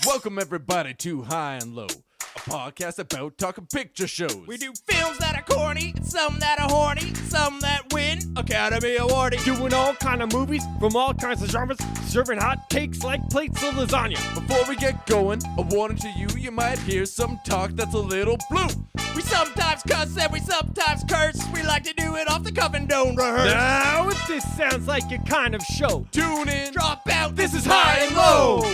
Welcome everybody to High and Low, a podcast about talking picture shows. We do films that are corny, some that are horny, some that win Academy Award. Doing all kind of movies from all kinds of genres, serving hot takes like plates of lasagna. Before we get going, a warning to you, you might hear some talk that's a little blue. We sometimes cuss and we sometimes curse. We like to do it off the cuff and don't rehearse. Now, if this sounds like your kind of show, Tune in, Drop out, this is High and Low.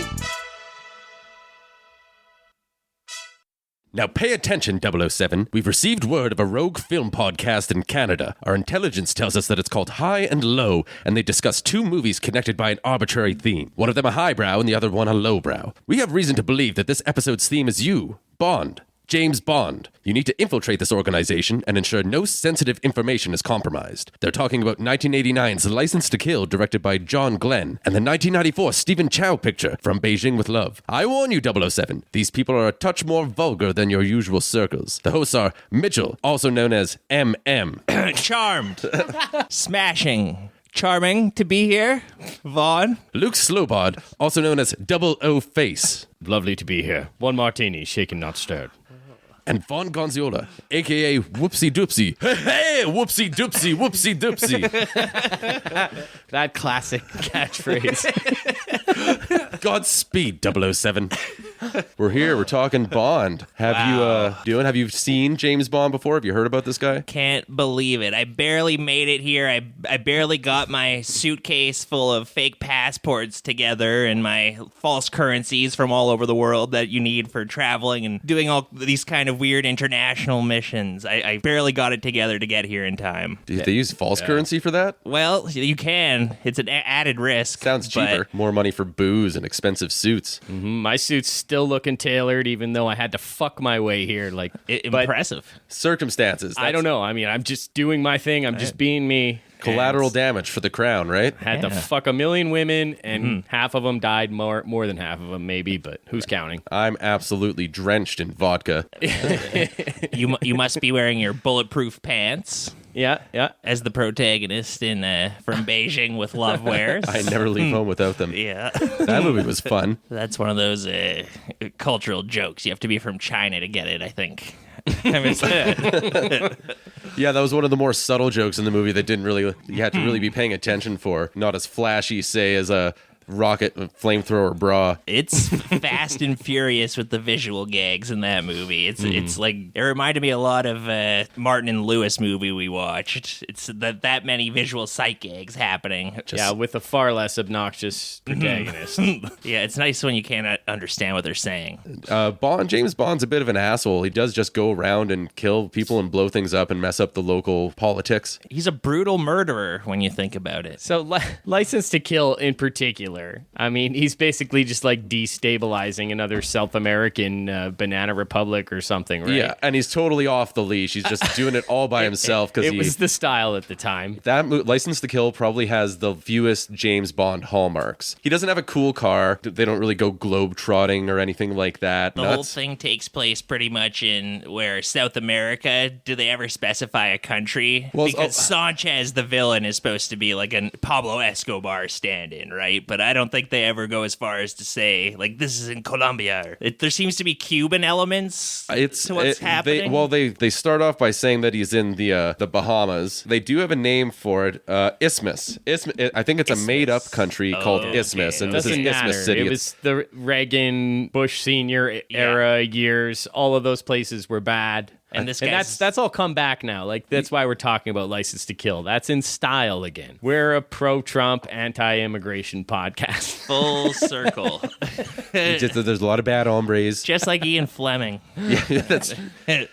Now pay attention, 007. We've received word of a rogue film podcast in Canada. Our intelligence tells us that it's called High and Low, and they discuss two movies connected by an arbitrary theme. One of them a highbrow and the other one a lowbrow. We have reason to believe that this episode's theme is you, Bond. James Bond. You need to infiltrate this organization and ensure no sensitive information is compromised. They're talking about 1989's License to Kill, directed by John Glenn, and the 1994 Stephen Chow picture, From Beijing With Love. I warn you, 007, these people are a touch more vulgar than your usual circles. The hosts are Mitchell, also known as MM. Charmed. Smashing. Charming to be here. Vonn. Luke Slowbod, also known as Double O Face. lovely to be here. One martini, shaken not stirred. And Vonn Gonziola, a.k.a. Whoopsie Doopsie. Hey, whoopsie doopsie, whoopsie doopsie. That classic catchphrase. Godspeed, 007. We're here, we're talking Bond. Have you seen James Bond before? Have you heard about this guy? Can't believe it. I barely made it here. I barely got my suitcase full of fake passports together and my false currencies from all over the world that you need for traveling and doing all these kind of weird international missions. I barely got it together to get here in time. Do they use false currency for that? Well, you can. It's an added risk. Sounds cheaper. More money for booze and expensive suits. My suit's still looking tailored, even though I had to fuck my way here. Impressive. Circumstances. I don't know. I mean, I'm just doing my thing. I'm just being me. Collateral damage for the crown, right? Had to fuck a million women, and half of them died, more than half of them, maybe, but who's counting? I'm absolutely drenched in vodka. You must be wearing your bulletproof pants. Yeah. As the protagonist in From Beijing With Love wears. I never leave home without them. Yeah. That movie was fun. That's one of those cultural jokes. You have to be from China to get it, I think. Yeah, that was one of the more subtle jokes in the movie that you had to really be paying attention for. Not as flashy, say, as a rocket flamethrower bra. It's fast and furious with the visual gags in that movie. It's like, it reminded me a lot of Martin and Lewis movie we watched. It's that many visual sight gags happening. With a far less obnoxious protagonist. Yeah, it's nice when you can't understand what they're saying. James Bond's a bit of an asshole. He does just go around and kill people and blow things up and mess up the local politics. He's a brutal murderer when you think about it. So, License to Kill in particular, I mean, he's basically just like destabilizing another South American banana republic or something, right? Yeah, and he's totally off the leash. He's just doing it all by himself. It was the style at the time. License to Kill probably has the fewest James Bond hallmarks. He doesn't have a cool car. They don't really go globe-trotting or anything like that. The whole thing takes place pretty much in where South America. Do they ever specify a country? Well, because Sanchez, the villain, is supposed to be like a Pablo Escobar stand-in, right? But I don't think they ever go as far as to say, like, this is in Colombia. There seems to be Cuban elements to what's happening. They start off by saying that he's in the Bahamas. They do have a name for it, Isthmus. I think it's a made-up country called Isthmus, and this is Isthmus City. It was the Reagan, Bush Sr. era years. All of those places were bad. And that's all come back now. Like, that's why we're talking about License to Kill. That's in style again. We're a pro-Trump, anti-immigration podcast. Full circle. There's a lot of bad hombres. Just like Ian Fleming. Yeah,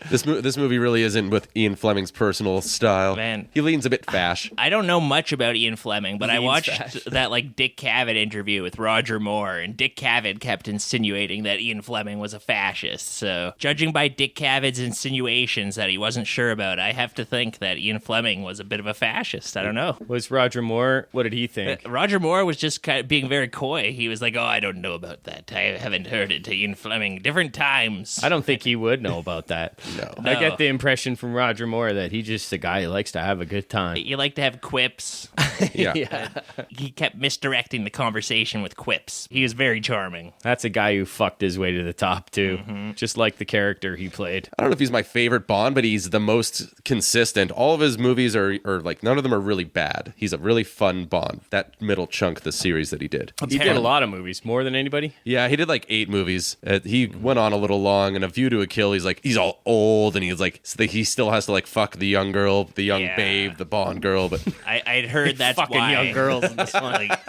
this movie really isn't with Ian Fleming's personal style. Man. He leans a bit fash. I don't know much about Ian Fleming, but I watched that like Dick Cavett interview with Roger Moore, and Dick Cavett kept insinuating that Ian Fleming was a fascist. So, judging by Dick Cavett's insinuation insinuations that he wasn't sure about. I have to think that Ian Fleming was a bit of a fascist. I don't know. Was Roger Moore? What did he think? Roger Moore was just kind of being very coy. He was like, "Oh, I don't know about that. I haven't heard it to Ian Fleming. Different times." I don't think he would know about that. No. I get the impression from Roger Moore that he's just a guy who likes to have a good time. You like to have quips. Yeah. He kept misdirecting the conversation with quips. He was very charming. That's a guy who fucked his way to the top, too. Just like the character he played. I don't know if he's my favorite Bond, but he's the most consistent. All of his movies are like, none of them are really bad. He's a really fun Bond. That middle chunk of the series that he did. He did a lot of movies, more than anybody. Yeah, he did like 8 movies. He went on a little long, and A View to a Kill, he's all old, and he's like, so he still has to like fuck the young girl, the young babe, the Bond girl. But I'd heard that's fucking why young girls in this one. Like,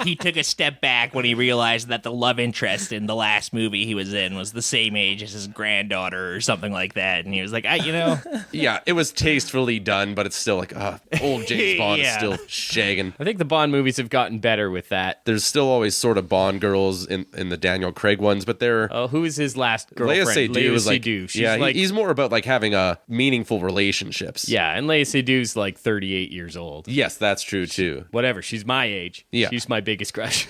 he took a step back when he realized that the love interest in the last movie he was in was the same age as his granddaughter or something like that, and he was like, yeah, it was tastefully done, but it's still like, old James Bond is Yeah. still shagging. I think the Bond movies have gotten better with that. There's still always sort of Bond girls in the Daniel Craig ones, but they're Oh, who is his last girlfriend? Lea Seydoux is like, Seydoux. She's yeah, like, he's more about like having meaningful relationships. yeah, and Lea Seydoux 38 years old. Yes, that's true too. Whatever, she's my age. Yeah. She's my biggest crush.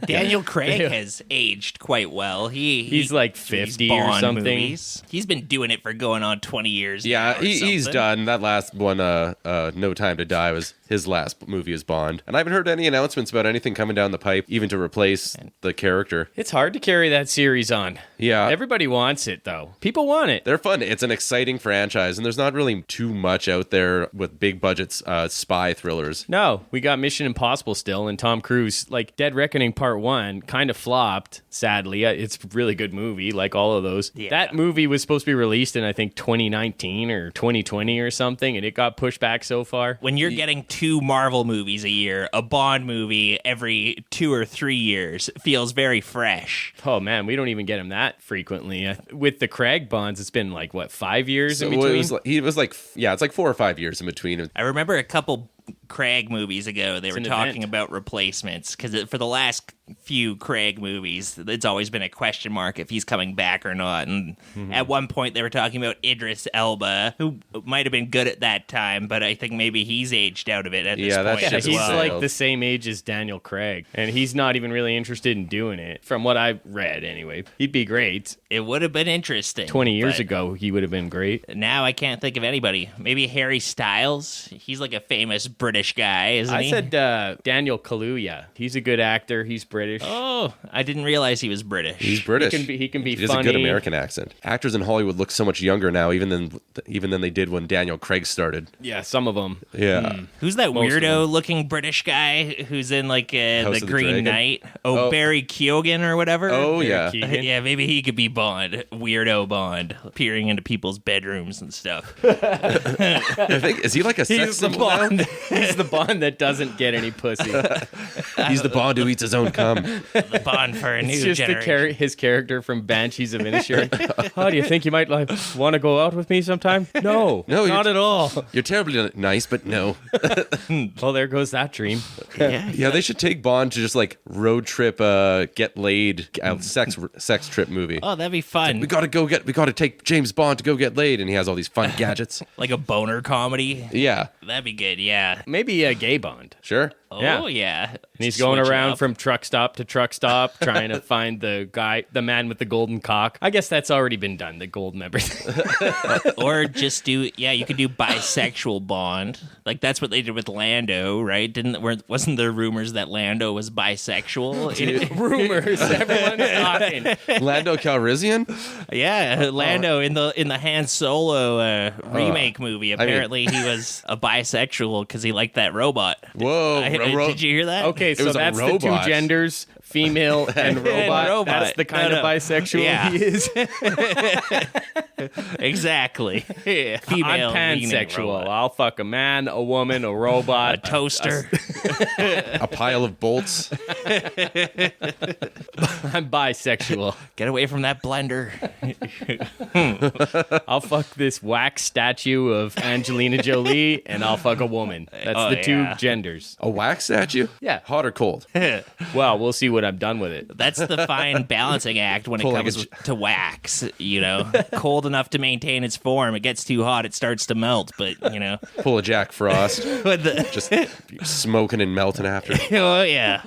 Daniel Craig has aged quite well. He's like 50 or Bond something. movies. He's been doing it for going on 20 years. Yeah, now or he's something. done. That last one, No Time to Die, was his last movie as Bond. And I haven't heard any announcements about anything coming down the pipe, even to replace the character. It's hard to carry that series on. Yeah. Everybody wants it, though. People want it. They're fun. It's an exciting franchise, and there's not really too much out there with big budgets spy thrillers. No, we got Mission Impossible still, and Tom Cruise, like Dead Reckoning Part 1, kind of flopped, sadly. It's a really good movie, like all of those. Yeah. That movie was supposed to be released in, I think, 2019 or 2020 or something, and it got pushed back so far. When you're getting 2 Marvel movies a year, a Bond movie every 2 or 3 years feels very fresh. Oh, man, we don't even get him that frequently. With the Craig Bonds, it's been, 5 years So in between? it's like 4 or 5 years in between. I remember a couple Craig movies ago, they were an talking event. about replacements, because for the last few Craig movies, it's always been a question mark if he's coming back or not. And at one point, they were talking about Idris Elba, who might have been good at that time, but I think maybe he's aged out of it at this Yeah, that point shit as He's well. like the same age as Daniel Craig, and he's not even really interested in doing it, from what I've read anyway. He'd be great. It would have been interesting. 20 years but ago, he would have been great. Now I can't think of anybody. Maybe Harry Styles. He's like a famous British guy, isn't I he? said Daniel Kaluuya. He's a good actor. He's British. Oh, I didn't realize he was British. He's British. He can be He has funny. a good American accent. Actors in Hollywood look so much younger now, even than they did when Daniel Craig started. Yeah, some of them. Yeah. Who's that Most of them. weirdo-looking British guy who's in like House the of the Green Dragon? Knight? Oh. Barry Keoghan or whatever. Oh yeah. Keoghan. Yeah, maybe he could be Bond, weirdo Bond, peering into people's bedrooms and stuff. I think is he like a sex He's the symbol now? Bond. He's the Bond that doesn't get any pussy. He's the Bond who eats his own cum. The Bond for a new It's just generation. his character from Banshees of Inisherin. Oh, do you think you might want to go out with me sometime? No, No, not at all. You're terribly nice, but no. Well, there goes that dream. Yeah, they should take Bond to just like road trip, get laid, sex trip movie. Oh, that'd be fun. We gotta take James Bond to go get laid, and he has all these fun gadgets. Like a boner comedy. Yeah, That'd be good, yeah. Maybe a gay Bond. sure. Oh, yeah. And he's going Switch it around up. from truck stop to truck stop trying to find the man with the golden cock. I guess that's already been done, the golden everything. Or just you could do bisexual Bond. Like that's what they did with Lando, right? Wasn't there rumors that Lando was bisexual? Rumors. Everyone's talking. Lando Calrissian. Yeah, Lando in the Han Solo remake movie. Apparently, he was a bisexual because he liked that robot. Whoa, Did you hear that? Okay, so was a that's the robot. two genders, female and robot. robot. That's the kind No, of no. bisexual Yeah. he is. Exactly. Yeah. Female I'm leaning pansexual. robot. I'll fuck a man, a woman, a robot, A toaster. A pile of bolts. I'm bisexual. Get away from that blender. I'll fuck this wax statue of Angelina Jolie, and I'll fuck a woman. That's Oh, the two yeah. genders. A wax statue. Yeah. Hot or cold? Well, we'll see what I'm done with it. That's the fine balancing act when it Pulling comes a to wax, you know. Cold enough to maintain its form. It gets too hot, it starts to melt, but, Pull a Jack Frost. Just smoking and melting after. Oh, yeah.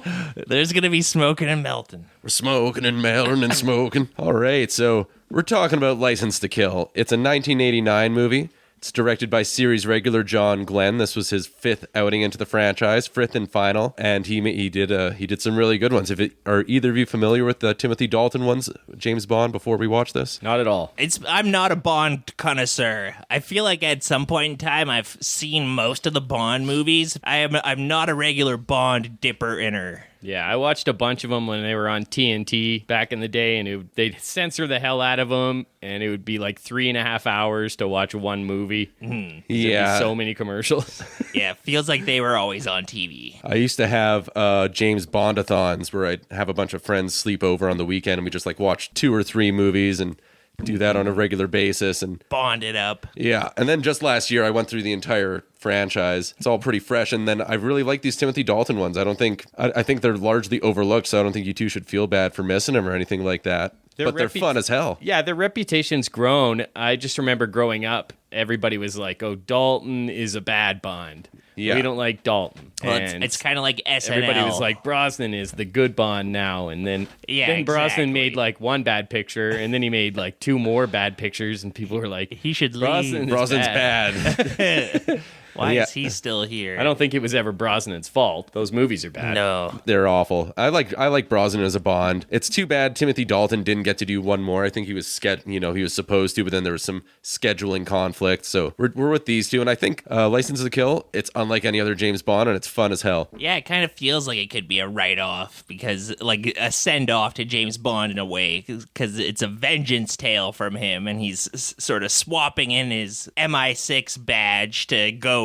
There's going to be smoking and melting. We're smoking and melting and smoking. All right, so we're talking about License to Kill. It's a 1989 movie. It's directed by series regular John Glenn. This was his 5th outing into the franchise, 5th and final, and he did some really good ones. Are either of you familiar with the Timothy Dalton ones, James Bond? Before we watch this, not at all. I'm not a Bond connoisseur. I feel like at some point in time I've seen most of the Bond movies. I'm not a regular Bond dipper-inner. Yeah, I watched a bunch of them when they were on TNT back in the day, and they'd censor the hell out of them, and it would be like 3.5 hours to watch one movie. Mm-hmm. Yeah. So many commercials. Yeah, feels like they were always on TV. I used to have James Bondathons where I'd have a bunch of friends sleep over on the weekend, and we just like watch 2 or 3 movies and do that on a regular basis and bond it up. Yeah, and then just last year I went through the entire franchise. It's all pretty fresh, and then I really like these Timothy Dalton ones. I think they're largely overlooked, so I don't think you two should feel bad for missing them or anything like that. But they're fun as hell. Yeah, their reputation's grown. I just remember growing up, everybody was like, "Oh, Dalton is a bad Bond. Yeah. We don't like Dalton." Well, it's kind of like SNL. Everybody was like, Brosnan is the good Bond now. And then, Brosnan made like 1 bad picture, and then he made like 2 more bad pictures, and people were like, he should leave. Brosnan's bad. Why is he still here? I don't think it was ever Brosnan's fault. Those movies are bad. No. They're awful. I like Brosnan as a Bond. It's too bad Timothy Dalton didn't get to do one more. I think he was he was supposed to, but then there was some scheduling conflict. So we're with these two, and I think License to Kill, it's unlike any other James Bond, and it's fun as hell. Yeah, it kind of feels like it could be a write-off, because like a send-off to James Bond in a way, because it's a vengeance tale from him, and he's sort of swapping in his MI6 badge to go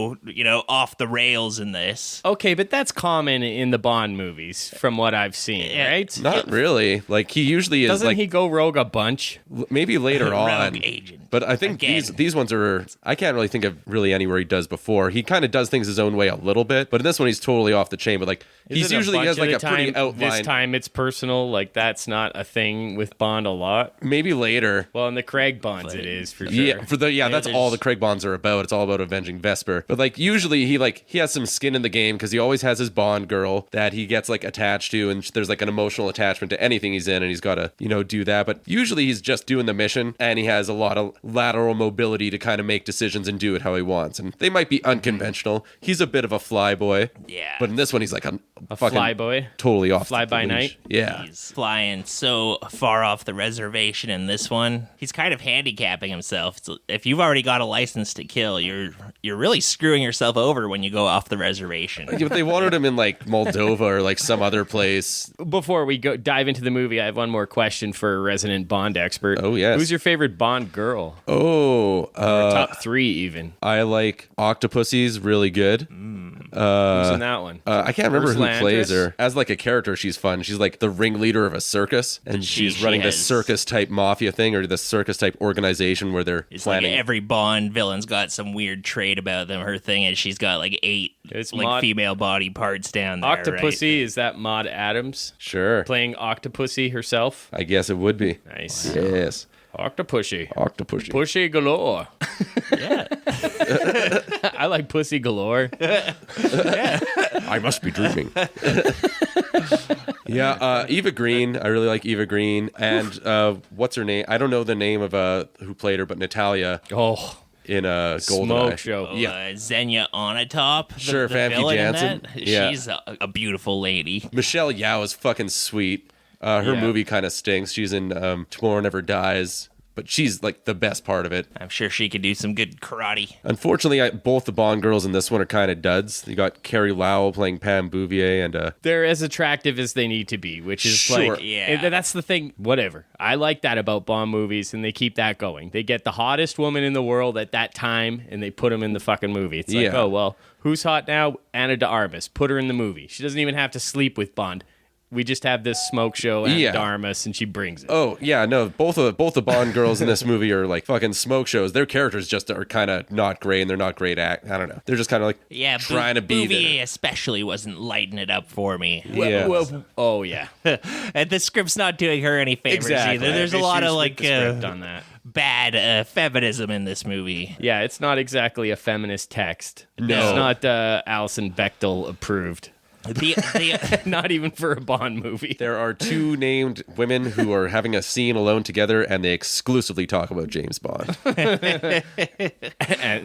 off the rails in this. Okay, but that's common in the Bond movies, from what I've seen, right? Not really. Like, he usually is. Doesn't he go rogue a bunch? Maybe later on. Rogue agent. But I think these ones are. I can't really think of really anywhere he does before. He kind of does things his own way a little bit, but in this one he's totally off the chain. But like he has like a pretty outline. This time it's personal. Like that's not a thing with Bond a lot. Maybe later. Well, in the Craig Bonds it is for sure. Yeah, that's all the Craig Bonds are about. It's all about avenging Vesper. But like usually he has some skin in the game because he always has his Bond girl that he gets like attached to, and there's like an emotional attachment to anything he's in, and he's got to do that. But usually he's just doing the mission, and he has a lot of lateral mobility to kind of make decisions and do it how he wants. And they might be unconventional. He's a bit of a fly boy. Yeah. But in this one, he's like a fucking fly boy. Totally off. Fly by night. Yeah. He's flying so far off the reservation in this one. He's kind of handicapping himself. If you've already got a license to kill, you're really screwing yourself over when you go off the reservation. If they wanted him in like Moldova or like some other place. Before we dive into the movie, I have one more question for a resident Bond expert. Oh, yes. Who's your favorite Bond girl? Oh, top 3 even. I like Octopussy's really good. Who's in that one? I can't remember who Landris? plays her. As like a character, she's fun. She's like the ringleader of a circus, and she's running this circus type mafia thing or this circus type organization where they're planning. Like every Bond villain's got some weird trait about them. Her thing is she's got like 8 female body parts down there. Octopussy, right? Is that Maud Adams? Sure. Playing Octopussy herself? I guess it would be. Nice. Yes. Octopussy. Pussy galore. Yeah. I like pussy galore. I must be dreaming. Yeah, Eva Green. I really like Eva Green. And what's her name? I don't know the name of who played her, but Natalia. Oh. In a Smoke show. Xenia Onatop. Sure, the Famke villain Janssen. In that. She's a beautiful lady. Michelle Yeoh is fucking sweet. Her movie kind of stinks. She's in Tomorrow Never Dies, but she's like the best part of it. I'm sure she could do some good karate. Unfortunately, both the Bond girls in this one are kind of duds. You got Carrie Lowell playing Pam Bouvier, and they're as attractive as they need to be, which is that's the thing. Whatever. I like that about Bond movies, and they keep that going. They get the hottest woman in the world at that time, and they put them in the fucking movie. It's like, oh well, who's hot now? Anna de Armas. Put her in the movie. She doesn't even have to sleep with Bond. We just have this smoke show at Darmus, and she brings it. Oh, yeah, no, both the Bond girls in this movie are like fucking smoke shows. Their characters just are kind of not great, and they're not great I don't know. They're just kind of like trying to be Bouvier there. especially wasn't lighting it up for me. Oh, yeah. And the script's not doing her any favors exactly. either. There's a lot of like the script on that. bad feminism in this movie. Yeah, it's not exactly a feminist text. No. It's not Alison Bechdel approved. Not even for a Bond movie. There are two named women who are having a scene alone together, and they exclusively talk about James Bond.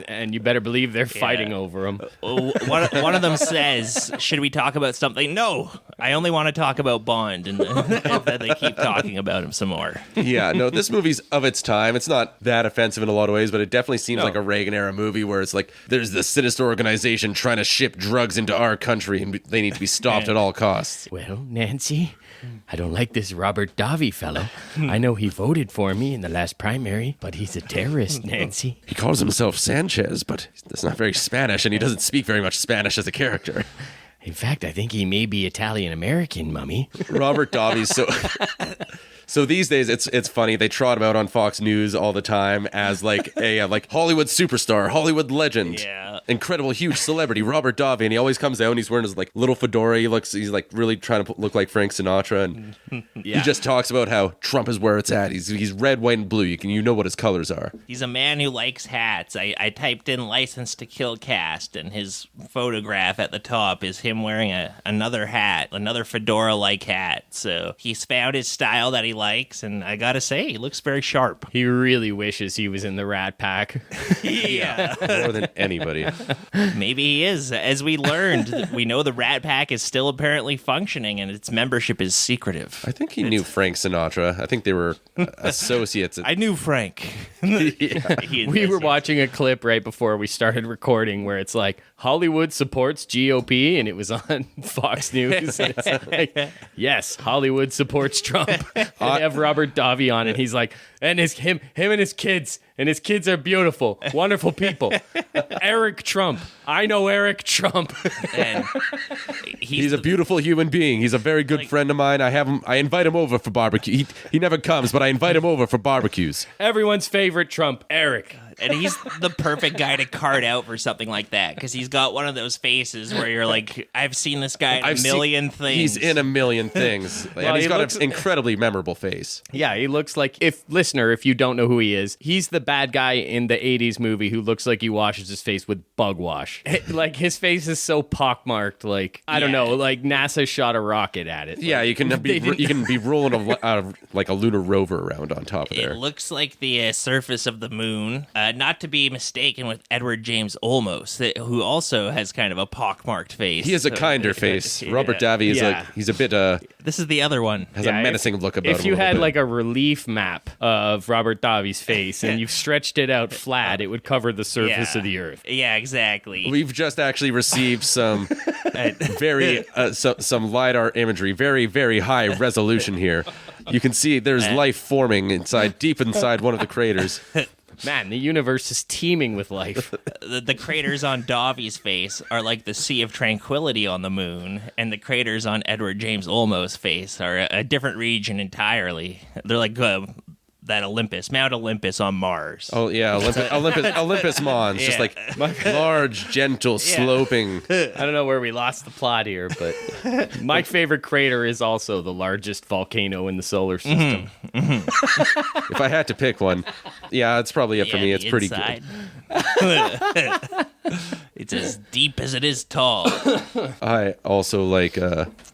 and you better believe they're fighting over him. One of them says, "Should we talk about something?" No, I only want to talk about Bond, and then they keep talking about him some more. Yeah, no, this movie's of its time. It's not that offensive in a lot of ways, but it definitely seems like a Reagan-era movie where it's like, there's this sinister organization trying to ship drugs into our country, and they need to be stopped at all costs. Well, Nancy, I don't like this Robert Davi fellow. I know he voted for me in the last primary, but he's a terrorist, Nancy. He calls himself Sanchez, but that's not very Spanish, and he doesn't speak very much Spanish as a character. In fact, I think he may be Italian-American, Mummy. Robert Davi's so... So these days, it's funny. They trot him out on Fox News all the time as like a like Hollywood superstar, Hollywood legend, incredible, huge celebrity, Robert Davi, and he always comes out and he's wearing his like little fedora. He's like really trying to look like Frank Sinatra, and he just talks about how Trump is where it's at. He's red, white, and blue. You know what his colors are. He's a man who likes hats. I typed in "License to Kill" cast, and his photograph at the top is him wearing another hat, another fedora-like hat. So he's found his style that he likes, and I gotta say, he looks very sharp. He really wishes he was in the Rat Pack. Yeah. More than anybody. Maybe he is. As we learned, we know the Rat Pack is still apparently functioning, and its membership is secretive. I think he knew Frank Sinatra. I think they were associates. I knew Frank. We were watching a clip right before we started recording where it's like, Hollywood supports GOP, and it was on Fox News. And it's like, yes, Hollywood supports Trump. And they have Robert Davi on, and he's like, and him and his kids, and his kids are beautiful, wonderful people. Eric Trump. I know Eric Trump. And he's a beautiful human being. He's a very good friend of mine. I invite him over for barbecue. He never comes, but I invite him over for barbecues. Everyone's favorite Trump, Eric. And he's the perfect guy to card out for something like that, because he's got one of those faces where you're like, I've seen this guy in a million things. He's in a million things. And he's got an incredibly memorable face. Yeah, he looks like, if you don't know who he is, he's the bad guy in the 80s movie who looks like he washes his face with bug wash. Like, his face is so pockmarked, like, I don't know, like NASA shot a rocket at it. Yeah, you can be rolling out of like a lunar rover around on top of there. It looks like the surface of the moon. Not to be mistaken with Edward James Olmos, who also has kind of a pockmarked face. He has a kinder face. Robert Davi is like, he's a bit this is the other one. Has a menacing look about him. If you had like a relief map of Robert Davi's face and you stretched it out flat, it would cover the surface of the earth. Yeah, exactly. We've just actually received some some LiDAR imagery, very, very high resolution here. You can see there's life forming deep inside one of the craters. Man, the universe is teeming with life. The craters on Davi's face are like the Sea of Tranquility on the moon, and the craters on Edward James Olmos' face are a different region entirely. They're like that Mount Olympus on Mars. Oh yeah, Olympus Mons, just like large, gentle, sloping. I don't know where we lost the plot here, but my favorite crater is also the largest volcano in the solar system. If I had to pick one, yeah, it's probably it for me. It's pretty good. It's as deep as it is tall. I also like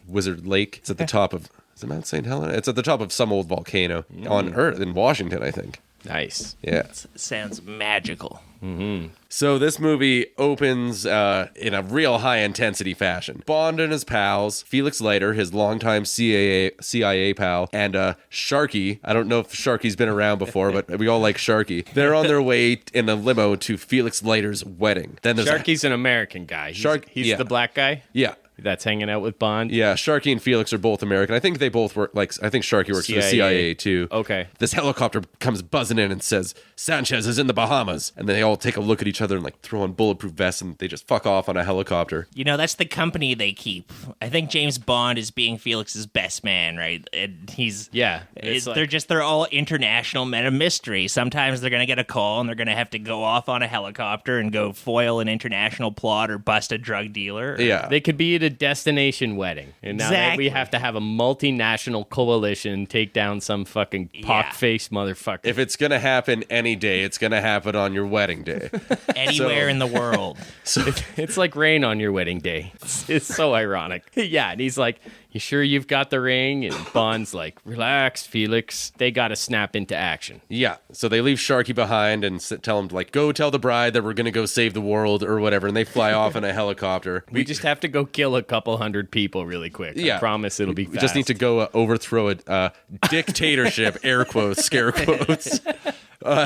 Wizard Lake. It's at the top of. Is it Mount St. Helena? It's at the top of some old volcano on Earth in Washington, I think. Nice. Yeah. Sounds magical. Mm-hmm. So this movie opens in a real high-intensity fashion. Bond and his pals, Felix Leiter, his longtime CIA pal, and Sharky. I don't know if Sharky's been around before, but we all like Sharky. They're on their way in a limo to Felix Leiter's wedding. Then Sharky's an American guy. He's the black guy? Yeah. That's hanging out with Bond? Yeah, Sharky and Felix are both American. I think they both work, I think Sharky works for the CIA too. Okay. This helicopter comes buzzing in and says, Sanchez is in the Bahamas. And then they all take a look at each other and throw on bulletproof vests and they just fuck off on a helicopter. You know, that's the company they keep. I think James Bond is being Felix's best man, right? And he's... Yeah. They're all international men of mystery. Sometimes they're going to get a call and they're going to have to go off on a helicopter and go foil an international plot or bust a drug dealer. Yeah. They could be at a destination wedding. And now we have to have a multinational coalition take down some fucking pock-faced motherfucker. If it's going to happen any day, it's going to happen on your wedding day. Anywhere in the world. So it's like rain on your wedding day. It's so ironic. Yeah, and he's like, you sure you've got the ring? And Bond's like, relax, Felix. They got to snap into action. Yeah, so they leave Sharky behind and tell him, like, go tell the bride that we're going to go save the world or whatever, and they fly off in a helicopter. We just have to go kill a couple hundred people really quick. I promise it'll be fast. We just need to go overthrow a dictatorship, air quotes, scare quotes.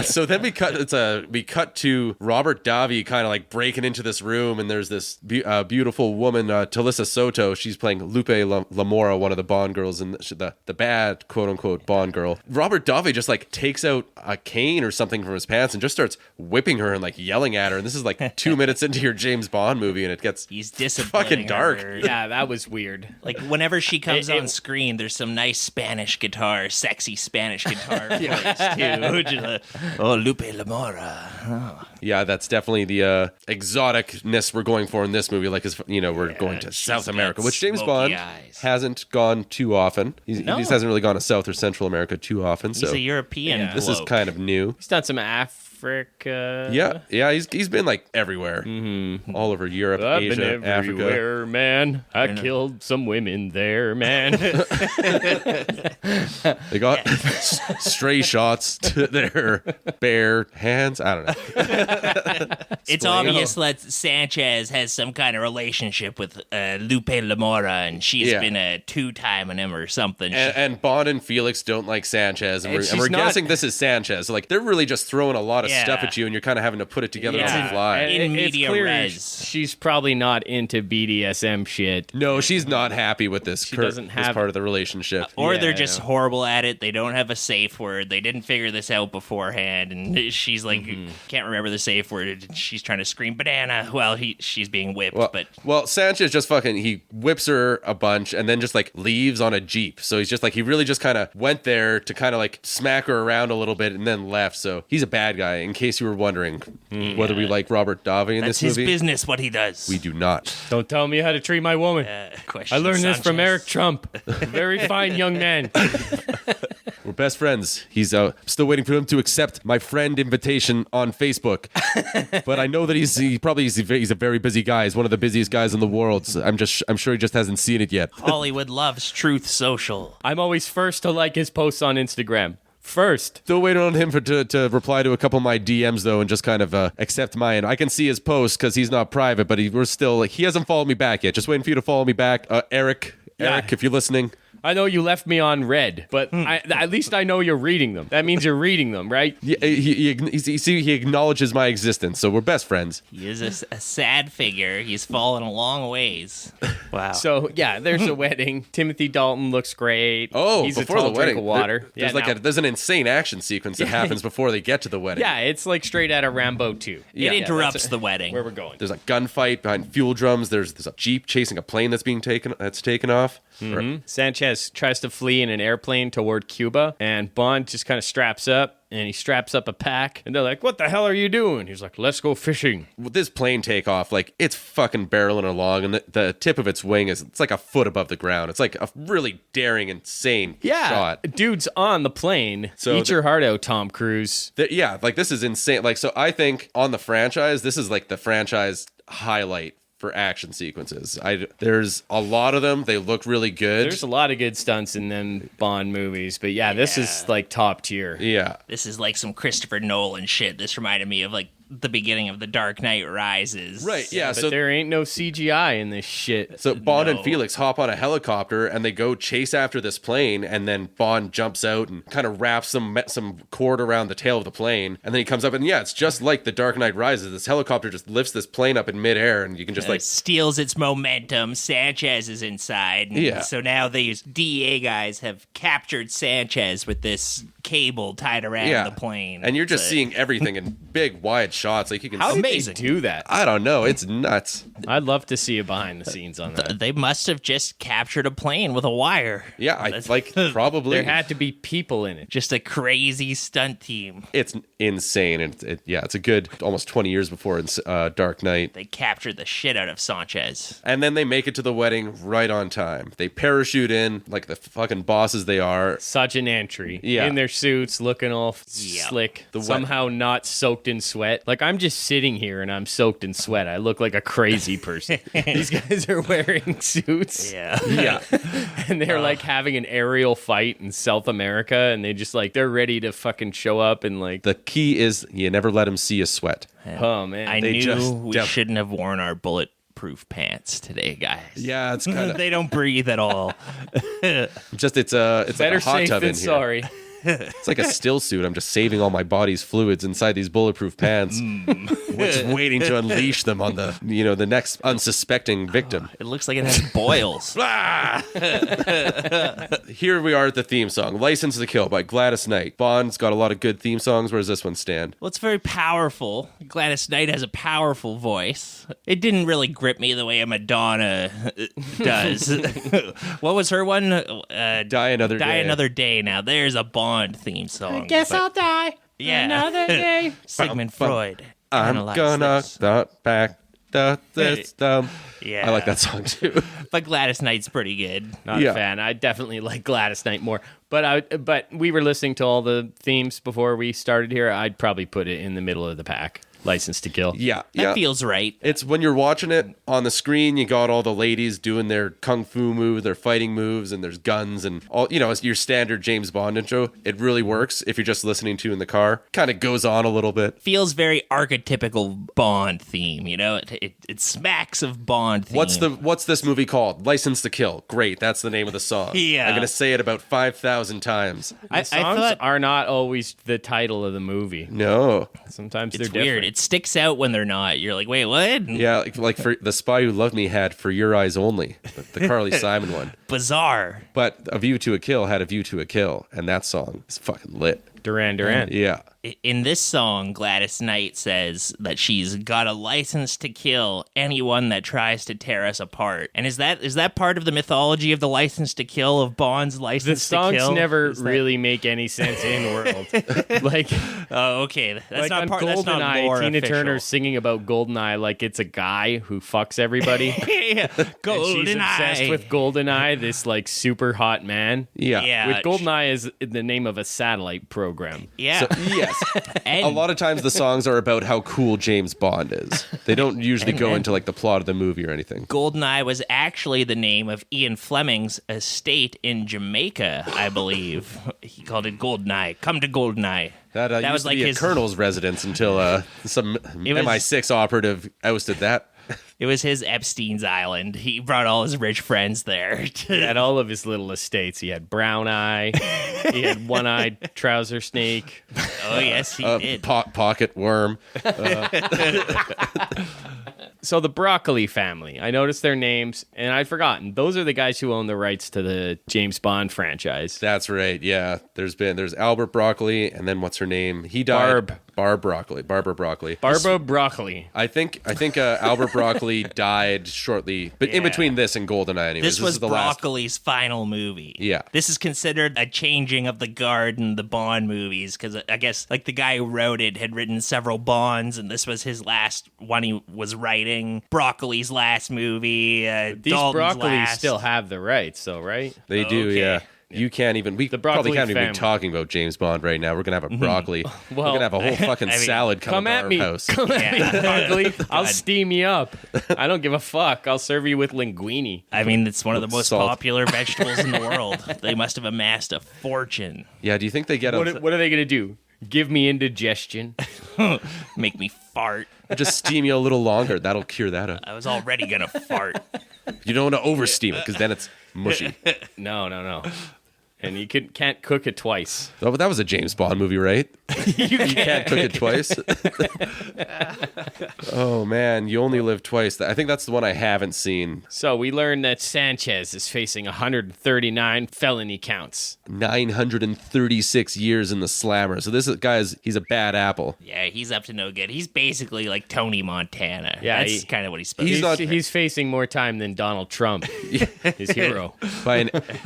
So then we cut to Robert Davi kind of like breaking into this room, and there's this beautiful woman, Talissa Soto. She's playing Lupe Lamora, one of the Bond girls, and the bad quote unquote Bond girl. Robert Davi just like takes out a cane or something from his pants and just starts whipping her and like yelling at her. And this is like 2 minutes into your James Bond movie, and it gets fucking dark. Yeah, that was weird. Like whenever she comes on screen, there's some nice Spanish guitar, sexy Spanish guitar voice too. Oh, Lupe Lamora. Oh. Yeah, that's definitely the exoticness we're going for in this movie. Like, we're going to South America, which James Bond hasn't gone too often. He just hasn't really gone to South or Central America too often. He's a European. This is kind of new. He's done some Africa. Yeah, he's been like everywhere, all over Europe, Asia, been everywhere, Africa. Man. I killed some women there, man. They got stray shots to their bare hands. I don't know. It's obvious that Sanchez has some kind of relationship with Lupe Lamora, and she's been a two-timing him or something. And Bond and Felix don't like Sanchez, and we're guessing this is Sanchez. So, like, they're really just throwing a lot of stuff at you, and you're kind of having to put it together on the fly. In media res. She's probably not into BDSM shit. No, she's not happy with this. She doesn't have this part of the relationship. Or they're just horrible at it. They don't have a safe word. They didn't figure this out beforehand, and she's like, can't remember the safe word. She's trying to scream banana while she's being whipped. Well, Sanchez just he whips her a bunch and then just like leaves on a Jeep. So he's just like, he really just kind of went there to kind of like smack her around a little bit and then left. So he's a bad guy, in case you were wondering whether we like Robert Davi in this movie. That's his business, what he does. We do not. Don't tell me how to treat my woman. I learned this from Eric Trump. A very fine young man. We're best friends. He's still waiting for him to accept my friend invitation on Facebook. But I know that he's a very busy guy. He's one of the busiest guys in the world. So I'm sure he just hasn't seen it yet. Hollywood loves Truth Social. I'm always first to like his posts on Instagram. First. Still waiting on him to reply to a couple of my DMs, though, and just kind of accept mine. I can see his post because he's not private, but he hasn't followed me back yet. Just waiting for you to follow me back. Eric, if you're listening. I know you left me on red, but at least I know you're reading them. That means you're reading them, right? Yeah, he acknowledges my existence, so we're best friends. He is a sad figure. He's fallen a long ways. Wow. So, yeah, there's a wedding. Timothy Dalton looks great. Oh, he's before a tall the wedding. Drink of water. There's an insane action sequence that happens before they get to the wedding. Yeah, it's like straight out of Rambo 2. It interrupts the wedding. Where we're going. There's a gunfight behind fuel drums. There's a Jeep chasing a plane that's taken off. Sanchez tries to flee in an airplane toward Cuba, and Bond just kind of straps up, and he straps up a pack, and they're like, what the hell are you doing? He's like, let's go fishing. With this plane takeoff, like, it's fucking barreling along, and the tip of its wing it's like a foot above the ground. It's like a really daring, insane shot. Dude's on the plane. So eat your heart out, Tom Cruise. This is insane. Like, so I think on the franchise, this is like the franchise highlight for action sequences. There's a lot of them. They look really good. There's a lot of good stunts in them Bond movies, but this is like top tier. Yeah. This is like some Christopher Nolan shit. This reminded me of like the beginning of The Dark Knight Rises. Right, yeah. But there ain't no CGI in this shit. So Bond and Felix hop on a helicopter and they go chase after this plane, and then Bond jumps out and kind of wraps some cord around the tail of the plane, and then he comes up and it's just like The Dark Knight Rises. This helicopter just lifts this plane up in midair, and you can just steals its momentum. Sanchez is inside. So now these DEA guys have captured Sanchez with this cable tied around the plane. And you're just seeing everything in big, wide shots. Like you can. How did Amazing. they do that? I don't know. It's nuts. I'd love to see a behind the scenes on that. They must have just captured a plane with a wire. Yeah, probably. There had to be people in it. Just a crazy stunt team. It's insane, and it's a good almost 20 years before Dark Knight. They captured the shit out of Sanchez. And then they make it to the wedding right on time. They parachute in like the fucking bosses they are. Such an entry. Yeah. In their suits, looking all slick. Somehow not soaked in sweat. Like, I'm just sitting here and I'm soaked in sweat. I look like a crazy person. These guys are wearing suits. Yeah. Yeah. And they're like having an aerial fight in South America. And they just like, they're ready to fucking show up and like. The key is you never let them see you sweat. Oh, man. I knew we shouldn't have worn our bulletproof pants today, guys. Yeah, it's kind of. They don't breathe at all. Just it's like Better a hot safe tub than in here. sorry. It's like a still suit. I'm just saving all my body's fluids inside these bulletproof pants. We're just waiting to unleash them on the next unsuspecting victim. It looks like it has boils. Here we are at the theme song, "License to Kill" by Gladys Knight. Bond's got a lot of good theme songs. Where does this one stand? Well, it's very powerful. Gladys Knight has a powerful voice. It didn't really grip me the way a Madonna does. What was her one? Die Another Day. Another Day. Now, there's a Bond theme song. I guess I'll die another day. Sigmund Freud. I'm analyzed gonna this. start back the system. Yeah. I like that song too. But Gladys Knight's pretty good. Not a fan. I definitely like Gladys Knight more. But we were listening to all the themes before we started here. I'd probably put it in the middle of the pack. License to Kill. Yeah, That feels right. It's when you're watching it on the screen, you got all the ladies doing their kung fu moves, their fighting moves, and there's guns and all, it's your standard James Bond intro. It really works if you're just listening to in the car. Kind of goes on a little bit. Feels very archetypical Bond theme, It smacks of Bond theme. What's this movie called? License to Kill. Great, that's the name of the song. Yeah. I'm going to say it about 5,000 times. The songs are not always the title of the movie. No. Sometimes It's they're different. weird. It sticks out when they're not. You're like, wait, what? Yeah, like for The Spy Who Loved Me had For Your Eyes Only, the Carly Simon one. Bizarre. But A View to a Kill had A View to a Kill, and that song is fucking lit. Duran Duran. Yeah. In this song, Gladys Knight says that she's got a license to kill anyone that tries to tear us apart. And is that part of the mythology of the license to kill, of Bond's license to kill? The songs never really make any sense in world. Like, oh, okay, that's like not on part. That's not GoldenEye, more Tina official. Turner's singing about GoldenEye like it's a guy who fucks everybody. Yeah, And she's obsessed GoldenEye. with GoldenEye, this like super hot man. Yeah. Yeah. With GoldenEye is the name of a satellite program. Yeah. So, yes. And A lot of times the songs are about how cool James Bond is. They don't usually go into like the plot of the movie or anything. GoldenEye was actually the name of Ian Fleming's estate in Jamaica, I believe. He called it GoldenEye. Come to GoldenEye. That was used to like be his a colonel's residence until some MI6 operative ousted that. It was his Epstein's Island. He brought all his rich friends there. He had all of his little estates. He had Brown Eye. He had One-Eyed Trouser Snake. Oh, yes, he did. Pocket worm. So the Broccoli family, I noticed their names, and I'd forgotten. Those are the guys who own the rights to the James Bond franchise. That's right. Yeah. There's Albert Broccoli, and then what's her name? He died. Barbara Broccoli. Barbara Broccoli. I think Albert Broccoli died shortly, but in between this and GoldenEye, anyways. This was is the last. Broccoli's final movie. Yeah. This is considered a changing of the guard in the Bond movies, because I guess like the guy who wrote it had written several Bonds, and this was his last one he was writing. Broccoli's last movie. These Dalton's Broccolis last. still have the rights, though, right? They do, Okay. yeah. You can't even. We Broccoli probably can't even family. be talking about James Bond right now. We're gonna have a broccoli. We're Well, gonna have a whole fucking salad Come coming at to me. our house. Come at me, Yeah. Broccoli. I'll God. steam you up. I don't give a fuck. I'll serve you with linguine. I mean, it's one of the most Salt. popular vegetables in the world. They must have amassed a fortune. Yeah. Do you think they get What are they going to do? Give me indigestion? Make me fart. just steam you a little longer? That'll cure that up. I was already gonna fart. You don't want to oversteam it because then it's mushy. No. and you can't cook it twice. Oh, but that was a James Bond movie, right? You can't cook it twice. Oh man, you only live twice. I think that's the one I haven't seen. So we learned that Sanchez is facing 139 felony counts. 936 years in the slammer. So this he's a bad apple. Yeah, he's up to no good. He's basically like Tony Montana. Yeah, that's kind of what he's supposed to be. He's facing more time than Donald Trump, his hero.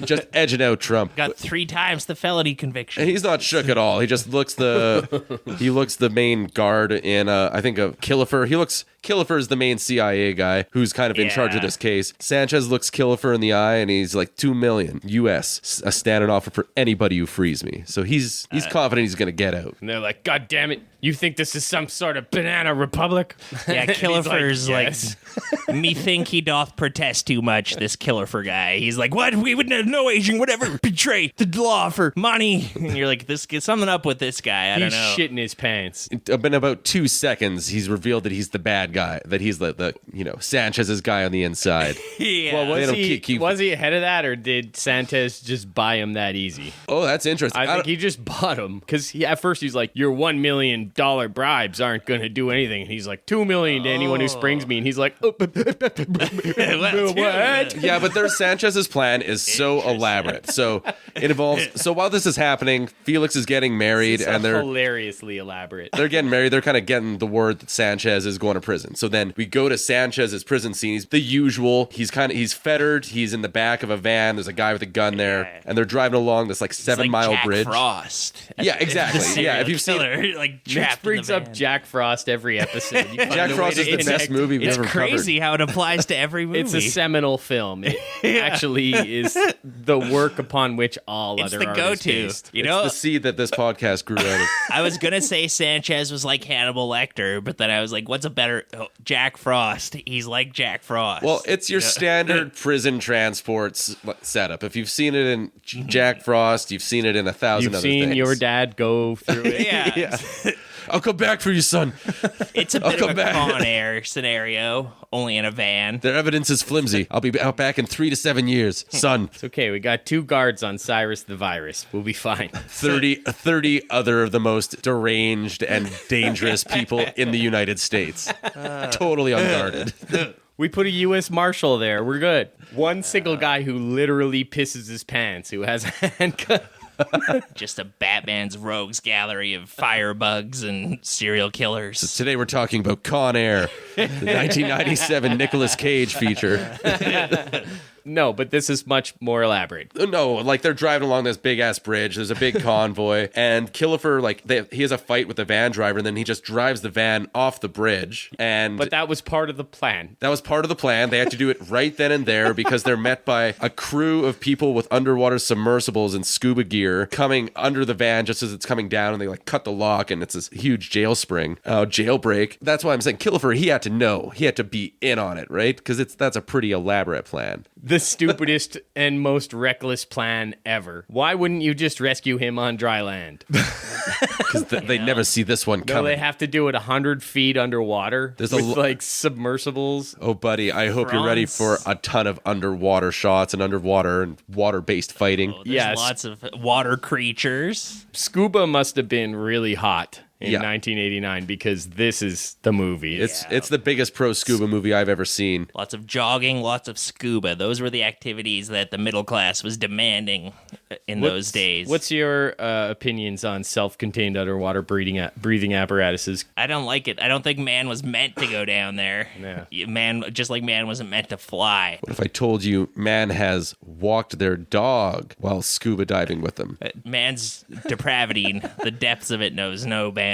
Just edging out Trump. Got 3 times the felony conviction. He's not shook at all. He just looks the main guard in I think a Killefer. Killefer is the main CIA guy who's kind of in charge of this case. Sanchez looks Killefer in the eye and he's like $2 million US, a standing offer for anybody who frees me. So he's confident he's going to get out. And they're like, God damn it, you think this is some sort of banana republic? Yeah, Killefer's like, me think he doth protest too much, this Killefer guy. He's like, what? We would no Asian would ever betray the law for money. And you're like, get something up with this guy. I don't know. He's shitting his pants. In about 2 seconds, he's revealed that he's the bad guy, that he's the Sanchez's guy on the inside. Yeah. Well, was he ahead of that, or did Sanchez just buy him that easy? Oh, that's interesting. I think he just bought him, because at first he's like, your $1 million bribes aren't going to do anything. And he's like, $2 million to anyone who springs me. And he's like, what? Yeah, but Sanchez's plan is so elaborate. So it involves. So while this is happening, Felix is getting married, and they're hilariously elaborate. They're getting married. They're kind of getting the word that Sanchez is going to prison. So then we go to Sanchez's prison scene. He's the usual. He's fettered. He's in the back of a van. There's a guy with a gun there, and they're driving along this like 7-mile Jack bridge. Frost. Yeah, exactly. Yeah, if you've seen it, like Mitch brings up Jack Frost every episode. Jack Frost is the best movie we've ever covered. It's crazy how it applies to every movie. It's a seminal film. It actually is the work upon which all other artists go-to. based. You know, it's the seed that this podcast grew out of. I was gonna say Sanchez was like Hannibal Lecter, but then I was like, what's a better Jack Frost? He's like Jack Frost. Well, it's your standard prison transports setup. If you've seen it in Jack Frost, you've seen it in 1,000 other things. You've seen your dad go through it. Yeah. I'll come back for you, son. It's a bit of a Con Air scenario, only in a van. Their evidence is flimsy. I'll be out back in 3 to 7 years, son. It's okay. We got 2 guards on Cyrus the Virus. We'll be fine. 30 other of the most deranged and dangerous people in the United States. Totally unguarded. We put a U.S. Marshal there. We're good. One single guy who literally pisses his pants, who has a handgun. Just a Batman's rogues gallery of firebugs and serial killers. So today we're talking about Con Air, the 1997 Nicolas Cage feature. No, but this is much more elaborate. No, like they're driving along this big ass bridge. There's a big convoy, and Killefer he has a fight with the van driver, and then he just drives the van off the bridge. But that was part of the plan. That was part of the plan. They had to do it right then and there because they're met by a crew of people with underwater submersibles and scuba gear coming under the van just as it's coming down, and they like cut the lock, and it's this huge jailbreak. That's why I'm saying Killefer. He had to know. He had to be in on it, right? Because that's a pretty elaborate plan. The stupidest and most reckless plan ever. Why wouldn't you just rescue him on dry land? Because they never see this one coming. No, they have to do it 100 feet underwater with like submersibles. Oh, buddy, I hope you're ready for a ton of underwater shots and underwater and water-based fighting. There's lots of water creatures. Scuba must have been really hot in 1989 because this is the movie. It's the biggest pro scuba movie I've ever seen. Lots of jogging, lots of scuba. Those were the activities that the middle class was demanding in those days. What's your opinions on self-contained underwater breathing apparatuses? I don't like it. I don't think man was meant to go down there. Yeah. Man, just like man wasn't meant to fly. What if I told you man has walked their dog while scuba diving with them? Man's depravity, the depths of it knows no bounds.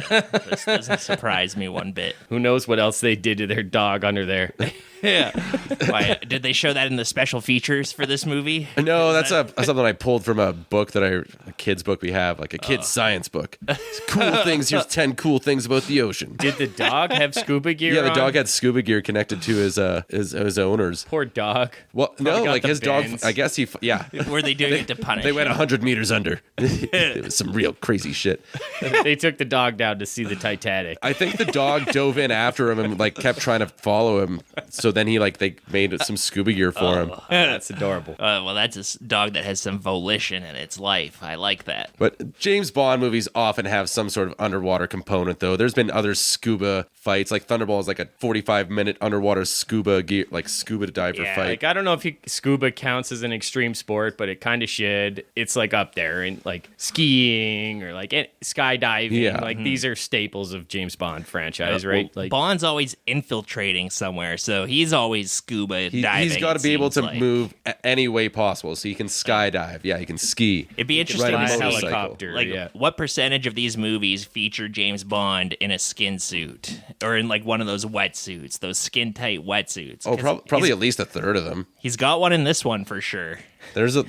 This doesn't surprise me one bit. Who knows what else they did to their dog under there? Yeah. Why, did they show that in the special features for this movie? No, that's something I pulled from a book a kid's book we have, like a kid's science book. It's cool things. Here's 10 cool things about the ocean. Did the dog have scuba gear? Yeah, the dog had scuba gear connected to his owners. Poor dog. Well, no, like his dog. I guess Were they doing it to punish? They went 100 meters under. It was some real crazy shit. They took took the dog down to see the Titanic. I think the dog dove in after him and like kept trying to follow him. So then they made some scuba gear for him. That's adorable. Well, that's a dog that has some volition in its life. I like that. But James Bond movies often have some sort of underwater component, though. There's been other scuba fights, like Thunderball is like a 45-minute underwater scuba gear, like scuba diver fight. Like I don't know if scuba counts as an extreme sport, but it kind of should. It's like up there, and like skiing or like skydiving. Yeah. Like these are staples of James Bond franchise, right? Well, Like Bond's always infiltrating somewhere, so he's always scuba diving. He's got to be able to move any way possible, so he can skydive. Yeah, he can ski. It'd be interesting ride to a see helicopter. like what percentage of these movies feature James Bond in a skin suit or in like one of those wetsuits, those skin tight wetsuits. Oh, probably at least a third of them. He's got one in this one for sure. There's a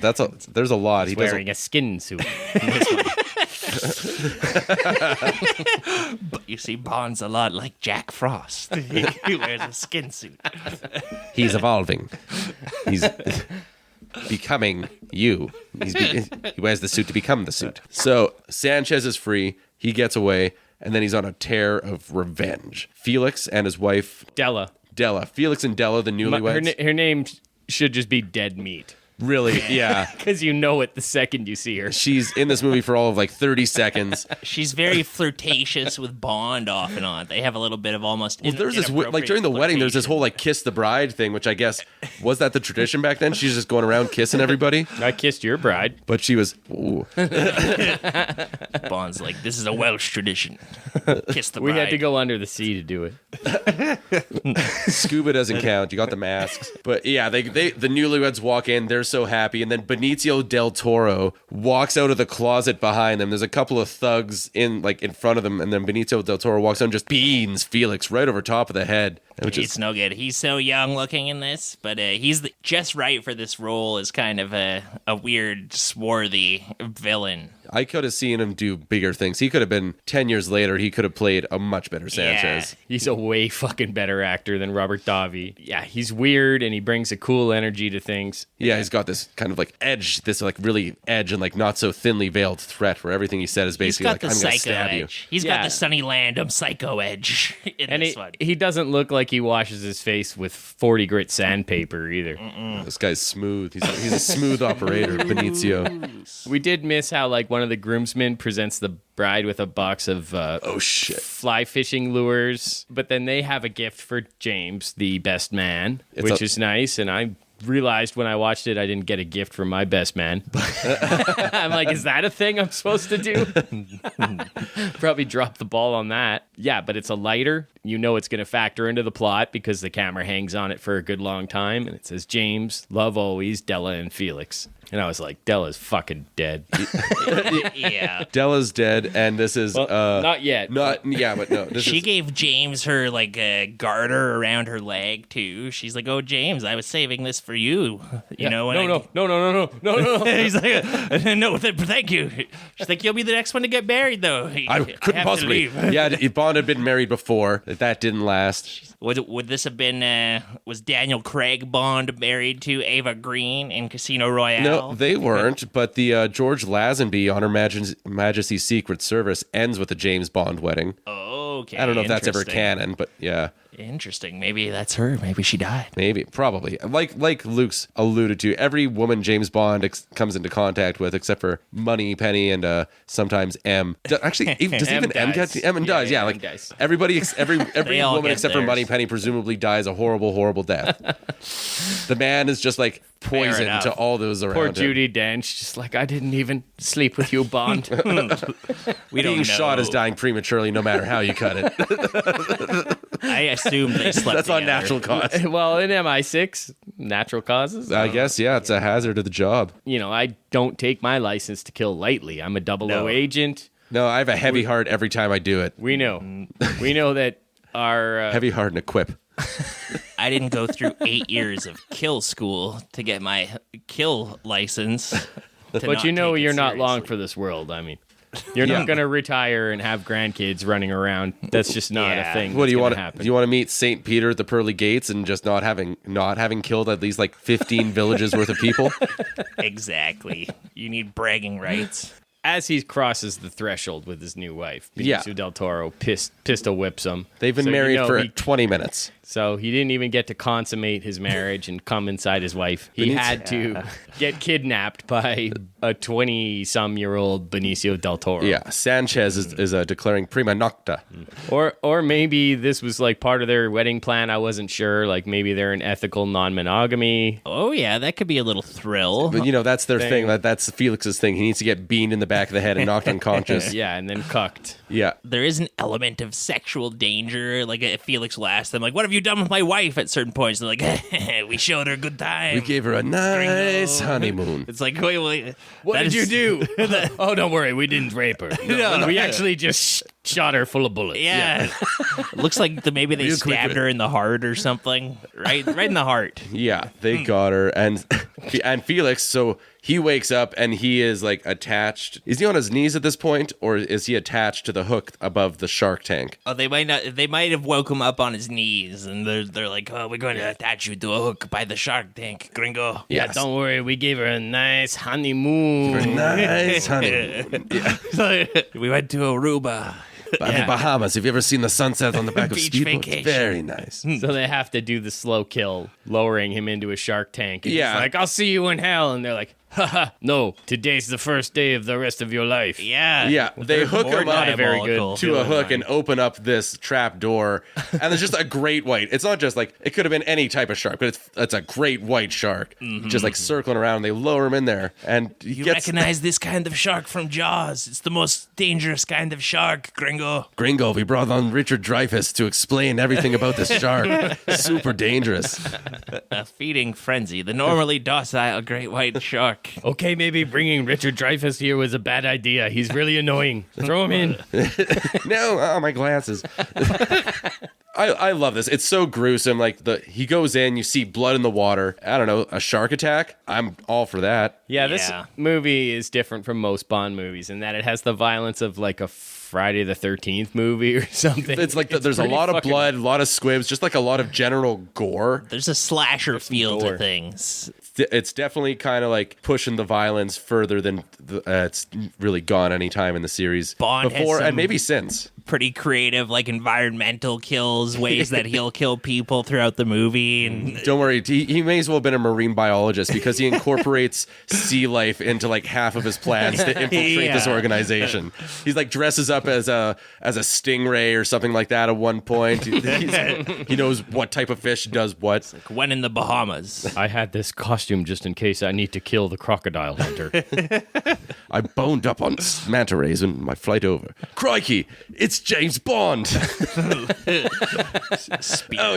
lot. he's wearing a skin suit. But you see, Bond's a lot like Jack Frost. He wears a skin suit. He's evolving. He's becoming you. He wears the suit to become the suit. So Sanchez is free. He gets away, and then he's on a tear of revenge. Felix and his wife Della. Felix and Della, the newlyweds. Her name should just be Dead Meat. Really, yeah. Because you know it the second you see her. She's in this movie for all of like 30 seconds. She's very flirtatious with Bond off and on. They have a little bit of almost. Well, there's this like during the wedding. There's this whole like kiss the bride thing, which I guess was that the tradition back then. She's just going around kissing everybody. I kissed your bride, but she was. Ooh. Bond's like, this is a Welsh tradition. Kiss the bride. We had to go under the sea to do it. Scuba doesn't count. You got the masks, but yeah, the newlyweds walk in. They're so happy, and then Benicio del Toro walks out of the closet behind them. There's a couple of thugs in front of them, and then Benicio del Toro walks out and just beans Felix right over top of the head. It's no good. He's so young looking in this, but he's just right for this role as kind of a weird, swarthy villain. I could have seen him do bigger things. He could have been 10 years later. He could have played a much better Sanchez. Yeah, he's a way fucking better actor than Robert Davi. Yeah, he's weird and he brings a cool energy to things. Yeah, he's got this kind of like edge, this like really edge and like not so thinly veiled threat where everything he said is basically like, I'm going to stab you. He's got the Sonny Landham psycho edge in this one. He doesn't look like he washes his face with 40 grit sandpaper either. This guy's smooth. He's a smooth operator, Benicio. We did miss how like one of the groomsmen presents the bride with a box of fly fishing lures, but then they have a gift for James, the best man, which is nice. And I realized when I watched it, I didn't get a gift from my best man. I'm like, is that a thing I'm supposed to do? Probably dropped the ball on that. Yeah, but it's a lighter. You know it's going to factor into the plot because the camera hangs on it for a good long time. And it says, James, love always, Della and Felix. And I was like, Della's fucking dead. Yeah. Della's dead, and this is... not yet. But no. She gave James her, like, a garter around her leg, too. She's like, oh, James, I was saving this for you. You know? No. He's like, no, thank you. She's like, you'll be the next one to get married, though. I couldn't possibly. Yeah, Bond had been married before. That didn't last. Would this have been, was Daniel Craig Bond married to Ava Green in Casino Royale? No, they weren't, but the George Lazenby on Her Majesty's Secret Service ends with a James Bond wedding. Okay. I don't know if that's ever canon, but yeah. Interesting. Maybe that's her. Maybe she died. Maybe. Probably. Like Luke's alluded to, every woman James Bond comes into contact with, except for Moneypenny and sometimes M. Actually, does even M get... M dies, yeah. Like everybody, every woman except for Moneypenny presumably dies a horrible, horrible death. The man is just like poison to all those around Poor him. Judi Dench, just like, I didn't even sleep with you, Bond. Being shot is dying prematurely no matter how you cut it. I assume they slept That's together. on natural cause. Well, in MI6, natural causes. I guess, yeah, it's a hazard of the job. You know, I don't take my license to kill lightly. I'm a 00 agent. No, I have a heavy heart every time I do it. We know. We know that our... heavy heart and a quip. I didn't go through 8 years of kill school to get my kill license. But you know you're not long for this world. I mean, you're not going to retire and have grandkids running around. That's just not a thing. What do you want to happen. Do you want to meet St. Peter at the pearly gates and just not having killed at least like 15 villages worth of people? Exactly. You need bragging rights. as he crosses the threshold with his new wife, Benicio del Toro pistol whips him. They've been married for 20 minutes. So he didn't even get to consummate his marriage and come inside his wife. He had to get kidnapped by a 20-some-year-old Benicio del Toro. Yeah, Sanchez is declaring prima nocta. Or maybe this was like part of their wedding plan. I wasn't sure. Like maybe they're an ethical non-monogamy. Oh, yeah, that could be a little thrill. But, that's their thing. That's Felix's thing. He needs to get beamed in the back of the head and knocked unconscious. Yeah, and then cucked. Yeah. There is an element of sexual danger. Like, Felix will ask them, like, what have you done with my wife at certain points? They're like, we showed her a good time. We gave her a nice honeymoon. It's like, wait. What did you do? Oh, don't worry. We didn't rape her. No. We actually just shot her full of bullets. Yeah. Looks like maybe they stabbed her in the heart or something. Right in the heart. Yeah, they got her. And Felix, so he wakes up and he is like attached. Is he on his knees at this point, or is he attached to the hook above the shark tank? Oh, they might not. They might have woke him up on his knees, and they're like, "Oh, we're going to attach you to a hook by the shark tank, gringo." Yeah, don't worry. We gave her a nice honeymoon. Nice honeymoon. Yeah. We went to Aruba. By the Bahamas. Have you ever seen the sunset on the back of Beach speedboats? vacation. Very nice. So they have to do the slow kill, lowering him into a shark tank. And Yeah. he's like, I'll see you in hell. And they're like, haha, no, today's the first day of the rest of your life. Yeah. Yeah, they hook him up very good to a hook and open up this trap door, and there's just a great white. It's not just like, it could have been any type of shark, but it's a great white shark, just like circling around. They lower him in there, and You recognize this kind of shark from Jaws. It's the most dangerous kind of shark, gringo. Gringo, we brought on Richard Dreyfuss to explain everything about this shark. Super dangerous. A feeding frenzy. The normally docile great white shark. Okay, maybe bringing Richard Dreyfuss here was a bad idea. He's really annoying. Throw him in. No, my glasses. I love this. It's so gruesome. Like he goes in, you see blood in the water. I don't know, a shark attack. I'm all for that. Yeah, this movie is different from most Bond movies in that it has the violence of like a Friday the 13th movie or something. It's like there's a lot of blood, a lot of squibs, just like a lot of general gore. There's a slasher feel to things. It's definitely kind of like pushing the violence further than it's really gone any time in the series Bond before and maybe since. Pretty creative, like environmental kills, ways that he'll kill people throughout the movie. And don't worry, he may as well have been a marine biologist because he incorporates sea life into like half of his plans to infiltrate this organization. He's like dresses up as a stingray or something like that at one point. He knows what type of fish does what. It's like when in the Bahamas. I had this costume just in case I need to kill the crocodile hunter. I boned up on manta rays on my flight over. Crikey, it's James Bond. He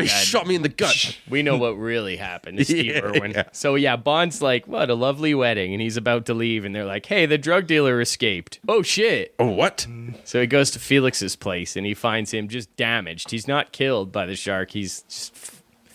shot me in the gut. We know what really happened to Steve Irwin. Yeah. So Bond's like, what a lovely wedding. And he's about to leave. And they're like, hey, the drug dealer escaped. Oh, shit. Oh, what? So he goes to Felix's place and he finds him just damaged. He's not killed by the shark. He's just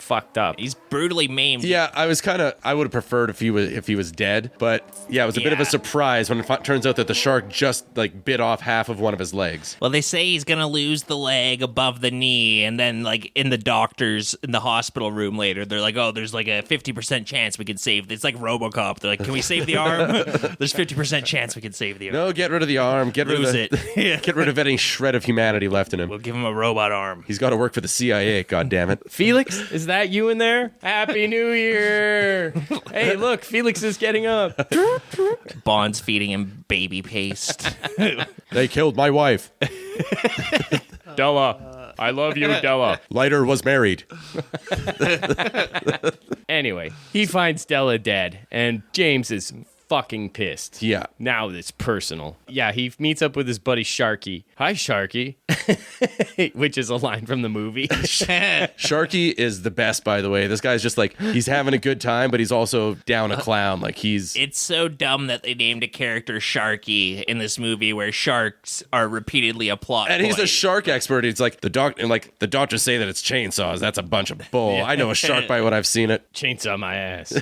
fucked up. He's brutally maimed. Yeah, I would have preferred if he was dead, but yeah, it was a bit of a surprise when it turns out that the shark just like bit off half of one of his legs. Well, they say he's gonna lose the leg above the knee, and then like in the hospital room later, they're like, oh, there's like a 50% chance we can save. It's like RoboCop. They're like, can we save the arm? There's 50% chance we can save the arm. No, get rid of the arm. Get rid of any shred of humanity left in him. We'll give him a robot arm. He's got to work for the CIA. God damn it, Felix, is that you in there? Happy New Year! Hey, look, Felix is getting up. Bond's feeding him baby paste. They killed my wife. Della, I love you, Della. Leiter was married. Anyway, he finds Della dead, and James is fucking pissed. Yeah. Now it's personal. Yeah, he meets up with his buddy Sharky. Hi, Sharky. Which is a line from the movie. Sharky is the best, by the way. This guy's just like, he's having a good time, but he's also down a clown. Like It's so dumb that they named a character Sharky in this movie where sharks are repeatedly a plot And point. he's a shark expert. It's like the doctors say that it's chainsaws. That's a bunch of bull. I know a shark bite when I've seen it. Chainsaw my ass.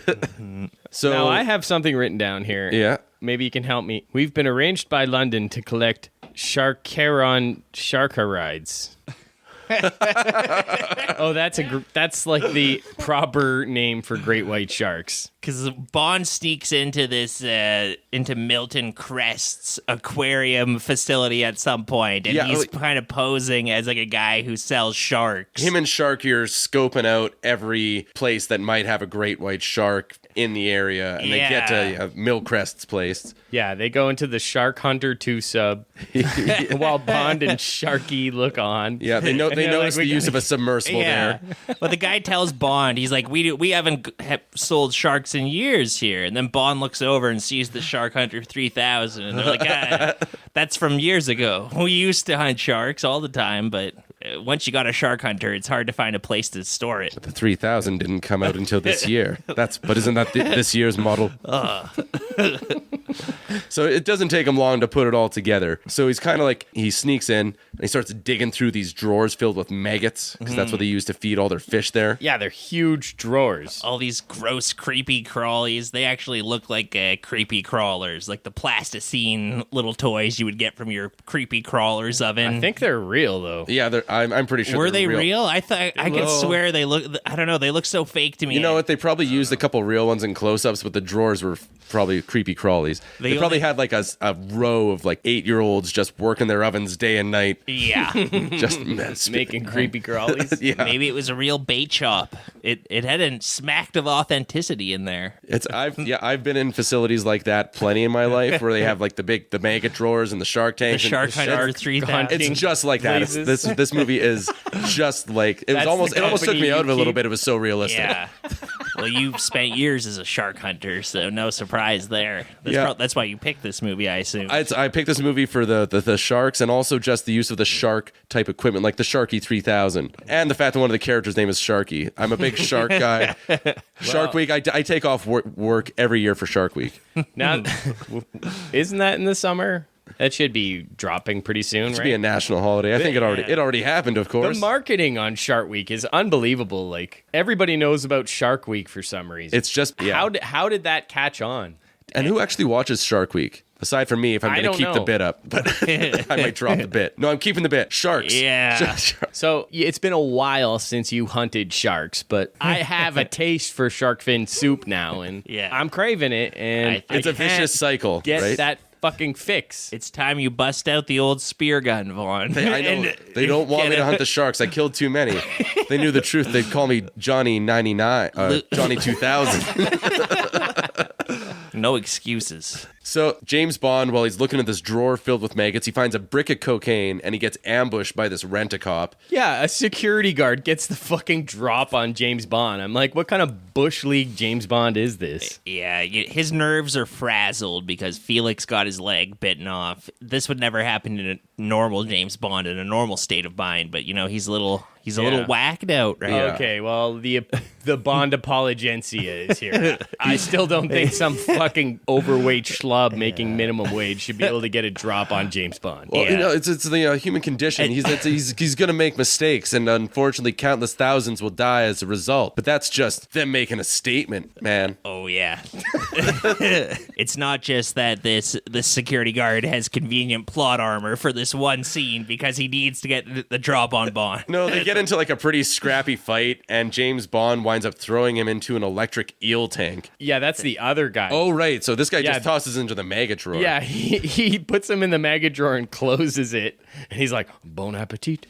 So now I have something written down here. Yeah. Maybe you can help me. We've been arranged by London to collect Sharkaron Sharkarides. Oh, that's like the proper name for great white sharks. Because Bond sneaks into this, into Milton Crest's aquarium facility at some point, and he's kind of posing as like a guy who sells sharks. Him and Sharky are scoping out every place that might have a great white shark in the area, and they get to Milcrest's place. Yeah, they go into the Shark Hunter 2 sub while Bond and Sharky look on. Yeah, they notice the use of a submersible there. But the guy tells Bond, he's like, we haven't sold sharks in years here. And then Bond looks over and sees the Shark Hunter 3000, and they're like, that's from years ago. We used to hunt sharks all the time, but once you got a Shark Hunter, it's hard to find a place to store it. But the 3000 didn't come out until this year. But isn't that this year's model? So it doesn't take him long to put it all together. So he's kind of like, he sneaks in and he starts digging through these drawers filled with maggots, because that's what they use to feed all their fish there. Yeah, they're huge drawers. All these gross, creepy crawlies. They actually look like creepy crawlers, like the plasticine little toys you would get from your creepy crawlers oven. I think they're real, though. Yeah, I'm pretty sure. Were they real? I could swear they look. I don't know. They look so fake to me. You know what? They probably used a couple real ones in close-ups, but the drawers were probably creepy crawlies. They probably had like a row of like 8-year-olds just working their ovens day and night. Yeah, just making creepy crawlies. Yeah, maybe it was a real bait shop. It had a smacked of authenticity in there. I've been in facilities like that plenty in my life where they have like the maggot drawers and the shark tanks. The Shark Hunter 3000. It's just like that. This movie is just like it almost took me out of it a little bit. It was so realistic. Yeah. Well, you spent years as a shark hunter, so no surprise there. That's why you picked this movie, I assume. I picked this movie for the sharks, and also just the use of the shark type equipment, like the Sharky 3000, and the fact that one of the characters' name is Sharky. I'm a big shark guy. Shark Week, I take off work every year for Shark Week. Now, isn't that in the summer? That should be dropping pretty soon, right? It should be a national holiday. I think it already happened, of course. The marketing on Shark Week is unbelievable. Like, everybody knows about Shark Week for some reason. It's just, how did that catch on? And who actually watches Shark Week? Aside from me, if I'm going to keep the bit up. But I might drop the bit. No, I'm keeping the bit. Sharks. Yeah. So it's been a while since you hunted sharks, but I have a taste for shark fin soup now, and I'm craving it. And it's a vicious cycle. Get that fucking fix. It's time you bust out the old spear gun, Vonn. I know. They don't want me to hunt the sharks. I killed too many. They knew the truth. They'd call me Johnny 99, Johnny 2000. No excuses. So James Bond, while he's looking at this drawer filled with maggots, he finds a brick of cocaine and he gets ambushed by this rent-a-cop. Yeah, a security guard gets the fucking drop on James Bond. I'm like, what kind of Bush League James Bond is this? Yeah, his nerves are frazzled because Felix got his leg bitten off. This would never happen in a normal James Bond in a normal state of mind, but he's a little whacked out, right? Okay, well, the Bond apologencia is here. I still don't think some fucking overweight schlub making minimum wage should be able to get a drop on James Bond. Well, it's the human condition. He's going to make mistakes, and unfortunately, countless thousands will die as a result. But that's just them making a statement, man. Oh yeah, it's not just that this security guard has convenient plot armor for this one scene because he needs to get the drop on Bond. No, they get into like a pretty scrappy fight, and James Bond winds up throwing him into an electric eel tank. Yeah, that's the other guy. Oh, right. So this guy just tosses into the maggot drawer. Yeah, he puts him in the maggot drawer and closes it, and he's like, bon appetit.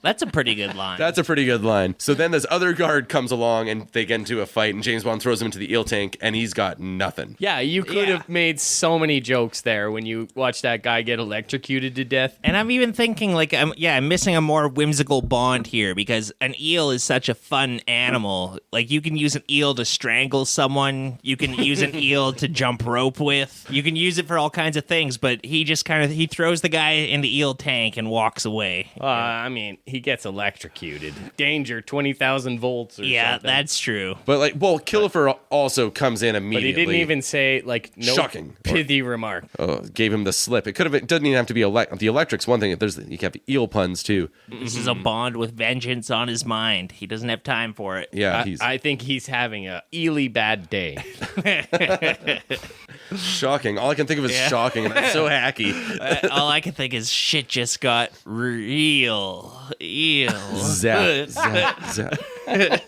That's a pretty good line. That's a pretty good line. So then this other guard comes along, and they get into a fight, and James Bond throws him into the eel tank, and he's got nothing. Yeah, you could have made so many jokes there when you watch that guy get electrocuted to death. And I'm even thinking, like, I'm missing a more whimsical Bond here, because an eel is such a fun animal. Like, you can use an eel to strangle someone. You can use an eel to jump rope with. You can use it for all kinds of things, but he just he throws the guy in the eel tank and walks away. I mean, he gets electrocuted. Danger, 20,000 volts or something. Yeah, that's true. But, Kilifer also comes in immediately. But he didn't even say, no shocking pithy remark. Gave him the slip. It doesn't even have to be the electric's one thing. You can have eel puns, too. This is a Bond with vengeance on his mind. He doesn't have time for it. Yeah, I think he's having a eely bad day. Shocking. All I can think of is shocking, and that's so hacky. All I can think is shit just got real. Zap, zap, zap.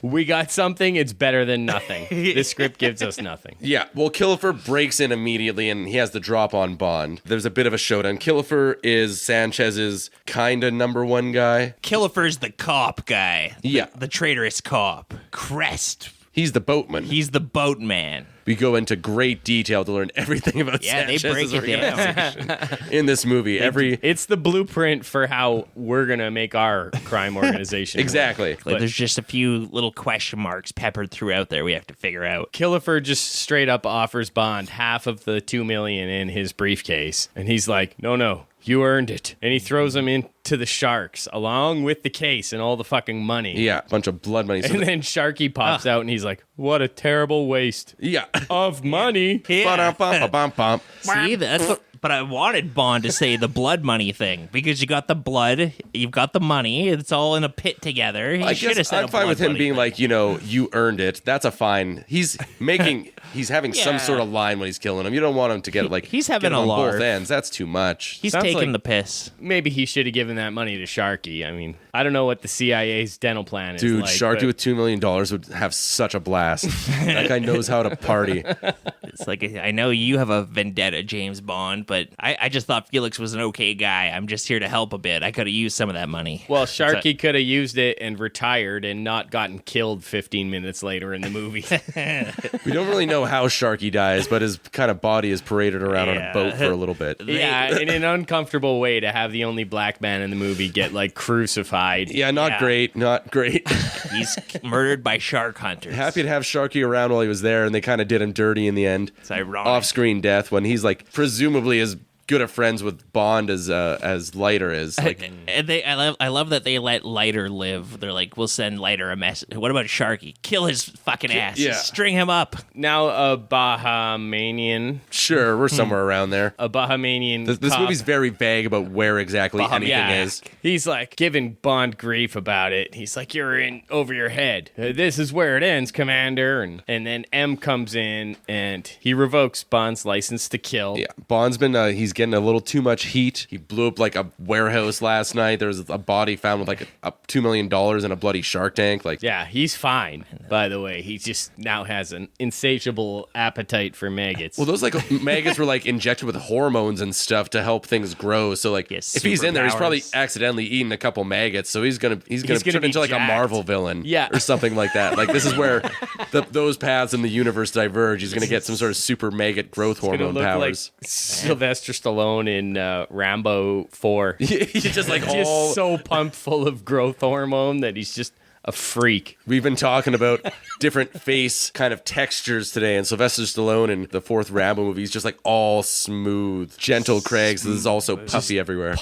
We got something, it's better than nothing. This script gives us nothing. Yeah, well, Killefer breaks in immediately, and he has the drop on Bond. There's a bit of a showdown. Killefer is Sanchez's kind of number one guy. Killefer's the cop guy. Yeah. The traitorous cop. Crest. He's the boatman. He's the boatman. We go into great detail to learn everything about Sanchez's they break it organization in this movie. It's the blueprint for how we're going to make our crime organization Exactly. Like, there's just a few little question marks peppered throughout there we have to figure out. Killefer just straight up offers Bond half of the $2 million in his briefcase. And he's like, no, you earned it. And he throws him into the sharks along with the case and all the fucking money. Yeah, a bunch of blood money. And then Sharky pops out and he's like, what a terrible waste of money. Ba-dum-bum-ba-bum-bum. See, that's what. But I wanted Bond to say the blood money thing because you got the blood, you've got the money, it's all in a pit together. He should have said I'm fine with him being thing. like, you earned it. That's a fine. He's having some sort of line when he's killing him. You don't want him to get it like he's having get him a on both larf. ends. That's too much. He's Sounds taking like- the piss. Maybe he should have given that money to Sharky. I mean, I don't know what the CIA's dental plan is Dude, like. Sharky but with $2 million would have such a blast. That guy knows how to party. It's like, I know you have a vendetta, James Bond, but I just thought Felix was an okay guy. I'm just here to help a bit. I could have used some of that money. Well, Sharky could have used it and retired and not gotten killed 15 minutes later in the movie. We don't really know how Sharky dies, but his kind of body is paraded around on a boat for a little bit. Yeah, in an uncomfortable way to have the only black man in the movie get, like, crucified. Yeah, not great. He's murdered by shark hunters. Happy to have Sharky around while he was there, and they kind of did him dirty in the end. It's ironic. Off-screen death when he's like presumably as good of friends with Bond as Leiter is. Like, And I love that they let Leiter live. They're like, we'll send Leiter a message. What about Sharky? Kill his fucking ass. Yeah. String him up. Now a Bahamanian. sure, we're somewhere around there. A Bahamanian. This cop. movie's very vague about where exactly anything is. He's like giving Bond grief about it. He's like, you're in over your head. This is where it ends, Commander. And then M comes in and he revokes Bond's license to kill. Yeah, Bond's been he's getting a little too much heat. He blew up like a warehouse last night. There was a body found with like a $2 million in a bloody shark tank. Like, Yeah, he's fine, by the way. He just now has an insatiable appetite for maggots. well, those like maggots were like injected with hormones and stuff to help things grow. So like, Yes, if he's in there, he's probably superpowers. accidentally eaten a couple maggots. So he's gonna gonna turn be into like a jacked. Marvel villain, Yeah. or something like that. Like this is where those paths in the universe diverge. He's gonna get some sort of super maggot growth Gonna hormone look powers. like Sylvester Stallone in Rambo 4. He's just like Just all. so pumped full of growth hormone that he's just a freak. We've been talking about different face kind of textures today, and Sylvester Stallone in the fourth Rambo movie is just like all smooth, gentle Craig's. This is also puffy everywhere.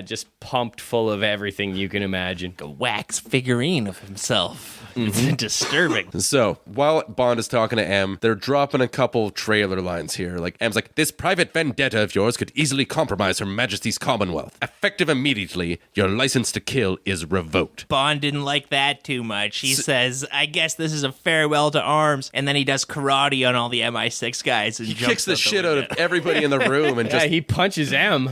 Just pumped full of everything you can imagine. A wax figurine of himself. It's disturbing. So, while Bond is talking to M, they're dropping a couple trailer lines here. Like, M's like, this private vendetta of yours could easily compromise Her Majesty's Commonwealth. Effective immediately, your license to kill is revoked. Bond didn't like that too much. He says, I guess this is a farewell to arms. And then he does karate on all the MI6 guys. And He kicks the shit out of everybody in the room and Yeah, just... he punches M.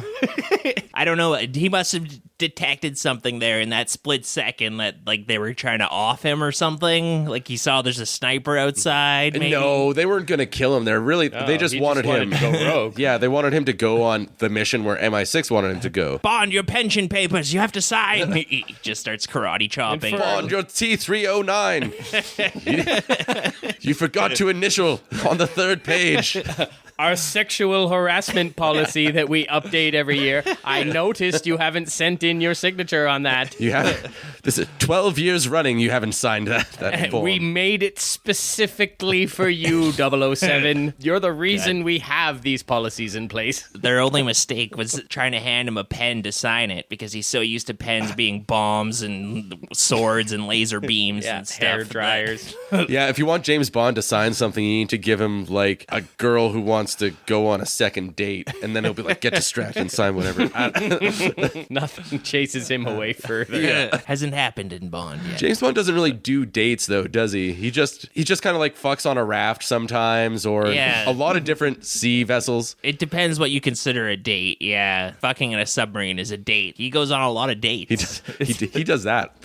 I don't know. He must have detected something there in that split second that like they were trying to off him or something. Like he saw there's a sniper outside. Maybe. No, they weren't going to kill him. They just he wanted him to go rogue. Yeah, they wanted him to go on the mission where MI6 wanted him to go. Bond, your pension papers. You have to sign. He just starts karate chopping. Bond, your T309. You forgot to initial on the third page. Our sexual harassment policy that we update every year. I noticed you haven't sent in your signature on that. You haven't. This is 12 years running. You haven't signed that form. We made it specifically for you, 007. You're the reason we have these policies in place. Their only mistake was trying to hand him a pen to sign it because he's so used to pens being bombs and swords and laser beams and stuff. Hair dryers. Yeah, if you want James Bond to sign something, you need to give him like a girl who wants wants to go on a second date, and then he'll be like, get distracted and sign whatever. Nothing chases him away further. Hasn't happened in Bond yet. James Bond doesn't really do dates, though, does he? He just kind of like fucks on a raft sometimes, or a lot of different sea vessels. It depends what you consider a date. Yeah, fucking in a submarine is a date. He goes on a lot of dates. He does that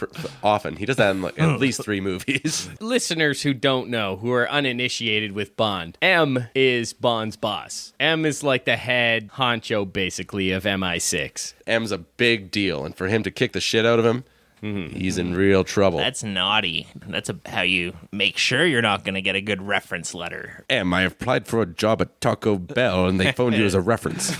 often. He does that in like at least 3 movies. Listeners who don't know, who are uninitiated with Bond, M is Bond's boss. M is like the head honcho, basically, of MI6. M's a big deal, and for him to kick the shit out of him, he's in real trouble. That's naughty. That's how you make sure you're not going to get a good reference letter. M, I applied for a job at Taco Bell, and they phoned you as a reference.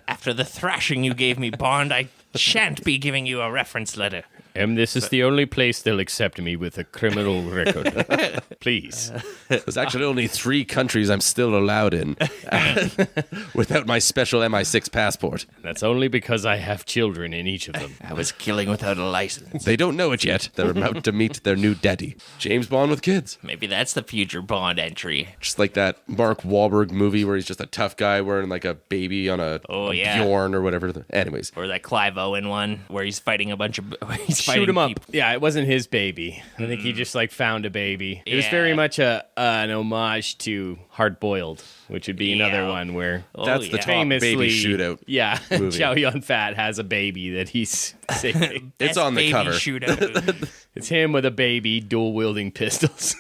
After the thrashing you gave me, Bond, I shan't be giving you a reference letter. M, this is the only place they'll accept me with a criminal record. Please. There's actually only 3 countries I'm still allowed in without my special MI6 passport. That's only because I have children in each of them. I was killing without a license. They don't know it yet. They're about to meet their new daddy. James Bond with kids. Maybe that's the future Bond entry. Just like that Mark Wahlberg movie where he's just a tough guy wearing like a baby on a Bjorn or whatever. Anyways. Or that Clive Owen one where he's fighting a bunch of... Shoot him up. Yeah, it wasn't his baby. I think he just like found a baby. It was very much an homage to Hard Boiled, which would be another one where that's the top baby shootout. Yeah, Chow Yun-Fat has a baby that he's saving. It's on the cover. Shootout. It's him with a baby dual wielding pistols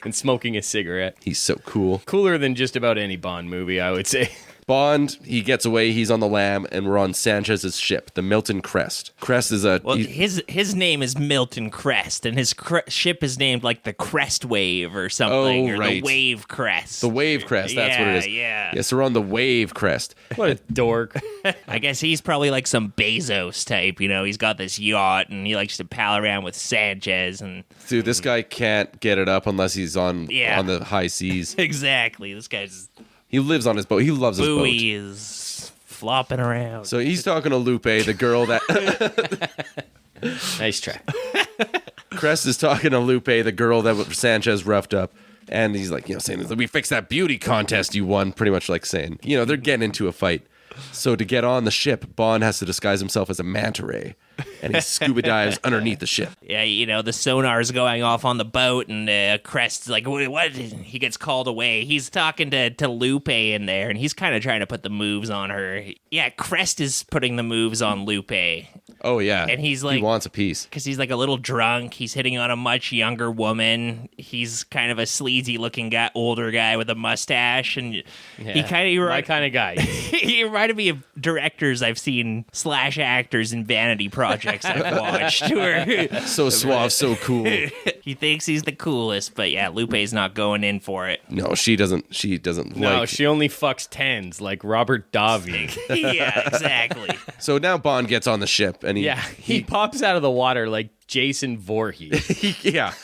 and smoking a cigarette. He's so cool. Cooler than just about any Bond movie, I would say. Bond, he gets away, he's on the lam, and we're on Sanchez's ship, the Milton Crest. Crest is a... Well, his name is Milton Crest, and his ship is named like the Crest Wave or something, or the Wave Crest. The Wave Crest, that's what it is. Yeah. Yes, we're on the Wave Crest. What a dork. I guess he's probably like some Bezos type, you know, he's got this yacht, and he likes to pal around with Sanchez, and... Dude, this guy can't get it up unless he's on the high seas. Exactly, this guy's... He lives on his boat. He loves his boat. Buoy is flopping around. So he's talking to Lupe, the girl that... Nice try. Crest is talking to Lupe, the girl that Sanchez roughed up. And he's like, saying, we fixed that beauty contest you won. Pretty much like saying, they're getting into a fight. So to get on the ship, Bond has to disguise himself as a manta ray. And he scuba dives underneath the ship. Yeah, the sonar's going off on the boat, and Crest's like, what? He gets called away. He's talking to Lupe in there, and he's kind of trying to put the moves on her. Yeah, Crest is putting the moves on Lupe. Oh, yeah. And he's like... He wants a piece. Because he's like a little drunk. He's hitting on a much younger woman. He's kind of a sleazy-looking guy, older guy with a mustache, and he kind of... My kind of guy. He reminded me of directors I've seen / actors in vanity projects I've watched. So suave, so cool. He thinks he's the coolest, but yeah, Lupe's not going in for it. No, she doesn't. No, she only fucks tens, like Robert Davi. Yeah, exactly. So now Bond gets on the ship, and he pops out of the water like Jason Voorhees. Yeah.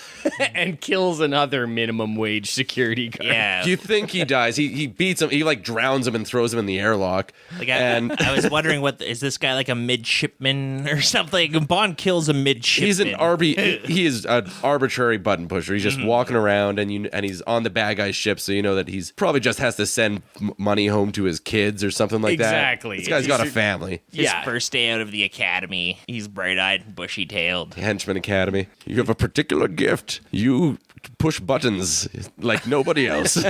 And kills another minimum wage security guard. Yeah. Do you think he dies? He beats him. He like drowns him and throws him in the airlock. I was wondering, is this guy like a midshipman or something? Bond kills a midshipman. He is an arbitrary button pusher. He's just walking around, and he's on the bad guy's ship, so you know that he's probably just has to send money home to his kids or something like that. Exactly. This guy's got a family. His first day out of the academy. He's bright-eyed, bushy-tailed. Henchman Academy. You have a particular gift. You push buttons like nobody else.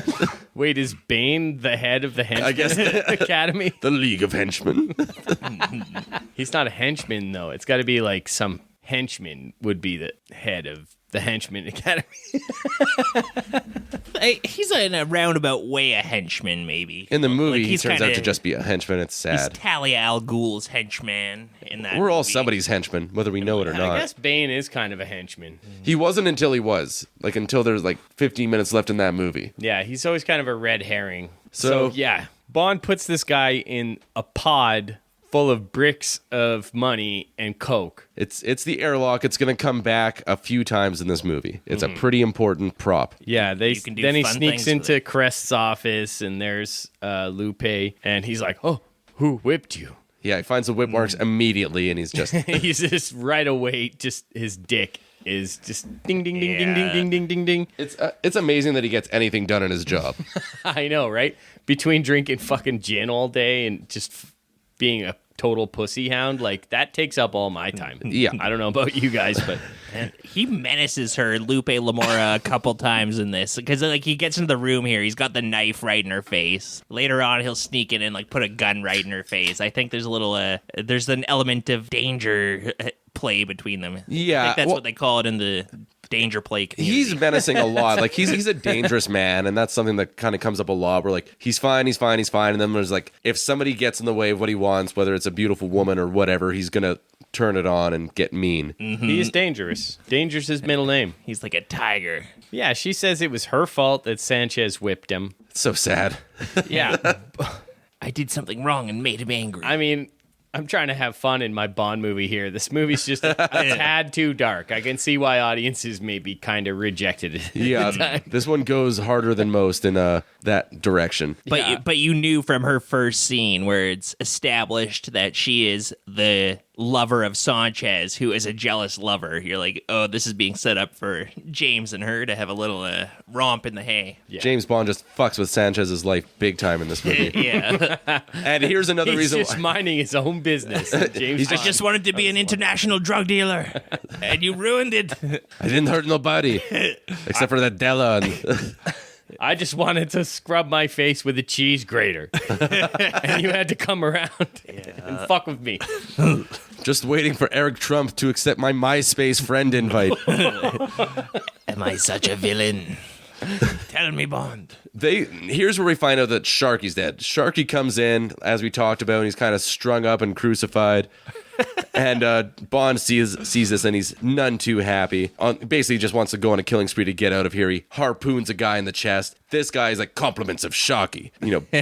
Wait, is Bane the head of the Henchman Academy? The League of Henchmen. He's not a henchman, though. It's got to be like some henchman would be the head of the Henchman Academy. He's in a roundabout way a henchman, maybe. In the movie, he turns out to just be a henchman. It's sad. He's Talia al Ghul's henchman in that We're all movie. somebody's henchman, whether we know it or not. I guess Bane is kind of a henchman. He wasn't until he was. Until there's 15 minutes left in that movie. Yeah, he's always kind of a red herring. So Bond puts this guy in a pod full of bricks of money and coke. It's the airlock. It's going to come back a few times in this movie. It's a pretty important prop. Yeah, then he sneaks into Crest's office, and there's Lupe, and he's like, "Oh, who whipped you?" Yeah, he finds the whip marks immediately, and he's just he's just right away, just his dick is just ding, ding, ding, ding, ding, ding, ding, ding, ding. It's amazing that he gets anything done in his job. I know, right? Between drinking fucking gin all day and just being a total pussy hound, like that takes up all my time. Yeah. I don't know about you guys, but And he menaces her, Lupe Lamora, a couple times in this because like he gets into the room here, he's got the knife right in her face. Later on, he'll sneak in and like put a gun right in her face. I think there's a little there's an element of danger play between them. Yeah, I think that's what they call it in the danger play community. He's menacing a lot. Like he's a dangerous man, and that's something that kind of comes up a lot. Where like he's fine, and then there's like if somebody gets in the way of what he wants, whether it's a beautiful woman or whatever, he's gonna turn it on and get mean. Mm-hmm. He is dangerous. Dangerous is his middle name. He's like a tiger. Yeah, she says it was her fault that Sanchez whipped him. It's so sad. Yeah. I did something wrong and made him angry. I mean, I'm trying to have fun in my Bond movie here. This movie's just a tad too dark. I can see why audiences maybe kind of rejected it. Yeah, this one goes harder than most in that direction. But you knew from her first scene where it's established that she is the lover of Sanchez, who is a jealous lover. You're like, oh, this is being set up for James and her to have a little romp in the hay. Yeah. James Bond just fucks with Sanchez's life big time in this movie. Yeah. And here's another reason. He's just minding his own business. James I just wanted to be an international drug dealer, and you ruined it. I didn't hurt nobody, except for that Della. And I just wanted to scrub my face with a cheese grater. And you had to come around and fuck with me. Just waiting for Eric Trump to accept my MySpace friend invite. Am I such a villain? Tell me, Bond. Here's where we find out that Sharky's dead. Sharky comes in, as we talked about, and he's kind of strung up and crucified. And Bond sees this, and he's none too happy. Basically, he just wants to go on a killing spree to get out of here. He harpoons a guy in the chest. This guy is like compliments of Sharky.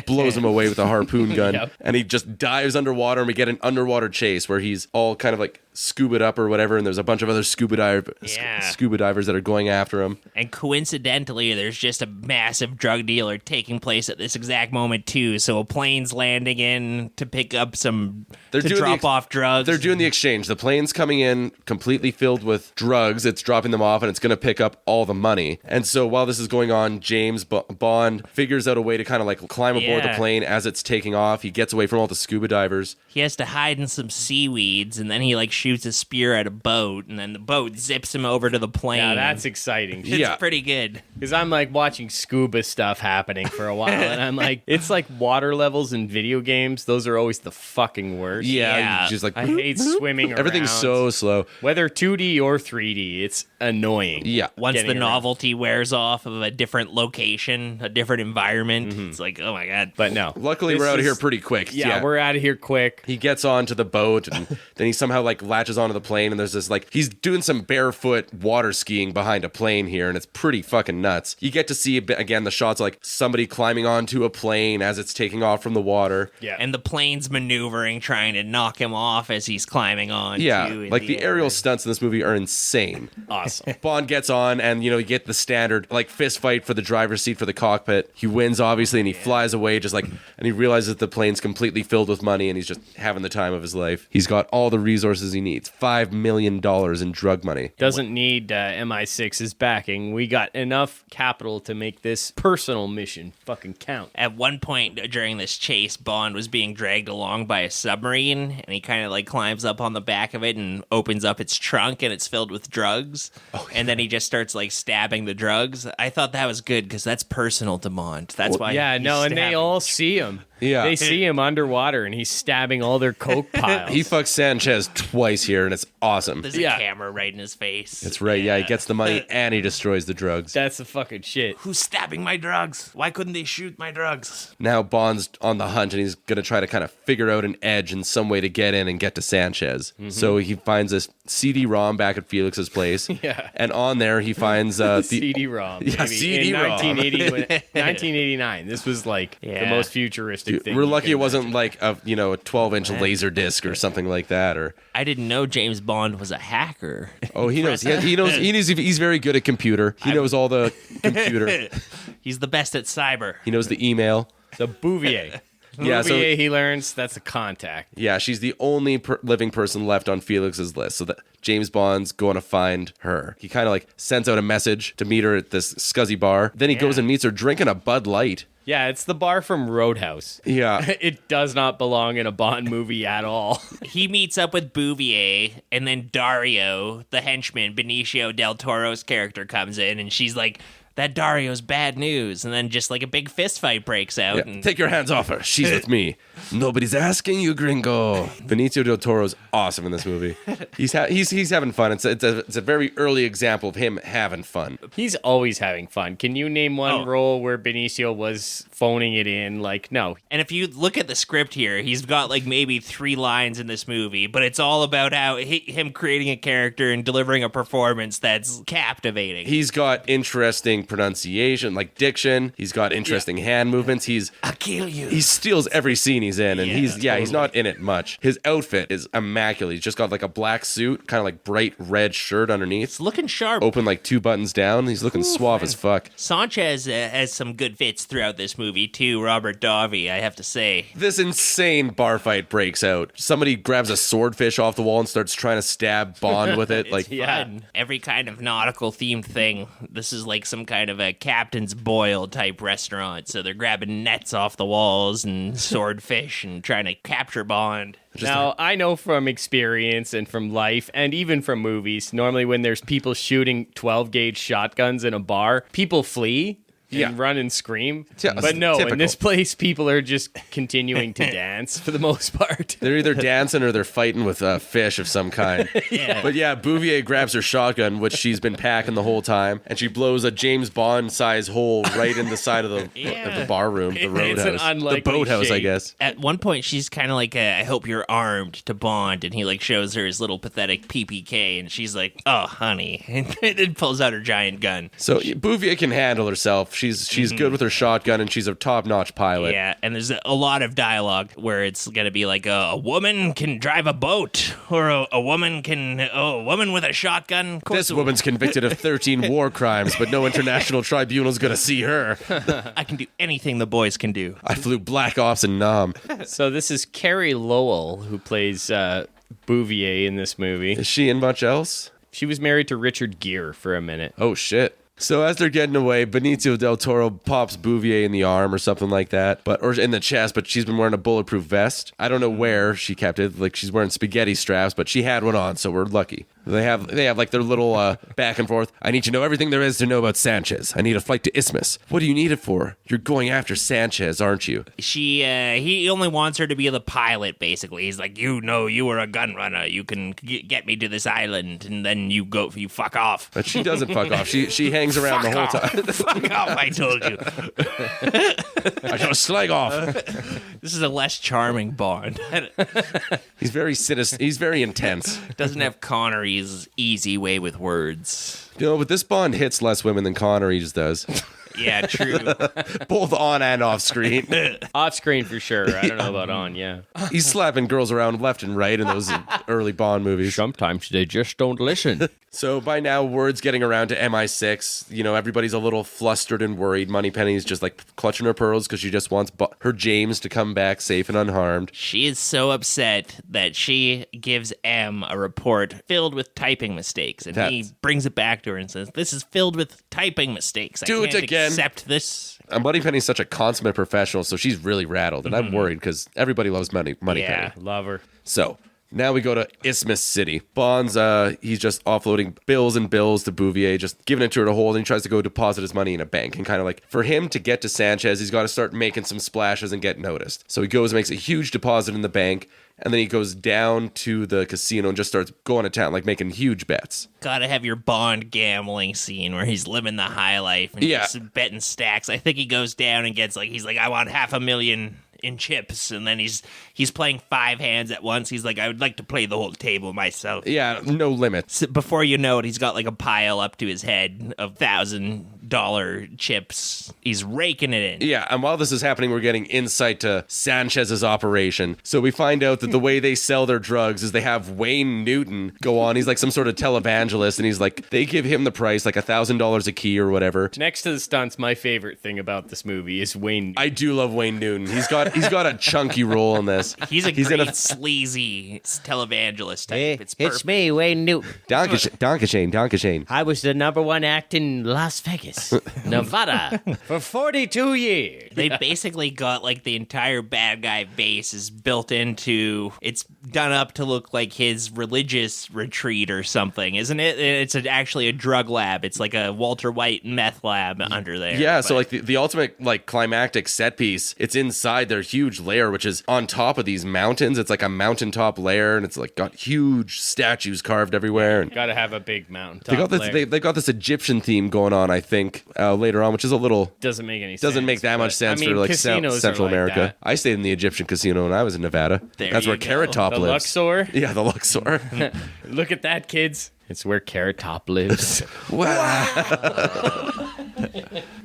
Blows him away with a harpoon gun. Yep. And he just dives underwater, and we get an underwater chase where he's all kind of like scuba up or whatever, and there's a bunch of other scuba divers that are going after him. And coincidentally, there's just a massive drug dealer taking place at this exact moment too. So a plane's landing in to pick up drop off drugs. They're doing the exchange. The plane's coming in completely filled with drugs. It's dropping them off, and it's going to pick up all the money. And so while this is going on, James Bond figures out a way to kind of like climb aboard the plane as it's taking off. He gets away from all the scuba divers. He has to hide in some seaweeds, and then he like shoots a spear at a boat, and then the boat zips him over to the plane. Yeah, that's exciting. It's pretty good. Because I'm like watching scuba stuff happening for a while, and I'm like, it's like water levels in video games. Those are always the fucking worst. Yeah. Just like I hate swimming around. Everything's so slow. Whether 2D or 3D, it's annoying. Yeah. Once the novelty wears off of a different location, a different environment, it's like, oh my God. But no. Luckily, we're out of here pretty quick. Yeah, we're out of here quick. He gets onto the boat, and then he somehow like latches onto the plane, and there's this like, he's doing some barefoot water skiing behind a plane here, and it's pretty fucking nuts. You get to see, again, the shots like somebody climbing onto a plane as it's taking off from the water. Yeah. And the plane's maneuvering, trying to knock him off as he's climbing on. Yeah, like the aerial stunts in this movie are insane. Awesome. Bond gets on, and you get the standard like fist fight for the driver's seat for the cockpit. He wins obviously, and he flies away and he realizes that the plane's completely filled with money, and he's just having the time of his life. He's got all the resources he needs. $5 million in drug money. Doesn't need MI6's backing. We got enough capital to make this personal mission fucking count. At one point during this chase, Bond was being dragged along by a submarine, and he kind of like climbs up on the back of it and opens up its trunk, and it's filled with drugs. And then he just starts like stabbing the drugs. I thought that was good because that's personal to Bond. That's why. Yeah, no, and they all see him. Yeah. They see him underwater, and he's stabbing all their coke piles. He fucks Sanchez twice here, and it's awesome. There's a camera right in his face. That's right. Yeah, he gets the money and he destroys the drugs. That's the fucking shit. Who's stabbing my drugs? Why couldn't they shoot my drugs? Now Bond's on the hunt, and he's going to try to kind of figure out an edge and some way to get in and get to Sanchez. Mm-hmm. So he finds this CD-ROM back at Felix's place. Yeah. And on there he finds the CD-ROM. Yeah, CD-ROM. In 1989. This was like the most futuristic thing. We're lucky it wasn't like a 12-inch laser disc or something like that. Or I didn't know James Bond was a hacker. Oh, he knows. He knows. He's very good at computer. He knows all the computer. He's the best at cyber. He knows the email. The Bouvier. Yeah, so he learns that's a contact. Yeah, she's the only living person left on Felix's list. So that James Bond's going to find her. He kind of like sends out a message to meet her at this scuzzy bar. Then he goes and meets her drinking a Bud Light. Yeah, it's the bar from Roadhouse. Yeah. It does not belong in a Bond movie at all. He meets up with Bouvier, and then Dario, the henchman, Benicio del Toro's character, comes in, and she's like, that Dario's bad news. And then just like a big fist fight breaks out. Yeah. Take your hands off her. She's with me. Nobody's asking you, gringo. Benicio del Toro's awesome in this movie. He's having fun. It's a very early example of him having fun. He's always having fun. Can you name one role where Benicio was phoning it in? Like, no. And if you look at the script here, he's got like maybe 3 lines in this movie, but it's all about how him creating a character and delivering a performance that's captivating. He's got interesting pronunciation, like diction. He's got interesting hand movements. I'll kill you. He steals every scene he's in, and he's not in it much. His outfit is immaculate. He's just got like a black suit, kind of like bright red shirt underneath. It's looking sharp. Open like 2 buttons down. He's looking suave as fuck. Sanchez has some good fits throughout this movie too. Robert Davi, I have to say. This insane bar fight breaks out. Somebody grabs a swordfish off the wall and starts trying to stab Bond with it. Like, fun. Every kind of nautical themed thing. This is like some kind of a Captain's Boil type restaurant. So they're grabbing nets off the walls and swordfish and trying to capture Bond. Now, I know from experience and from life and even from movies, normally when there's people shooting 12-gauge shotguns in a bar, people flee. And run and scream. Yeah, but no, typical. In this place, people are just continuing to dance for the most part. They're either dancing or they're fighting with fish of some kind. But yeah, Bouvier grabs her shotgun, which she's been packing the whole time, and she blows a James Bond-size hole right in the side of the bar room, the roadhouse. The boathouse, I guess. At one point, she's kind of like, I hope you're armed to Bond, and he like shows her his little pathetic PPK, and she's like, oh, honey, and then pulls out her giant gun. So Bouvier can handle herself. She's good with her shotgun, and she's a top-notch pilot. Yeah, and there's a lot of dialogue where it's gonna be like a woman can drive a boat, or a woman with a shotgun. This woman's convicted of 13 war crimes, but no international tribunal's gonna see her. I can do anything the boys can do. I flew Black Ops in Nam. So this is Carrie Lowell who plays Bouvier in this movie. Is she in much else? She was married to Richard Gere for a minute. Oh, shit. So as they're getting away, Benicio del Toro pops Bouvier in the arm or something like that, or in the chest, but she's been wearing a bulletproof vest. I don't know where she kept it. Like, she's wearing spaghetti straps, but she had one on, so we're lucky. They have like their little back and forth. I need to know everything there is to know about Sanchez. I need a flight to Isthmus. What do you need it for? You're going after Sanchez, aren't you? He only wants her to be the pilot, basically. He's like, you were a gun runner. You can get me to this island, and then you fuck off. But she doesn't fuck off. She hangs around the whole time. Fuck off, I told you. I shall slag off. This is a less charming Bond. He's very sinister. He's very intense. Doesn't have Connery's easy way with words. But this Bond hits less women than Connery's does. Yeah, true. Both on and off screen. Off screen for sure. I don't know about on, yeah. He's slapping girls around left and right in those early Bond movies. Sometimes they just don't listen. So by now, word's getting around to MI6. Everybody's a little flustered and worried. Moneypenny's just like clutching her pearls because she just wants her James to come back safe and unharmed. She is so upset that she gives M a report filled with typing mistakes. And he brings it back to her and says, this is filled with typing mistakes. Do it again. Accept this. Moneypenny's such a consummate professional, so she's really rattled. And I'm worried because everybody loves Moneypenny. Yeah, love her. So now we go to Isthmus City. Bond's, he's just offloading bills and bills to Bouvier, just giving it to her to hold, and he tries to go deposit his money in a bank. And kind of like, for him to get to Sanchez, he's got to start making some splashes and get noticed. So he goes and makes a huge deposit in the bank, and then he goes down to the casino and just starts going to town, like making huge bets. Gotta have your Bond gambling scene where he's living the high life and just betting stacks. I think he goes down and gets he's like, I want $500,000 in chips, and then he's playing 5 hands at once. He's like, I would like to play the whole table myself. Yeah, no limits. So before you know it, he's got like a pile up to his head of $1,000 dollar chips. He's raking it in. Yeah, and while this is happening, we're getting insight to Sanchez's operation. So we find out that the way they sell their drugs is they have Wayne Newton go on. He's like some sort of televangelist, and he's like, they give him the price, like $1,000 a key or whatever. Next to the stunts, my favorite thing about this movie is Wayne. I do love Wayne Newton. He's got a chunky role in this. He's great sleazy televangelist type. Hey, It's perfect. it's me, Wayne Newton. Donkashane. I was the #1 act in Las Vegas, Nevada, for 42 years. They basically got like the entire bad guy base is built into. It's done up to look like his religious retreat or something, isn't it? It's actually a drug lab. It's like a Walter White meth lab under there. Yeah, so like the ultimate like climactic set piece, it's inside their huge lair, which is on top of these mountains. It's like a mountaintop lair, and it's like got huge statues carved everywhere. And Gotta have a big mountain. they got this Egyptian theme going on, I think, later on, which is a little doesn't make any sense. doesn't make that much sense for like Central America. That. I stayed in the Egyptian casino when I was in Nevada. That's where Carrot Top The lives. Luxor. Yeah, the Luxor. Look at that, kids. It's where Carrot Top lives.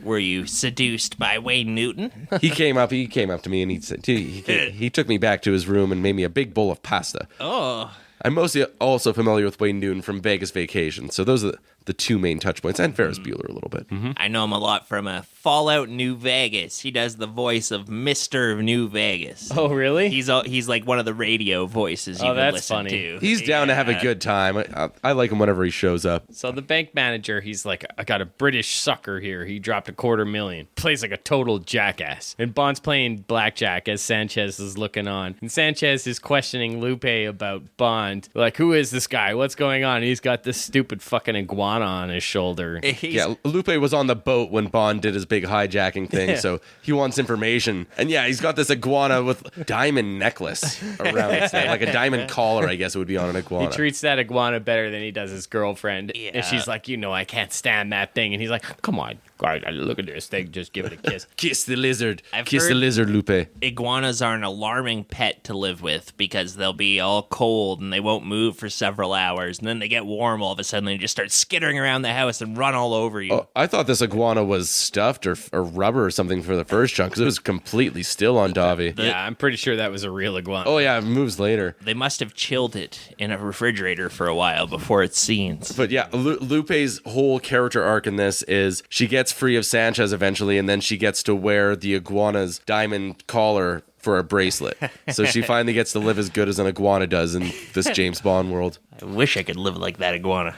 Were you seduced by Wayne Newton? He came up to me and he took me back to his room and made me a big bowl of pasta. Oh. I'm mostly also familiar with Wayne Newton from Vegas Vacation, so those are the two main touch points, and Ferris Bueller a little bit. Mm-hmm. I know him a lot from Fallout New Vegas. He does the voice of Mr. New Vegas. Oh, really? He's like one of the radio voices you can that's listen funny. to. He's down to have a good time. I like him whenever he shows up. So the bank manager, he's like, I got a British sucker here. He dropped $250,000. Plays like a total jackass. And Bond's playing blackjack as Sanchez is looking on. And Sanchez is questioning Lupe about Bond. Like, who is this guy? What's going on? And he's got this stupid fucking iguana on his shoulder. Yeah, Lupe was on the boat when Bond did his big hijacking thing, so he wants information. And yeah, he's got this iguana with diamond necklace around its neck, like a diamond collar, I guess it would be on an iguana. He treats that iguana better than he does his girlfriend. Yeah. And she's like, I can't stand that thing. And he's like, come on, look at this thing. Just give it a kiss. Kiss the lizard. I've Kiss the heard- lizard, Lupe. Iguanas are an alarming pet to live with because they'll be all cold and they won't move for several hours. And then they get warm all of a sudden and they just start skittering around the house and run all over you. Oh, I thought this iguana was stuffed or rubber or something for the first chunk because it was completely still on Davi. Yeah, I'm pretty sure that was a real iguana. Oh yeah, it moves later. They must have chilled it in a refrigerator for a while before it's scenes. But yeah, Lupe's whole character arc in this is she gets free of Sanchez eventually, and then she gets to wear the iguana's diamond collar for a bracelet. So she finally gets to live as good as an iguana does in this James Bond world. I wish I could live like that iguana.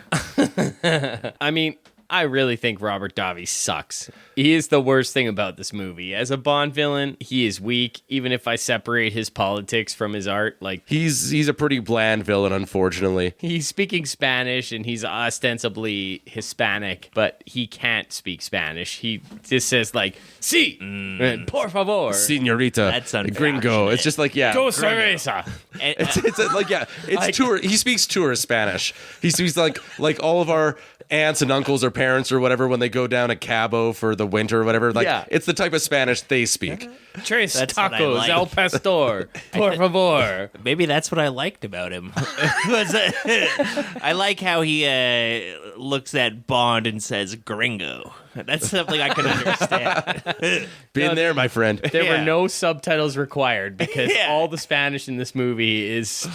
I mean, I really think Robert Davi sucks. He is the worst thing about this movie. As a Bond villain, he is weak, even if I separate his politics from his art. Like, He's a pretty bland villain, unfortunately. he's speaking Spanish and he's ostensibly Hispanic, but he can't speak Spanish. He just says like, "Sí, por favor." Senorita, That's gringo. unfortunate. It's just like, yeah. Dos cerveza. And, It's like, yeah, it's tour. He speaks tourist Spanish. He speaks like all of our aunts and uncles or parents or whatever when they go down to Cabo for the winter or whatever. Like, Yeah. it's the type of Spanish they speak. Tres That's what I tacos like. al pastor, por favor. maybe that's what I liked about him. I like how he looks at Bond and says gringo. That's something I can understand. Been there, my friend. There Yeah. were no subtitles required because Yeah. all the Spanish in this movie is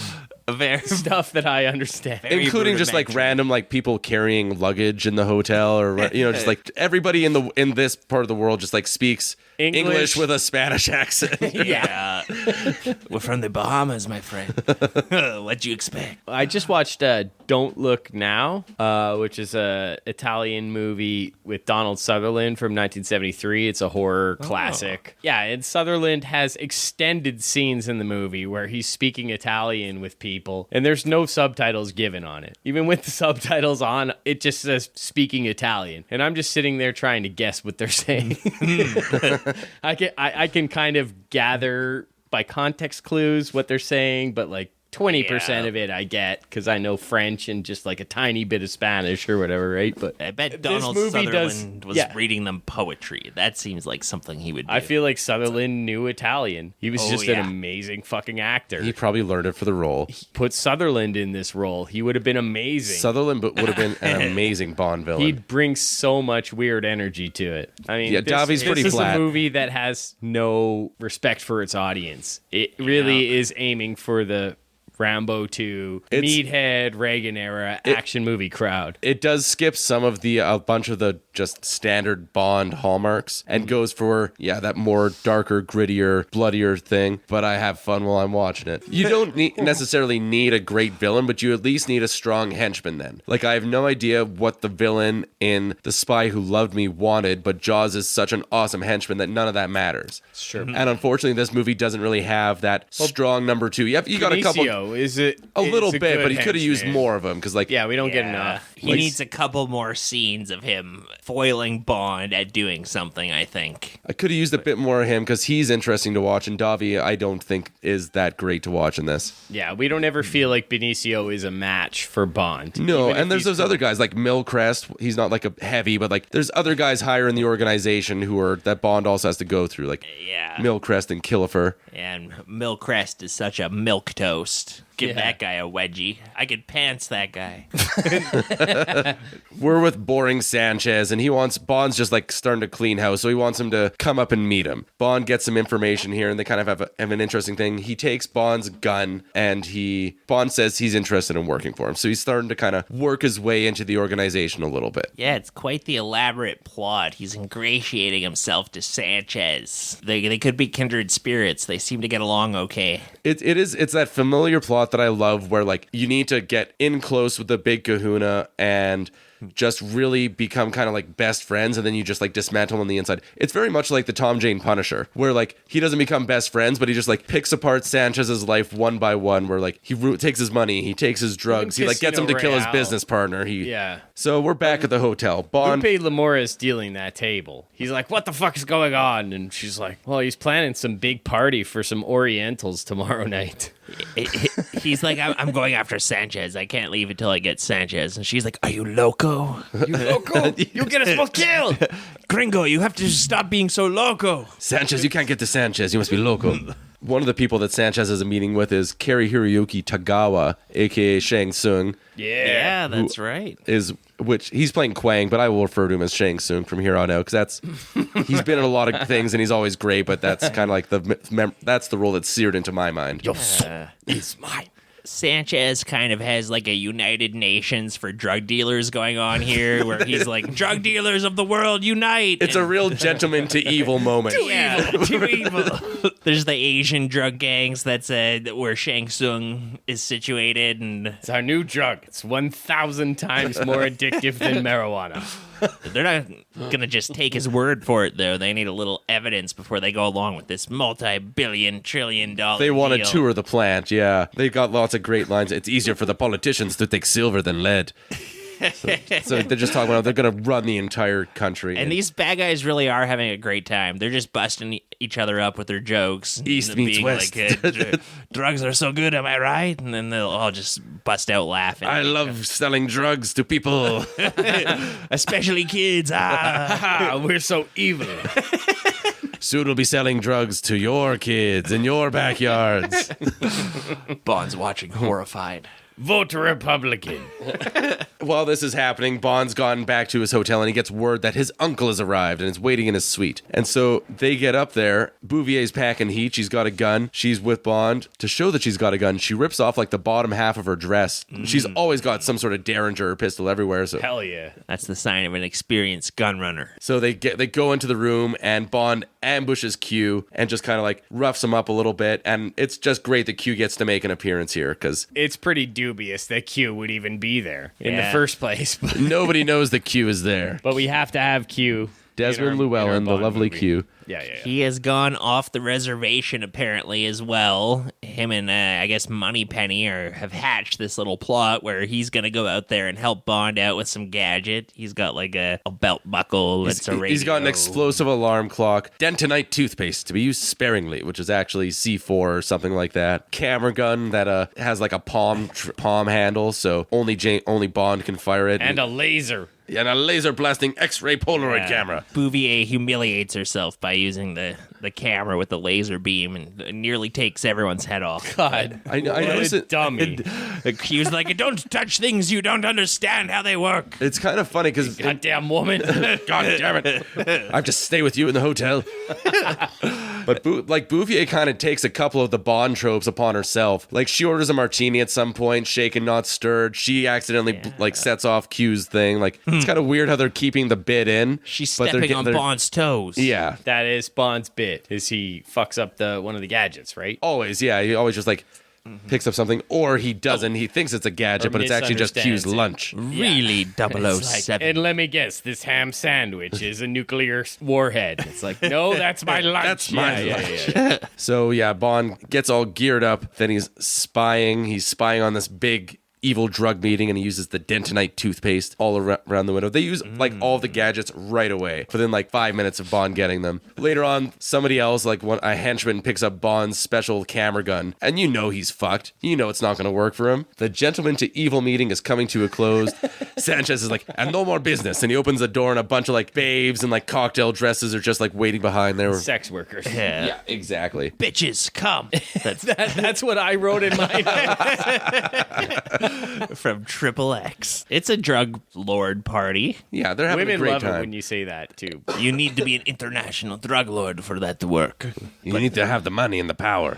Very stuff that I understand. Including just like rudimentary. random like people carrying luggage in the hotel, or just like everybody in this part of the world just like speaks English with a Spanish accent. Yeah. We're from the Bahamas, my friend. What'd you expect? I just watched Don't Look Now, which is a Italian movie with Donald Sutherland from 1973. It's a horror classic. Yeah, and Sutherland has extended scenes in the movie where he's speaking Italian with people, and there's no subtitles given on it. Even with the subtitles on, it just says speaking Italian, and I'm just sitting there trying to guess what they're saying. I can kind of gather by context clues what they're saying, but like 20% of it I get because I know French and just like a tiny bit of Spanish or whatever, right? But I bet Donald Sutherland was reading them poetry. That seems like something he would do. I feel like Sutherland knew Italian. He was just an amazing fucking actor. He probably learned it for the role. Put Sutherland in this role. He would have been amazing. Sutherland would have been an amazing Bond villain. He'd bring so much weird energy to it. I mean, Davi's pretty this flat. is a movie that has no respect for its audience. It really is aiming for the Rambo 2, Meathead, Reagan era action movie crowd. It does skip some of a bunch of the just standard Bond hallmarks and goes for, that more darker, grittier, bloodier thing. But I have fun while I'm watching it. You don't necessarily need a great villain, but you at least need a strong henchman then. Like, I have no idea what the villain in The Spy Who Loved Me wanted, but Jaws is such an awesome henchman that none of that matters. Sure. And unfortunately, this movie doesn't really have that strong number 2. You got a couple... Is it a little bit, but he could have used more of them because, we don't get enough. He needs a couple more scenes of him foiling Bond at doing something. I think I could have used a bit more of him because he's interesting to watch, and Davi I don't think is that great to watch in this. Yeah, we don't ever feel like Benicio is a match for Bond. No, and there's those other guys like Milcrest. He's not like a heavy, but there's other guys higher in the organization that Bond also has to go through, Milcrest and Killifer. And Milcrest is such a milquetoast. Give that guy a wedgie. I could pants that guy. We're with boring Sanchez, and Bond's just starting to clean house, so he wants him to come up and meet him. Bond gets some information here, and they kind of have an interesting thing. He takes Bond's gun, and Bond says he's interested in working for him, so he's starting to kind of work his way into the organization a little bit. Yeah, it's quite the elaborate plot. He's ingratiating himself to Sanchez. They could be kindred spirits. They seem to get along okay. It's that familiar plot that I love where you need to get in close with the big kahuna and just really become kind of best friends, and then you just dismantle on the inside. It's very much like the Tom Jane Punisher, where he doesn't become best friends, but he just picks apart Sanchez's life one by one, where he takes his money, he takes his drugs, he gets him to kill his business partner. So we're back at the hotel. Bond Lupe Lamora is stealing that table. He's like, what the fuck is going on? And she's like, well, he's planning some big party for some Orientals tomorrow night. He's like, I'm going after Sanchez. I can't leave until I get Sanchez. And she's like, are you loco? You loco? You'll get us both killed. Gringo, you have to stop being so loco. Sanchez, you can't get to Sanchez. You must be loco. One of the people that Sanchez has a meeting with is Kari Hiroyuki Tagawa, a.k.a. Shang Tsung. Yeah, that's right. Which he's playing Kwang, but I will refer to him as Shang Tsung from here on out because he's been in a lot of things and he's always great, but that's kind of that's the role that's seared into my mind. Your soul is mine. Sanchez kind of has a United Nations for drug dealers going on here, where he's like, drug dealers of the world, unite. It's a real gentleman to evil moment. Too evil. There's the Asian drug gangs that's where Shang Tsung is situated. And it's our new drug. It's 1,000 times more addictive than marijuana. They're not going to just take his word for it, though. They need a little evidence before they go along with this multi-billion, trillion-dollar They want deal. to tour the plant, yeah. They've got lots of great lines. It's easier for the politicians to take silver than lead. So they're just talking about they're going to run the entire country. And these bad guys really are having a great time. They're just busting each other up with their jokes. East meets West. Drugs are so good, am I right? And then they'll all just bust out laughing. I love selling drugs to people. Especially kids. We're so evil. Soon we'll be selling drugs to your kids in your backyards. Bond's watching horrified. Vote Republican. While this is happening, Bond's gone back to his hotel and he gets word that his uncle has arrived and is waiting in his suite. And so they get up there. Bouvier's packing heat. She's got a gun. She's with Bond. To show that she's got a gun, she rips off the bottom half of her dress. She's always got some sort of Derringer or pistol everywhere. So hell yeah. That's the sign of an experienced gun runner. So they go into the room and Bond ambushes Q and just kind of roughs him up a little bit. And it's just great that Q gets to make an appearance here because it's pretty dubious that Q would even be there in the first place. Nobody knows that Q is there. But we have to have Q. Desmond Llewellyn, the lovely movie. Q. Yeah. He has gone off the reservation apparently as well. Him and I guess Moneypenny have hatched this little plot where he's gonna go out there and help Bond out with some gadget. He's got like a belt buckle. That's a radio. He's got an explosive alarm clock, dentonite toothpaste to be used sparingly, which is actually C4 or something like that. Camera gun that has like a palm handle, so only Bond can fire it. And a laser. And a laser blasting X-ray Polaroid camera. Bouvier humiliates herself by using the camera with the laser beam and nearly takes everyone's head off. God, I noticed it. Dummy. He was like, don't touch things you don't understand how they work. It's kind of funny because Goddamn woman. God damn it. I have to stay with you in the hotel. But Bouvier kind of takes a couple of the Bond tropes upon herself. Like she orders a martini at some point, shaken not stirred. She accidentally sets off Q's thing. Like it's kind of weird how they're keeping the bit in. She's stepping on Bond's toes. Yeah. That is Bond's bit, is he fucks up one of the gadgets, right? Always, yeah. He always just picks up something, or he doesn't. He thinks it's a gadget, but it's actually just Q's lunch. Really, 007. And let me guess, this ham sandwich is a nuclear warhead. It's like, no, that's my lunch. That's my lunch. So, yeah, Bond gets all geared up. Then he's spying. He's spying on this big evil drug meeting, and he uses the dentonite toothpaste all around the window. They use all the gadgets right away within 5 minutes of Bond getting them. Later on, somebody else, a henchman, picks up Bond's special camera gun, and he's fucked. It's not going to work for him. The gentleman to evil meeting is coming to a close. Sanchez is like, and no more business, and he opens the door, and a bunch of babes in cocktail dresses are just waiting behind there. Sex workers. Yeah, exactly. Bitches, come. That's what I wrote in my notes. From Triple X. It's a drug lord party. Yeah, they're having Women a great love time. it when you say that too. You need to be an international drug lord for that to work. You need to have the money and the power.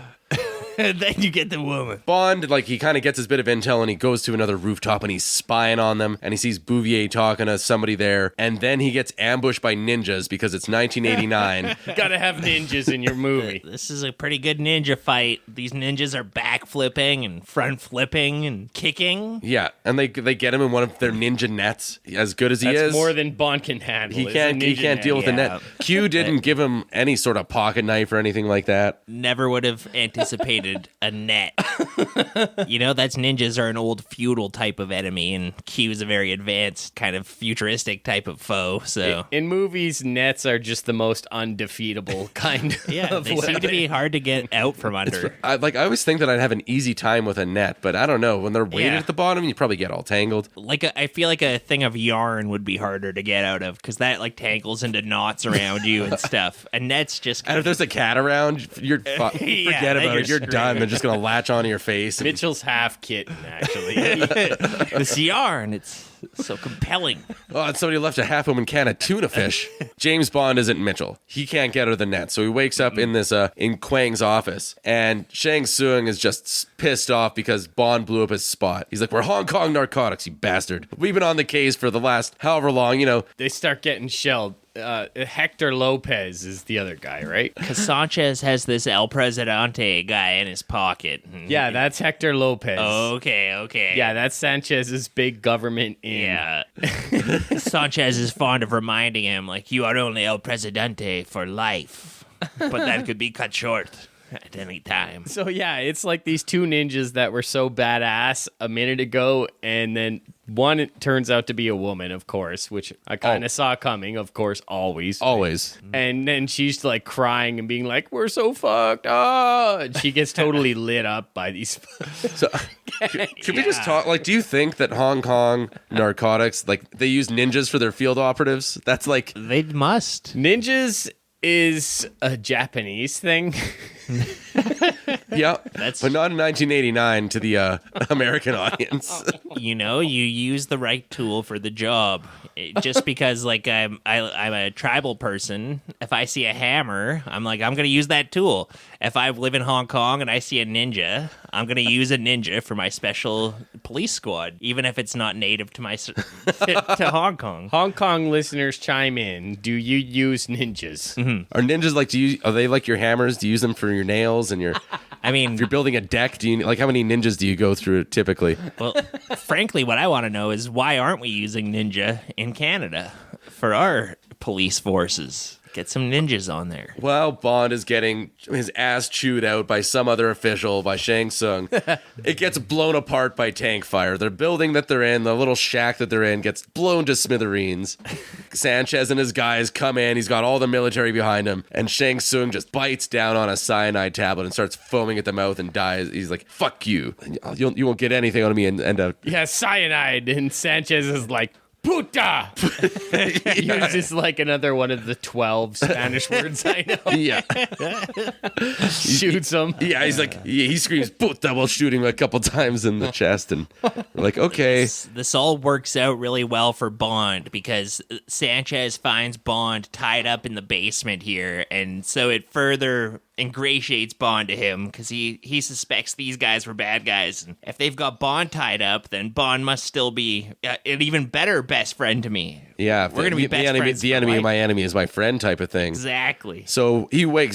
And then you get the woman. Bond, he kind of gets his bit of intel, and he goes to another rooftop, and he's spying on them, and he sees Bouvier talking to somebody there, and then he gets ambushed by ninjas because it's 1989. Gotta have ninjas in your movie. This is a pretty good ninja fight. These ninjas are back flipping and front flipping and kicking. Yeah, and they get him in one of their ninja nets. As good as he That's is, more than Bond can handle. he can't deal with the net. Q didn't give him any sort of pocket knife or anything like that. Never would have anticipated a net. That's ninjas are an old feudal type of enemy, and Q's a very advanced kind of futuristic type of foe. So in movies, nets are just the most undefeatable kind of they seem to be hard to get out from under. I always think that I'd have an easy time with a net, but I don't know. When they're weighted at the bottom, you probably get all tangled. I feel like a thing of yarn would be harder to get out of because that tangles into knots around you and stuff. A net's just and if there's a cat around, forget about it. You're done. They're just gonna latch onto your face. Mitchell's half kitten, actually. This yarn, it's so compelling. Oh, and somebody left a half-open can of tuna fish. James Bond isn't Mitchell. He can't get out of the net, so he wakes up in Quang's office, and Shang Tsung is just pissed off because Bond blew up his spot. He's like, "We're Hong Kong narcotics, you bastard. We've been on the case for the last however long, They start getting shelled. Hector Lopez is the other guy, right? Because Sanchez has this El Presidente guy in his pocket. Yeah, that's Hector Lopez. Okay. Yeah, that's Sanchez's big government in. Yeah. Sanchez is fond of reminding him, you are only El Presidente for life. But that could be cut short at any time. So, yeah, it's like these two ninjas that were so badass a minute ago, and then one turns out to be a woman, of course, which I kind of saw coming, of course, always. And then she's crying and being like, "We're so fucked." And she gets totally lit up by these. So, can we just talk? Do you think that Hong Kong narcotics, they use ninjas for their field operatives? That's They must. Ninjas is a Japanese thing. Yeah, but not in 1989 to the American audience. You use the right tool for the job. Just because, I'm a tribal person, if I see a hammer, I'm going to use that tool. If I live in Hong Kong and I see a ninja, I'm going to use a ninja for my special police squad, even if it's not native to to Hong Kong. Hong Kong listeners chime in. Do you use ninjas? Mm-hmm. Are ninjas are they like your hammers? Do you use them for your nails and your... if you're building a deck, do you how many ninjas do you go through typically? Well, frankly, what I want to know is why aren't we using ninja in Canada for our police forces. Get some ninjas on there. While Bond is getting his ass chewed out by some other official, by Shang Tsung, it gets blown apart by tank fire. The building that they're in, the little shack that they're in, gets blown to smithereens. Sanchez and his guys come in. He's got all the military behind him. And Shang Tsung just bites down on a cyanide tablet and starts foaming at the mouth and dies. He's like, fuck you. You won't get anything out of me. Yeah, cyanide. And Sanchez is like, puta! Uses like another one of the 12 Spanish words I know. Yeah. Shoots him. Yeah, he's like, he screams puta while shooting him a couple times in the chest. And we're like, okay. This all works out really well for Bond because Sanchez finds Bond tied up in the basement here. And so it further ingratiates Bond to him because he suspects these guys were bad guys. And if they've got Bond tied up, then Bond must still be an even better best friend to me. Yeah, we're gonna be best friends. The enemy of my enemy is my friend type of thing. Exactly. So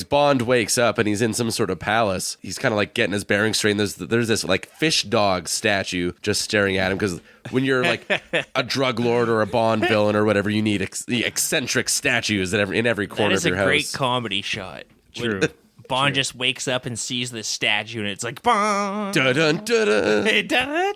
Bond wakes up and he's in some sort of palace. He's kind of like getting his bearings straight. There's this like fish dog statue just staring at him because when you're like a drug lord or a Bond villain or whatever, you need the eccentric statues in every corner of your house. That is a great comedy shot. True. Bond just wakes up and sees this statue, and it's like, Bond. Dun, dun, dun, dun.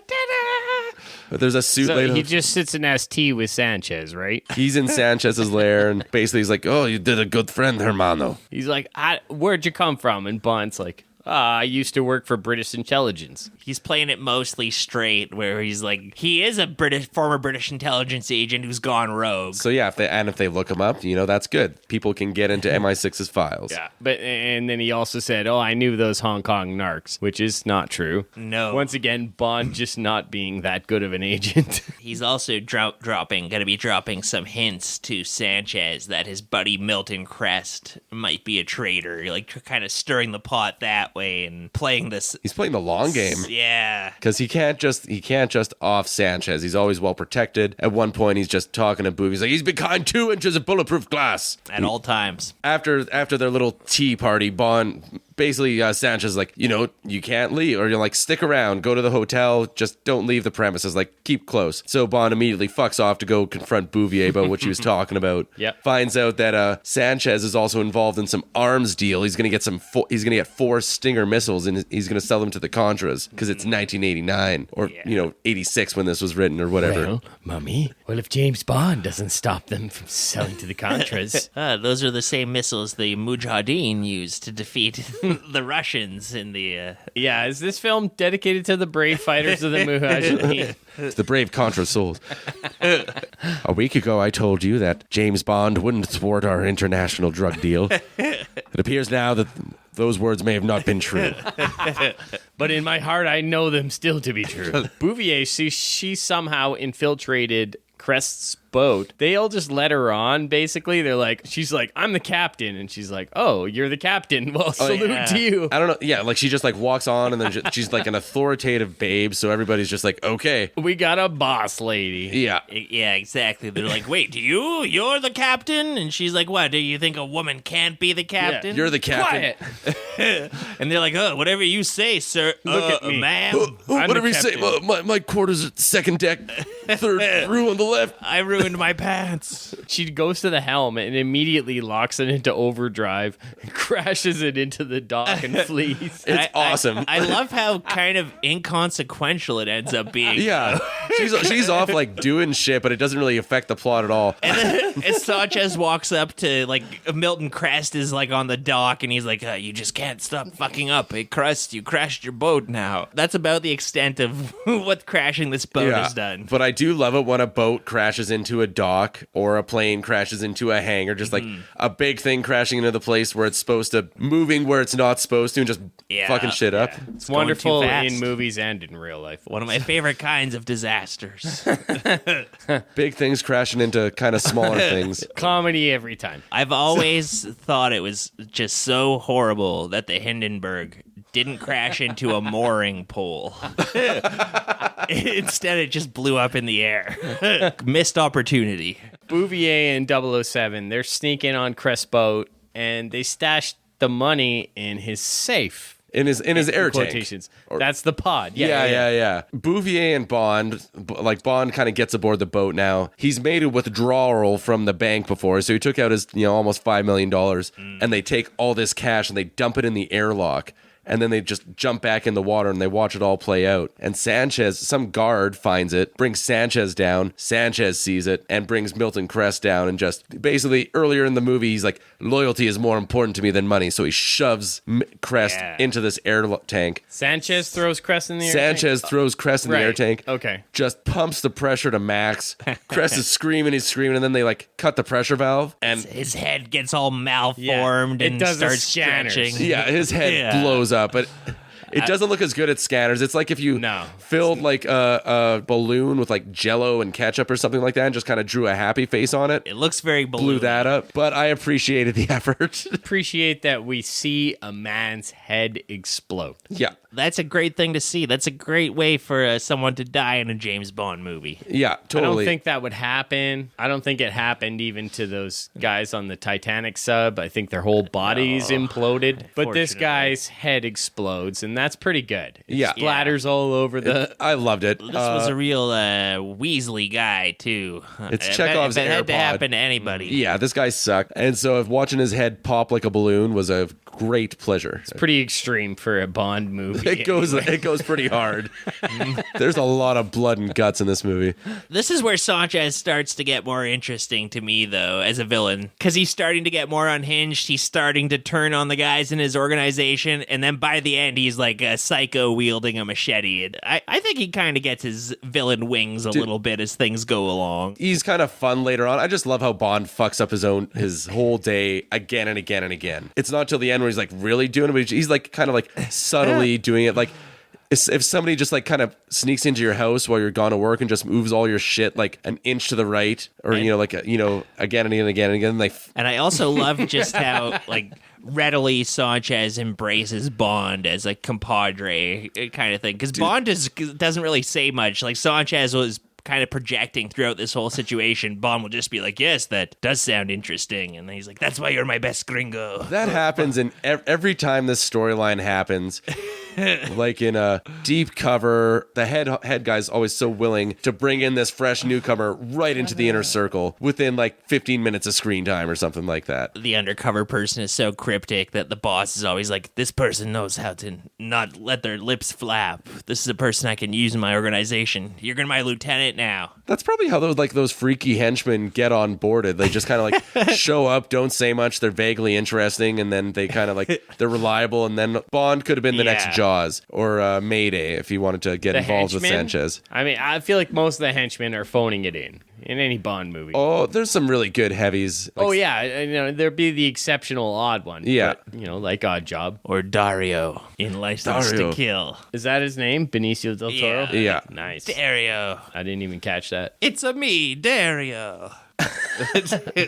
But there's a suit later. He just sits in ST with Sanchez, right? He's in Sanchez's lair, and basically he's like, oh, you did a good friend, hermano. He's like, where'd you come from? And Bond's like, I used to work for British intelligence. He's playing it mostly straight, where he's like, he is a former British intelligence agent who's gone rogue. So yeah, if they look him up, that's good. People can get into MI6's files. Yeah, and then he also said, I knew those Hong Kong narcs, which is not true. No. Once again, Bond just not being that good of an agent. He's also going to be dropping some hints to Sanchez that his buddy Milton Crest might be a traitor, like kind of stirring the pot that way and playing this. He's playing the long game. Yeah. Because he can't just off Sanchez. He's always well protected. At one point, he's just talking to Boob. He's like, he's behind 2 inches of bulletproof glass. At all times. After their little tea party, Bond... Basically, Sanchez is like, you can't leave, or you're like, stick around, go to the hotel, just don't leave the premises, like, keep close. So Bond immediately fucks off to go confront Bouvier about what she was talking about. Yep. Finds out that Sanchez is also involved in some arms deal. He's gonna get he's gonna get 4 Stinger missiles, and he's gonna sell them to the Contras because it's 1989 or 86 when this was written or whatever. Well, Mummy, if James Bond doesn't stop them from selling to the Contras, those are the same missiles the Mujahideen used to defeat the Russians in the... Yeah, is this film dedicated to the brave fighters of the Mujahideen? It's the brave Contra souls. A week ago, I told you that James Bond wouldn't thwart our international drug deal. It appears now that those words may have not been true. But in my heart, I know them still to be true. Bouvier, she somehow infiltrated Crest's boat. They all just let her on, basically. She's like, I'm the captain. And she's like, oh, you're the captain. Well, salute to you. I don't know. Yeah, like she just like walks on and then she's like an authoritative babe. So everybody's just like, okay. We got a boss lady. Yeah. Yeah, exactly. They're like, wait, you're the captain? And she's like, what, do you think a woman can't be the captain? Yeah, you're the captain. Quiet. And they're like, whatever you say, sir. Look at me. Ma'am. Whatever you say. My quarters at second deck, third room on the left. I ruined my pants. She goes to the helm and immediately locks it into overdrive, crashes it into the dock and flees. It's awesome. I love how kind of inconsequential it ends up being. Yeah. She's off like doing shit, but it doesn't really affect the plot at all. And then Sanchez walks up to like Milton Crest is like on the dock and he's like, you just can't stop fucking up. Hey, Crest, you crashed your boat now. That's about the extent of what crashing this boat has done. But I do love it when a boat crashes into a dock or a plane crashes into a hangar, just like a big thing crashing into the place where it's supposed to, moving where it's not supposed to, and just fucking shit up. It's wonderful in movies and in real life. One of my favorite kinds of disasters. Big things crashing into kind of smaller things. Comedy every time. I've always thought it was just so horrible that the Hindenburg didn't crash into a mooring pole. Instead, it just blew up in the air. Missed opportunity. Bouvier and 007, they're sneaking on Crest's boat, and they stashed the money in his safe. in his air tank. Quotations. That's the pod. Yeah. Bouvier and Bond, Bond kind of gets aboard the boat now. He's made a withdrawal from the bank before, so he took out his almost $5 million, and they take all this cash and they dump it in the airlock. And then they just jump back in the water and they watch it all play out. And Sanchez, some guard finds it, brings Sanchez down. Sanchez sees it and brings Milton Crest down. And just basically earlier in the movie, he's like, loyalty is more important to me than money. So he shoves Crest into this air tank. Sanchez throws Crest in the air Sanchez tank? throws Crest in the air tank. Okay. Just pumps the pressure to max. Crest is screaming, and then they cut the pressure valve. And his head gets all malformed and does starts stretching. Yeah, his head blows up, but it doesn't look as good at scanners. It's like if you filled a balloon with Jello and ketchup or something like that and just kind of drew a happy face on it. It looks very blew that up, but I appreciated the effort. Appreciate that we see a man's head explode. Yeah. That's a great thing to see. That's a great way for someone to die in a James Bond movie. Yeah, totally. I don't think that would happen. I don't think it happened even to those guys on the Titanic sub. I think their whole bodies imploded. But this guy's head explodes, and that's pretty good. It splatters all over the... I loved it. This was a real Weasley guy, too. It's Chekhov's AirPod. It had to happen to anybody. Yeah, this guy sucked. And so watching his head pop like a balloon was a great pleasure. It's pretty extreme for a Bond movie. It goes pretty hard. There's a lot of blood and guts in this movie. This is where Sanchez starts to get more interesting to me, though, as a villain. Because he's starting to get more unhinged. He's starting to turn on the guys in his organization. And then by the end, he's like a psycho wielding a machete. And I think he kind of gets his villain wings a little bit as things go along. He's kind of fun later on. I just love how Bond fucks up his whole day again and again and again. It's not till the end where he's really doing it, but he's kind of subtly doing it. If somebody just kind of sneaks into your house while you're gone to work and just moves all your shit an inch to the right, or again and again and again, and I also love just how readily Sanchez embraces Bond as a compadre kind of thing, because Bond doesn't really say much. Sanchez was kind of projecting throughout this whole situation. Bond will just be like, yes, that does sound interesting. And then he's like, that's why you're my best gringo. That happens in every time this storyline happens. In a Deep Cover, the head guy's always so willing to bring in this fresh newcomer right into the inner circle within 15 minutes of screen time or something like that. The undercover person is so cryptic that the boss is always like, this person knows how to not let their lips flap. This is a person I can use in my organization. You're gonna be my lieutenant now. That's probably how those freaky henchmen get onboarded. They just kind of show up, don't say much, they're vaguely interesting, and then they kind of they're reliable, and then Bond could have been the next Jaws or Mayday if he wanted to get involved with Sanchez. I mean, I feel like most of the henchmen are phoning it in any Bond movie. Oh, there's some really good heavies. There'd be the exceptional odd one. Yeah. But, like Odd Job. Or Dario in License to Kill. Is that his name? Benicio del Toro? Yeah. Nice. Dario. I didn't even catch that. It's a me, Dario.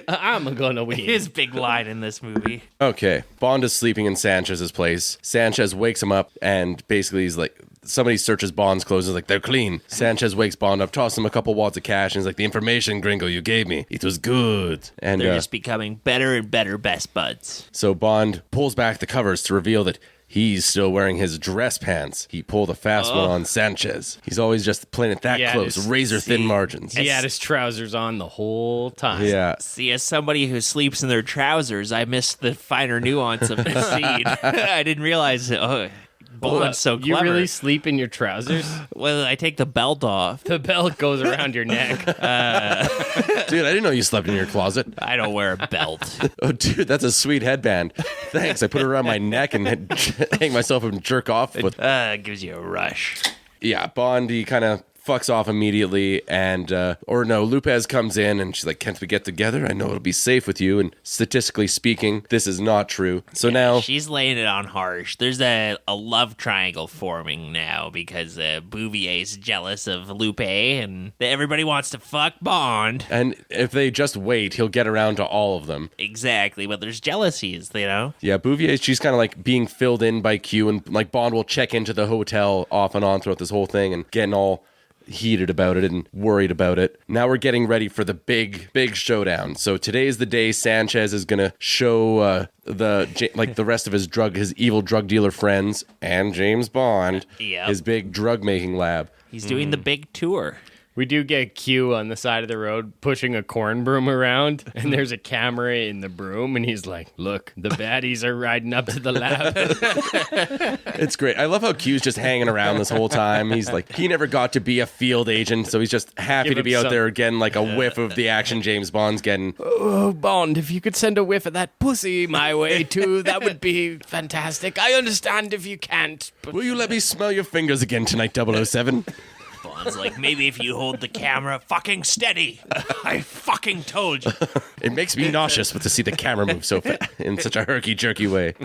I'm gonna win. His big line in this movie. Okay. Bond is sleeping in Sanchez's place. Sanchez wakes him up and basically he's like, somebody searches Bond's clothes and is like, they're clean. Sanchez wakes Bond up, tosses him a couple wads of cash, and he's like, the information, gringo, you gave me, it was good. And they're just becoming better and better best buds. So Bond pulls back the covers to reveal that he's still wearing his dress pants. He pulled a fast one on Sanchez. He's always just playing it that close, razor-thin margins. He had his trousers on the whole time. Yeah. See, as somebody who sleeps in their trousers, I missed the finer nuance of the scene. I didn't realize it. Oh, Bond's so clever. You really sleep in your trousers? Well, I take the belt off. The belt goes around your neck. Dude, I didn't know you slept in your closet. I don't wear a belt. Oh, dude, that's a sweet headband. Thanks. I put it around my neck and hang myself and jerk off with. It gives you a rush. Yeah, Bond, he kind of fucks off immediately, and Lupez comes in and she's like, can't we get together? I know it'll be safe with you, and statistically speaking, this is not true. So now she's laying it on harsh. There's a love triangle forming now because Bouvier's jealous of Lupe, and everybody wants to fuck Bond. And if they just wait, he'll get around to all of them. Exactly, but there's jealousies, Yeah, Bouvier, she's kind of being filled in by Q, and Bond will check into the hotel off and on throughout this whole thing and getting all heated about it and worried about it. Now we're getting ready for the big showdown. So today's the day Sanchez is gonna show the rest of his evil drug dealer friends and James Bond his big drug making lab. He's doing the big tour. We do get Q on the side of the road pushing a corn broom around, and there's a camera in the broom, and he's like, look, the baddies are riding up to the lab. It's great. I love how Q's just hanging around this whole time. He's like, he never got to be a field agent, so he's just happy to be out there getting like a whiff of the action James Bond's getting. Oh, Bond, if you could send a whiff of that pussy my way, too, that would be fantastic. I understand if you can't. But... Will you let me smell your fingers again tonight, 007? Bond's like, maybe if you hold the camera fucking steady. I fucking told you. It makes me nauseous to see the camera move so in such a herky-jerky way.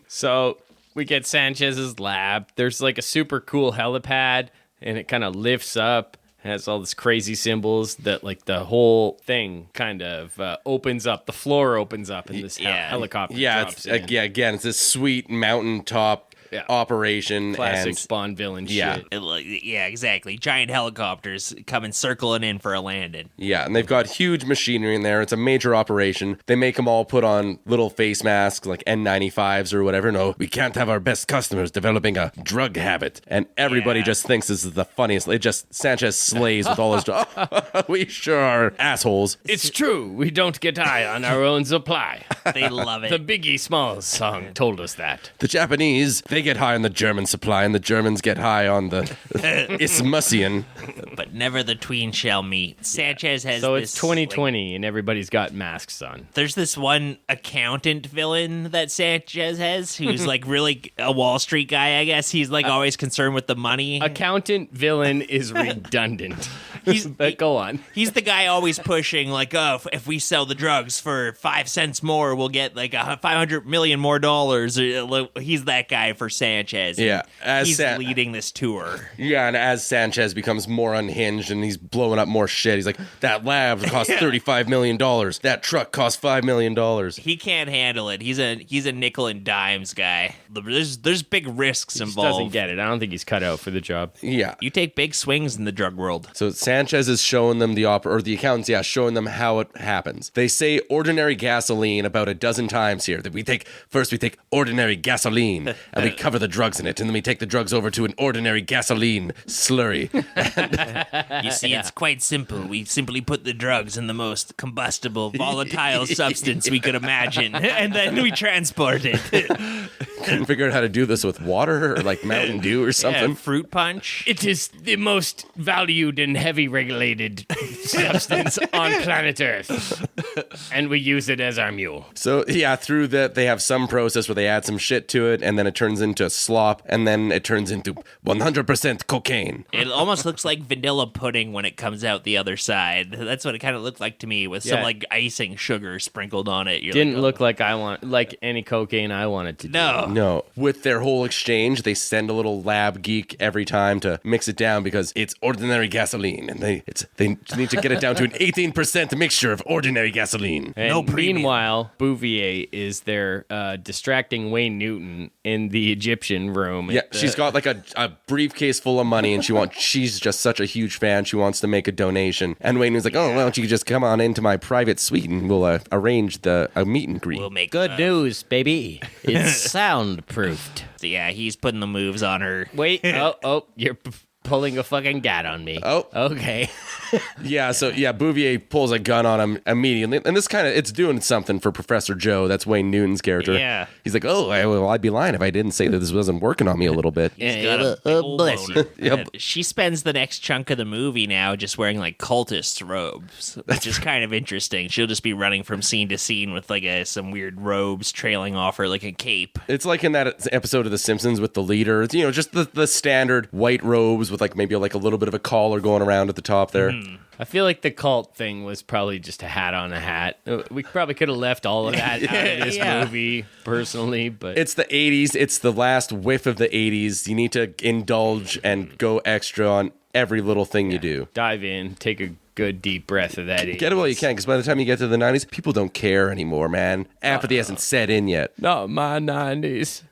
So we get Sanchez's lab. There's like a super cool helipad, and it kind of lifts up. Has all this crazy symbols that like the whole thing kind of opens up. The floor opens up, and this helicopter drops in. Again, it's this sweet mountaintop operation. Classic and Bond villain shit. Yeah, exactly. Giant helicopters coming circling in for a landing. Yeah, and they've got huge machinery in there. It's a major operation. They make them all put on little face masks like N95s or whatever. No, we can't have our best customers developing a drug habit. And everybody just thinks this is the funniest. Sanchez slays with all his... we sure are assholes. It's true. We don't get high on our own supply. They love it. The Biggie Smalls song told us that. The Japanese, they get high on the German supply, and the Germans get high on the Isthmusian. But never the tween shall meet. Sanchez has So this, it's 2020, and everybody's got masks on. There's this one accountant villain that Sanchez has, who's like really a Wall Street guy, I guess. He's like always concerned with the money. Accountant villain is redundant. Go on. He's the guy always pushing like, oh, if we sell the drugs for 5 cents more, we'll get like $500 million more dollars. He's that guy for Sanchez. Yeah, he's leading this tour. Yeah, and as Sanchez becomes more unhinged and he's blowing up more shit, he's like, that lab cost $35 million. That truck cost $5 million. He can't handle it. He's a nickel and dimes guy. There's big risks involved. He doesn't get it. I don't think he's cut out for the job. Yeah. You take big swings in the drug world. So Sanchez is showing them the accountants, showing them how it happens. They say ordinary gasoline about a dozen times here. That we take ordinary gasoline and we cover the drugs in it, and then we take the drugs over to an ordinary gasoline slurry. You see, it's quite simple. We simply put the drugs in the most combustible, volatile substance we could imagine, and then we transport it. Couldn't figure out how to do this with water or like Mountain Dew or something. Yeah, fruit punch. It is the most valued and heavy regulated substance on planet Earth, and we use it as our mule. So yeah, through that they have some process where they add some shit to it, and then it turns into slop, and then it turns into 100% cocaine. It almost looks like vanilla pudding when it comes out the other side. That's what it kind of looked like to me, with some like icing sugar sprinkled on it. Didn't look like any cocaine I wanted to do. No. With their whole exchange, they send a little lab geek every time to mix it down because it's ordinary gasoline, and they need to get it down to an 18% mixture of ordinary gasoline. And meanwhile, Bouvier is there distracting Wayne Newton in the Egyptian room. Yeah, she's got like a briefcase full of money, and she's just such a huge fan. She wants to make a donation, and Wayne was like, "Oh, why don't you just come on into my private suite and we'll arrange a meet and greet." We'll make Good news, baby. It's soundproofed. Yeah, he's putting the moves on her. Wait, oh, you're pulling a fucking gat on me. Oh. Okay. Bouvier pulls a gun on him immediately. And this it's doing something for Professor Joe. That's Wayne Newton's character. Yeah. He's like, I'd be lying if I didn't say that this wasn't working on me a little bit. He's got a big old bless boner. Yep. She spends the next chunk of the movie now just wearing like cultist robes, which is kind of interesting. She'll just be running from scene to scene with like some weird robes trailing off her like a cape. It's like in that episode of The Simpsons with the leader. It's, just the standard white robes with like maybe like a little bit of a collar going around at the top there. I feel like the cult thing was probably just a hat on a hat. We probably could have left all of that out of this movie, personally, but... It's the 80s. It's the last whiff of the 80s. You need to indulge and go extra on every little thing you do. Dive in, take a good deep breath of that 80s. Get it while you can, because by the time you get to the 90s, people don't care anymore, man. Apathy hasn't set in yet. Not my 90s.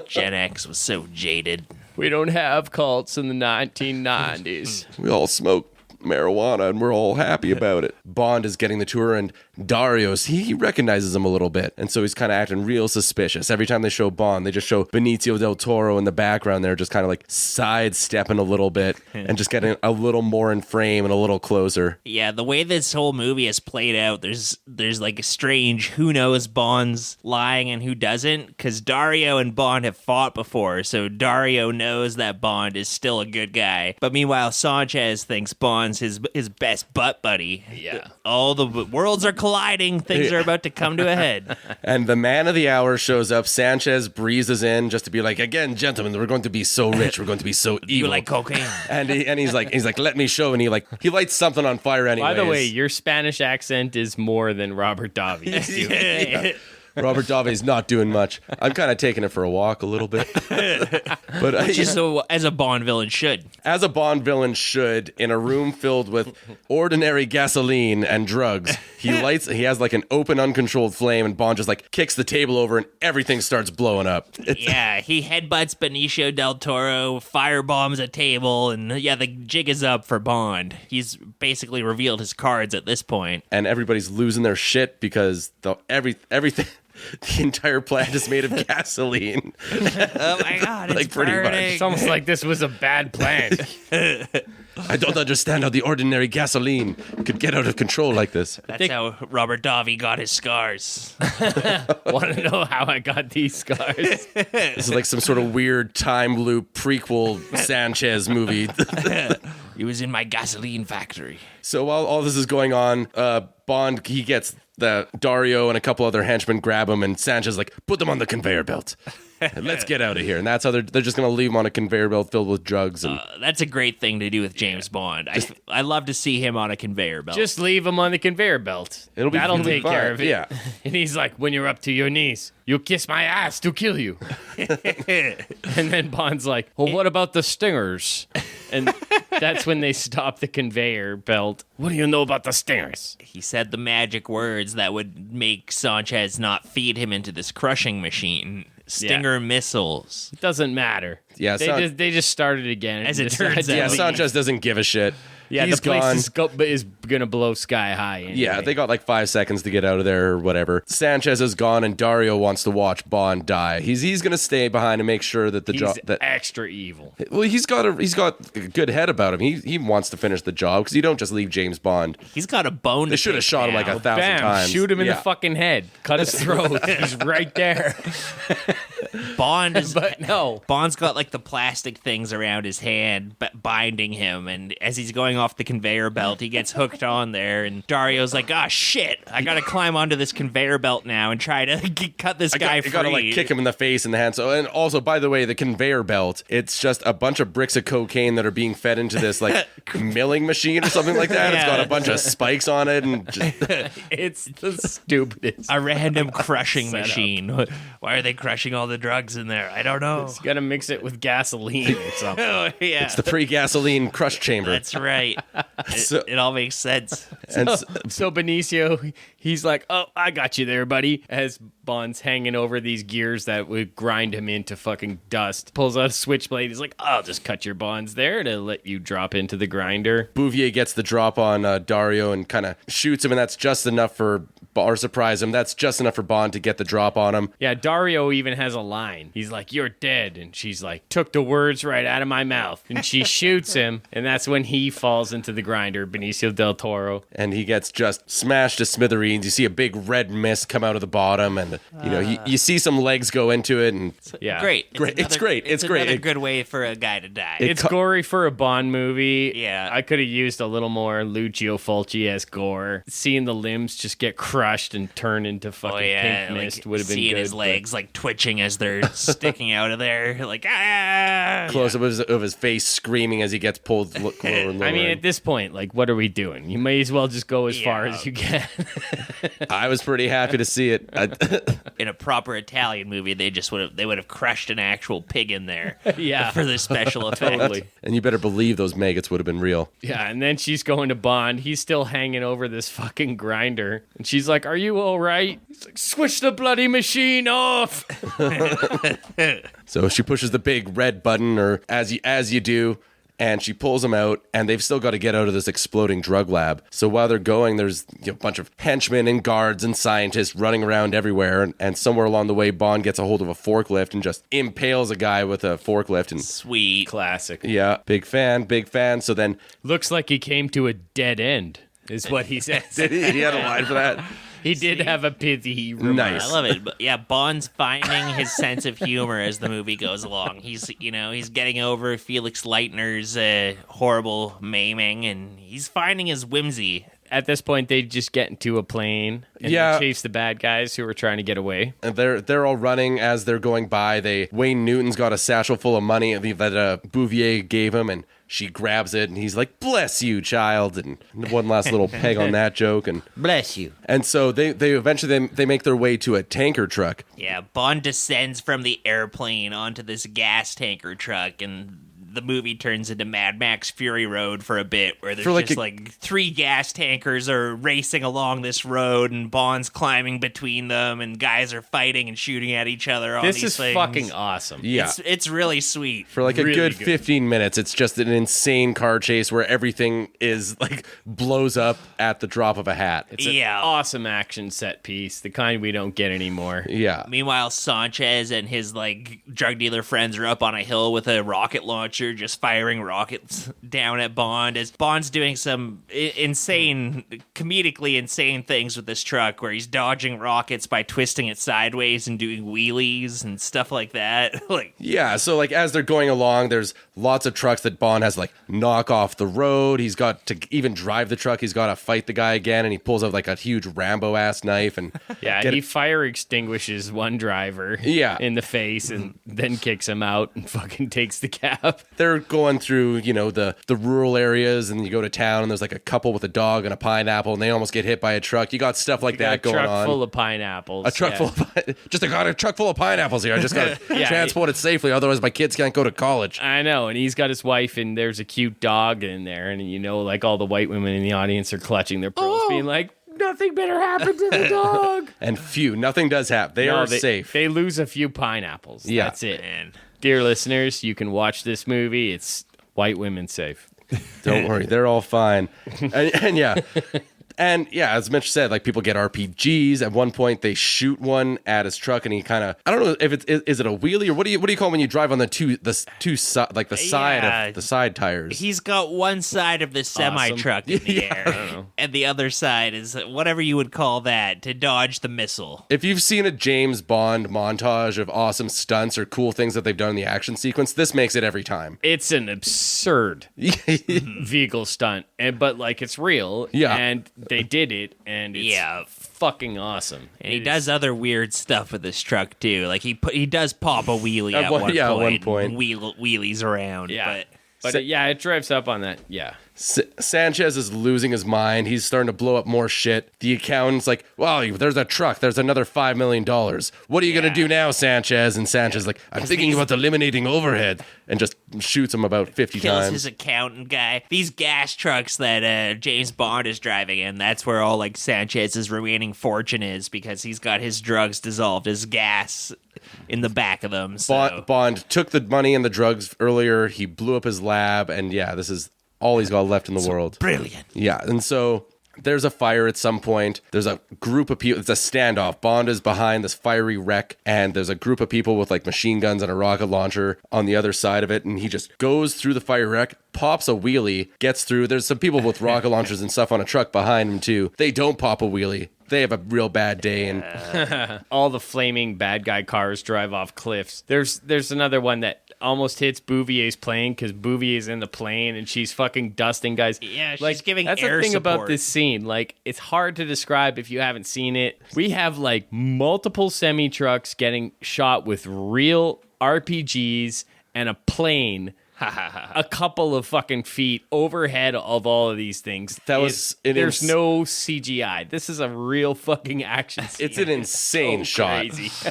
Gen X was so jaded. We don't have cults in the 1990s. We all smoke marijuana and we're all happy about it. Bond is getting the tour, and Dario's, he recognizes him a little bit, and so he's kind of acting real suspicious. Every time they show Bond, they just show Benicio del Toro in the background there, just kind of like sidestepping a little bit and just getting a little more in frame and a little closer. Yeah, the way this whole movie is played out, there's like a strange who knows Bond's lying and who doesn't, because Dario and Bond have fought before, so Dario knows that Bond is still a good guy, but meanwhile Sanchez thinks Bond's his best butt buddy. Yeah. All the worlds are colliding. Things are about to come to a head. And the man of the hour shows up. Sanchez breezes in just to be like, again, gentlemen, we're going to be so rich. We're going to be so evil. You like cocaine? And he's like, let me show. And he lights something on fire anyway. By the way, your Spanish accent is more than Robert Davi's. Yeah. Robert Davi's not doing much. I'm kind of taking it for a walk a little bit. But as a Bond villain should. As a Bond villain should, in a room filled with ordinary gasoline and drugs, he has like an open, uncontrolled flame, and Bond just like kicks the table over and everything starts blowing up. Yeah, he headbutts Benicio del Toro, firebombs a table, and yeah, the jig is up for Bond. He's basically revealed his cards at this point. And everybody's losing their shit because everything... The entire plant is made of gasoline. Oh my God, it's like pretty burning. much. It's almost like this was a bad plan. I don't understand how the ordinary gasoline could get out of control like this. That's how Robert Davi got his scars. Want to know how I got these scars? This is like some sort of weird time loop prequel Sanchez movie. He was in my gasoline factory. So while all this is going on, Bond, he gets the Dario and a couple other henchmen grab him, and Sanchez like, put them on the conveyor belt. Let's get out of here. And that's how they're just going to leave him on a conveyor belt filled with drugs. And that's a great thing to do with James Bond. I love to see him on a conveyor belt. Just leave him on the conveyor belt. That'll take fine. care of it. Yeah. And he's like, when you're up to your knees, you kiss my ass to kill you. And then Bond's like, well, what about the stingers? And that's when they stop the conveyor belt. What do you know about the stingers? He said the magic words that would make Sanchez not feed him into this crushing machine. Stinger missiles. It doesn't matter. Yeah, they just started again. As it turns out. yeah, Sanchez doesn't give a shit. Yeah, He's the place is going to blow sky high. Anyway. Yeah, they got like 5 seconds to get out of there or whatever. Sanchez is gone, and Dario wants to watch Bond die. He's going to stay behind and make sure that the job that extra evil. Well, he's got a good head about him. He wants to finish the job because you don't just leave James Bond. He's got a bone. They should have shot him like 1,000 Bam, times. shoot him in the fucking head. Cut his throat. He's right there. Bond is, but no. Bond's got like the plastic things around his hand binding him, and as he's going off the conveyor belt, he gets hooked on there, and Dario's like, "Ah, shit! I gotta climb onto this conveyor belt now and try to cut this guy free." You gotta like kick him in the face and the hand. So, and also, by the way, the conveyor belt, it's just a bunch of bricks of cocaine that are being fed into this like milling machine or something like that. Yeah. It's got a bunch of spikes on it, and just It's the stupidest. A random crushing machine. Why are they crushing all the drugs in there? I don't know. You gotta mix it with gasoline or something. Oh, yeah. it's the pre-gasoline crush chamber. That's right. So- It all makes sense. And So Benicio, he's like, "Oh, I got you there, buddy." As Bond's hanging over these gears that would grind him into fucking dust, pulls out a switchblade. He's like, "I'll just cut your bonds there to let you drop into the grinder." Bouvier gets the drop on Dario and kind of shoots him, and that's just enough for, or surprise him, that's just enough for Bond to get the drop on him. Yeah, Dario even has a line. He's like, "You're dead." And she's like, "Took the words right out of my mouth." And she shoots him, and that's when he falls into the grinder, Benicio del Toro. And he gets just smashed to smithereens. You see a big red mist come out of the bottom, and you see some legs go into it, and Yeah. Great. It's great. It's great. Another good way for a guy to die. It's gory for a Bond movie. Yeah. I could have used a little more Lucio Fulci-esque gore. Seeing the limbs just get crushed and turn into fucking pink like mist would have been seeing good. his legs like twitching as they're sticking out of there, like close up of his face screaming as he gets pulled lower and lower. I mean, at this point, like, what are we doing? You may as well just go as far as you can. I was pretty happy to see it. In a proper Italian movie, they would have crushed an actual pig in there. Yeah. For the special effect. Totally. And you better believe those maggots would have been real. Yeah, and then she's going to Bond. He's still hanging over this fucking grinder. And she's like, "Are you all right?" He's like, "Switch the bloody machine off." So she pushes the big red button, or as you do, and she pulls them out, and they've still got to get out of this exploding drug lab. So while they're going, there's a bunch of henchmen and guards and scientists running around everywhere, and somewhere along the way, Bond gets a hold of a forklift and just impales a guy with a forklift. And Sweet. Classic. yeah, big fan. So then Looks like he came to a dead end, is what he says. he had a line for that. He did have a pithy remark. Nice. I love it. But yeah, Bond's finding his sense of humor as the movie goes along. He's getting over Felix Leitner's horrible maiming, and he's finding his whimsy. At this point, they just get into a plane and Yeah. they chase the bad guys who are trying to get away. And they're all running as they're going by. Wayne Newton's got a satchel full of money that Bouvier gave him, and she grabs it, and he's like, "Bless you, child," and one last little peg on that joke. And Bless you. and so they eventually they make their way to a tanker truck. Yeah, Bond descends from the airplane onto this gas tanker truck, and the movie turns into Mad Max Fury Road for a bit, where there's just three gas tankers are racing along this road, and Bond's climbing between them, and guys are fighting and shooting at each other on This these is things. fucking awesome. Yeah. It's really sweet. For like a Really good good. 15 minutes, it's just an insane car chase where everything is like blows up at the drop of a hat. It's an Yeah. awesome action set piece, the kind we don't get anymore. Yeah. Meanwhile, Sanchez and his drug dealer friends are up on a hill with a rocket launcher, just firing rockets down at Bond as Bond's doing some comedically insane things with this truck, where he's dodging rockets by twisting it sideways and doing wheelies and stuff like that. Yeah, so like as they're going along, there's lots of trucks that Bond has to like knock off the road. He's got to even drive the truck. He's got to fight the guy again, and he pulls out like a huge Rambo-ass knife and Yeah, he fire extinguishes one driver in the face and then kicks him out and fucking takes the cab. they're going through, the rural areas, and you go to town, and there's like a couple with a dog and a pineapple, and they almost get hit by a truck. You got stuff like that going on. A truck full of pineapples. A truck full of I got a truck full of pineapples here. I just got to transport it safely, otherwise my kids can't go to college. I know, and he's got his wife, and there's a cute dog in there, and like all the white women in the audience are clutching their pearls, being like, "Nothing better happened to the dog." And nothing does happen. They are safe. They lose a few pineapples. Yeah. That's it. Man. Dear listeners, you can watch this movie. It's white women safe. Don't worry, they're all fine. And yeah. And yeah, as Mitch said, like people get RPGs. At one point, they shoot one at his truck, and he kind of, I don't know if is it a wheelie, or what do you call when you drive on the side tires? He's got one side of the semi truck in the air, and the other side is whatever you would call that, to dodge the missile. If you've seen a James Bond montage of awesome stunts or cool things that they've done in the action sequence, this makes it every time. It's an absurd vehicle stunt, but like it's real. Yeah. And they did it, and it's fucking awesome. And he does other weird stuff with this truck too. Like he does pop a wheelie at one point. Wheelies around. Yeah. But it drives up on that. Yeah. Sanchez is losing his mind. He's starting to blow up more shit. The accountant's like, "Well, there's a truck. There's another $5 million. What are you going to do now, Sanchez?" And Sanchez is like, "I'm thinking about eliminating overhead," and just shoots him about 50 Kills times. his accountant guy. These gas trucks that James Bond is driving in, that's where all like Sanchez's remaining fortune is, because he's got his drugs dissolved as gas in the back of them. So. Bond took the money and the drugs earlier. He blew up his lab, and this is all he's got left in the world. Brilliant. Yeah, and so there's a fire at some point. There's a group of people. It's a standoff. Bond is behind this fiery wreck, and there's a group of people with like machine guns and a rocket launcher on the other side of it, and he just goes through the fire wreck, pops a wheelie, gets through. There's some people with rocket launchers and stuff on a truck behind him too. They don't pop a wheelie. They have a real bad day, and all the flaming bad guy cars drive off cliffs. There's another one that almost hits Bouvier's plane, because Bouvier's in the plane and she's fucking dusting guys. Yeah, she's giving that's air the thing support. about this scene. Like, it's hard to describe if you haven't seen it. We have like multiple semi trucks getting shot with real RPGs and a plane a couple of fucking feet overhead of all of these things. There's no CGI. This is a real fucking action scene. It's an insane shot. Crazy.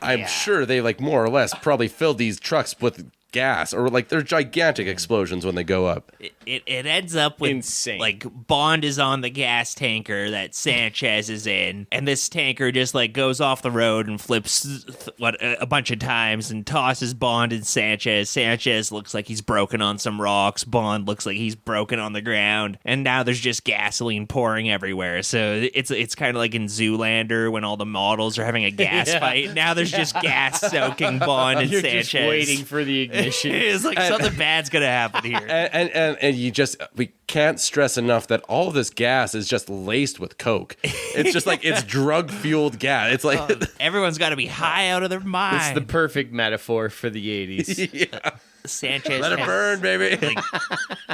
I'm sure they more or less probably filled these trucks with gas, or they're gigantic explosions when they go up. It ends up with insane. Bond is on the gas tanker that Sanchez is in, and this tanker just goes off the road and flips a bunch of times and tosses Bond and Sanchez. Sanchez looks like he's broken on some rocks. Bond looks like he's broken on the ground, and now there's just gasoline pouring everywhere. So it's kind of like in Zoolander when all the models are having a gas fight. Now there's just gas soaking Bond and You're Sanchez. Just waiting for the ignition. It's something bad's gonna happen here. And we can't stress enough that all of this gas is just laced with coke. It's just it's drug fueled gas. It's everyone's got to be high out of their mind. It's the perfect metaphor for the 80s. Yeah. Sanchez Let it burn, baby.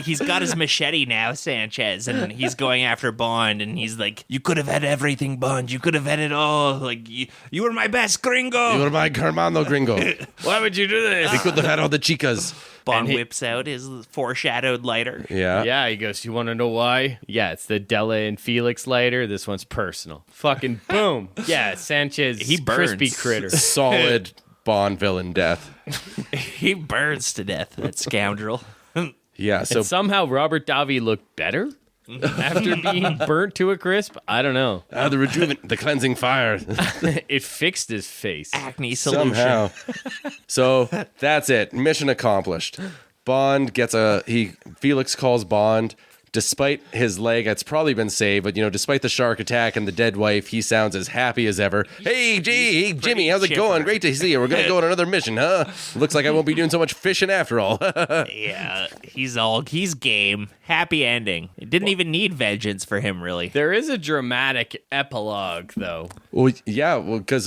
He's got his machete now, Sanchez, and he's going after Bond, and he's like, "You could have had everything, Bond. You could have had it all. You were my best gringo. You were my Hermano gringo. Why would you do this? He could have had all the chicas." Bond whips out his foreshadowed lighter. Yeah. Yeah, he goes, "You want to know why?" Yeah, it's the Della and Felix lighter. This one's personal. Fucking boom. Yeah, Sanchez, he burns. crispy critter. Solid Bond villain death. He burns to death, that scoundrel. Yeah, so and somehow Robert Davi looked better after being burnt to a crisp. I don't know. the cleansing fire. It fixed his face. Acne solution. Somehow. So that's it. Mission accomplished. Bond gets Felix calls Bond. Despite his leg, it's probably been saved, but despite the shark attack and the dead wife, he sounds as happy as ever. Hey, Jimmy, how's it going? Great to see you. We're gonna go on another mission, huh? Looks like I won't be doing so much fishing after all. Yeah, he's game. Happy ending. It didn't even need vengeance for him, really. There is a dramatic epilogue, though. Well, yeah, because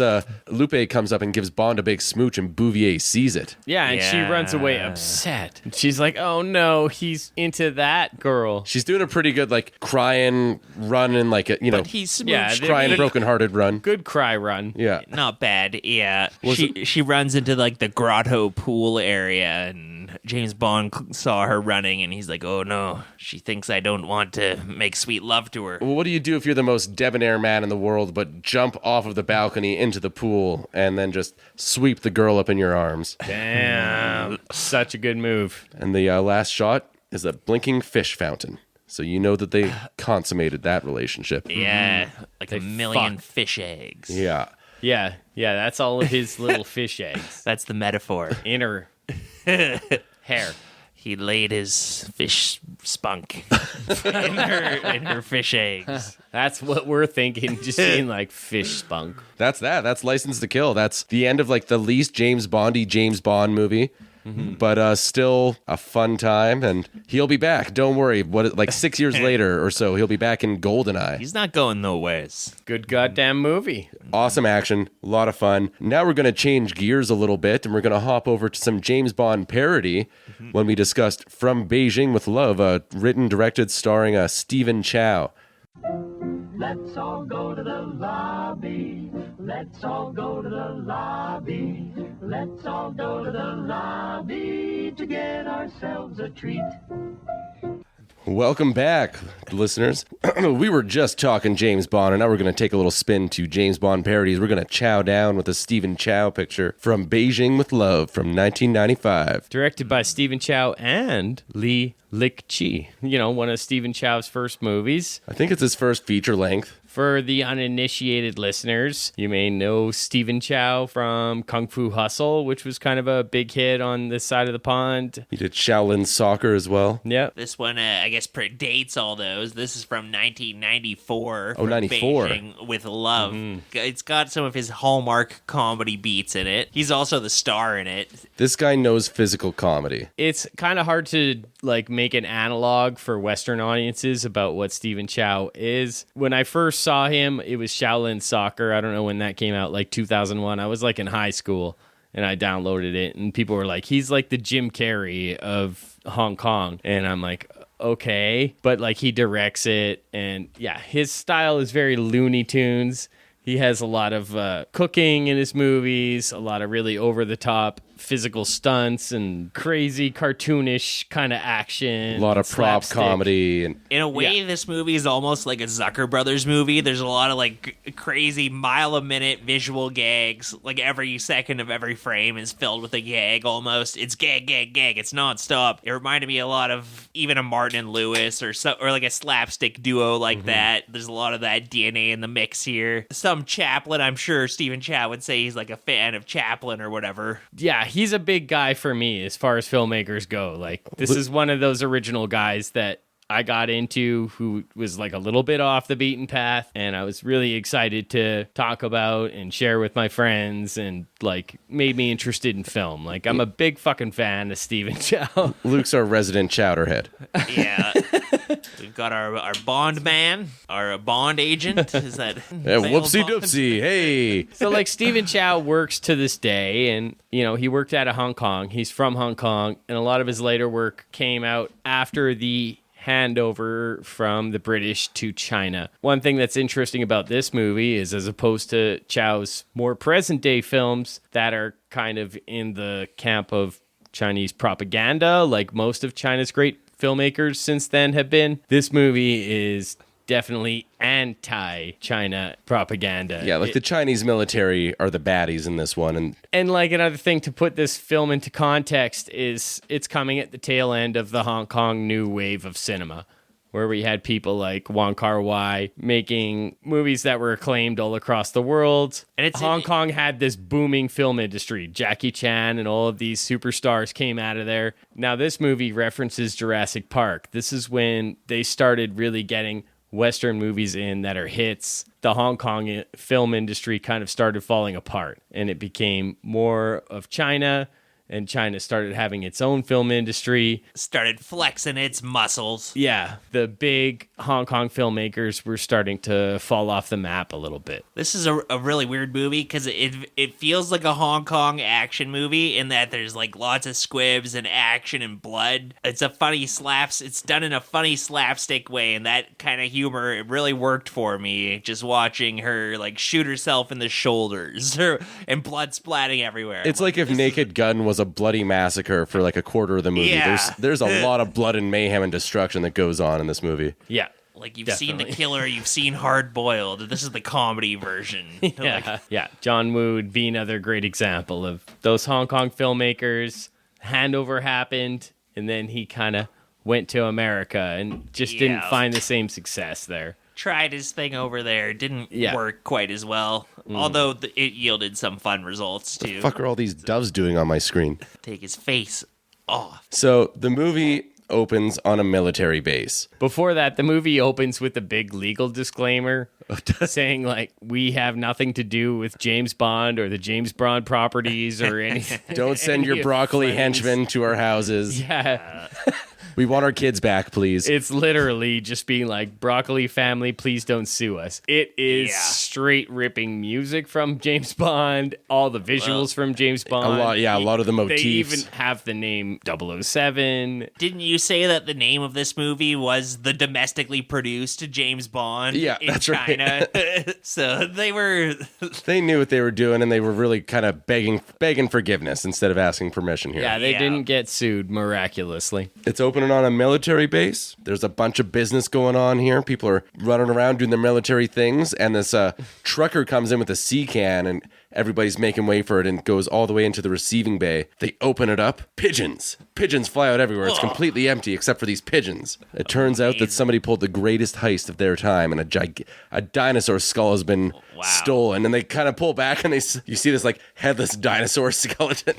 Lupe comes up and gives Bond a big smooch, and Bouvier sees it. Yeah, and she runs away upset. She's like, "Oh no, he's into that girl." She's doing a pretty good, crying, running, But he smooched. crying, broken-hearted run. Good cry run. Yeah. Not bad, yeah. She runs into the grotto pool area, and James Bond saw her running, and he's like, "Oh no, she thinks I don't want to make sweet love to her." Well, what do you do if you're the most debonair man in the world, but jump off of the balcony into the pool and then just sweep the girl up in your arms? Damn, such a good move. And the last shot is a blinking fish fountain. So you know that they consummated that relationship. Yeah, a million fish eggs. Yeah. Yeah, that's all of his little fish eggs. That's the metaphor. In her hair. He laid his fish spunk in her fish eggs. That's what we're thinking, just seeing fish spunk. That's that. That's License to Kill. That's the end of the least James Bondy James Bond movie. Mm-hmm. But still a fun time, and he'll be back. Don't worry. 6 years later or so, he'll be back in GoldenEye. He's not going no ways. Good goddamn movie. Awesome action, a lot of fun. Now we're going to change gears a little bit, and we're going to hop over to some James Bond parody when we discussed From Beijing With Love, written, directed, starring Stephen Chow. Let's all go to the lobby. Let's all go to the lobby. Let's all go to the lobby to get ourselves a treat. Welcome back, listeners. We were just talking James Bond, and now we're going to take a little spin to James Bond parodies. We're going to chow down with a Stephen Chow picture, From Beijing With Love from 1995. Directed by Stephen Chow and Lee Lik-chi. One of Stephen Chow's first movies. I think it's his first feature length. For the uninitiated listeners, you may know Stephen Chow from Kung Fu Hustle, which was kind of a big hit on this side of the pond. He did Shaolin Soccer as well. Yep. This one, I guess, predates all those. This is from 1994. Oh, 94. Beijing With Love. Mm-hmm. It's got some of his hallmark comedy beats in it. He's also the star in it. This guy knows physical comedy. It's kind of hard to make an analog for Western audiences about what Stephen Chow is. When I first saw him, it was Shaolin Soccer. I don't know when that came out, 2001. I was in high school and I downloaded it, and people were like, he's like the Jim Carrey of Hong Kong. And I'm like, okay. But he directs it, and yeah, his style is very Looney Tunes. He has a lot of cooking in his movies, a lot of really over-the-top physical stunts and crazy cartoonish kind of action. A lot of prop slapstick comedy. And In a way, this movie is almost like a Zucker Brothers movie. There's a lot of like crazy mile-a-minute visual gags. Like every second of every frame is filled with a gag almost. It's gag, gag, gag. It's nonstop. It reminded me a lot of even a Martin and Lewis or like a slapstick duo like that. There's a lot of that DNA in the mix here. Some Chaplin, I'm sure Stephen Chow would say he's like a fan of Chaplin or whatever. Yeah, he's a big guy for me as far as filmmakers go. Like, this is one of those original guys that I got into who was like a little bit off the beaten path, and I was really excited to talk about and share with my friends, and like made me interested in film. Like, I'm a big fucking fan of Stephen Chow. Luke's our resident chowderhead. Yeah. We've got our Bond man, our Bond agent. Is that Yeah, whoopsie doopsie. Hey. So like Stephen Chow works to this day, and he worked out of Hong Kong. He's from Hong Kong, and a lot of his later work came out after the handover from the British to China. One thing that's interesting about this movie is, as opposed to Chow's more present day films that are kind of in the camp of Chinese propaganda, like most of China's great filmmakers since then have been, this movie is definitely anti-China propaganda. Yeah, like the Chinese military are the baddies in this one. And like another thing to put this film into context is it's coming at the tail end of the Hong Kong new wave of cinema, where we had people like Wong Kar-wai making movies that were acclaimed all across the world. And Hong Kong had this booming film industry. Jackie Chan and all of these superstars came out of there. Now this movie references Jurassic Park. This is when they started really getting Western movies in that are hits. The Hong Kong film industry kind of started falling apart, and it became more of China, and China started having its own film industry. Started flexing its muscles. Yeah, the big Hong Kong filmmakers were starting to fall off the map a little bit. This is a really weird movie because it feels like a Hong Kong action movie in that there's like lots of squibs and action and blood. It's a funny it's done in a funny slapstick way, and that kind of humor, it really worked for me, just watching her like shoot herself in the shoulders and blood splatting everywhere. It's like if Naked Gun was a bloody massacre for like a quarter of the movie. Yeah. There's a lot of blood and mayhem and destruction that goes on in this movie. Yeah. Like, you've Definitely. seen The Killer, you've seen Hard Boiled. This is the comedy version. Yeah. John Woo would be another great example of those Hong Kong filmmakers. Handover happened, and then he kind of went to America and just didn't find the same success there. Tried his thing over there, didn't work quite as well. Although it yielded some fun results too. The fuck are all these doves doing on my screen? Take his face off. So the movie opens on a military base. Before that, the movie opens with a big legal disclaimer saying, like, we have nothing to do with James Bond or the James Bond properties or anything. Don't send your broccoli henchmen to our houses. Yeah. We want our kids back, please. It's literally just being like, broccoli family, please don't sue us. It is straight ripping music from James Bond, all the visuals from James Bond. A lot of the motifs. They even have the name 007. Didn't you say that the name of this movie was the domestically produced James Bond in that's China? Right. So they knew what they were doing, and they were really kind of begging forgiveness instead of asking permission here. Yeah, they didn't get sued miraculously. It's opening on a military base. There's a bunch of business going on here. People are running around doing their military things, and this trucker comes in with a sea can, and everybody's making way for it, and goes all the way into the receiving bay. They open it up. Pigeons fly out everywhere. It's completely empty except for these pigeons. It turns out that somebody pulled the greatest heist of their time, and a dinosaur skull has been stolen. And they kind of pull back, and you see this like headless dinosaur skeleton.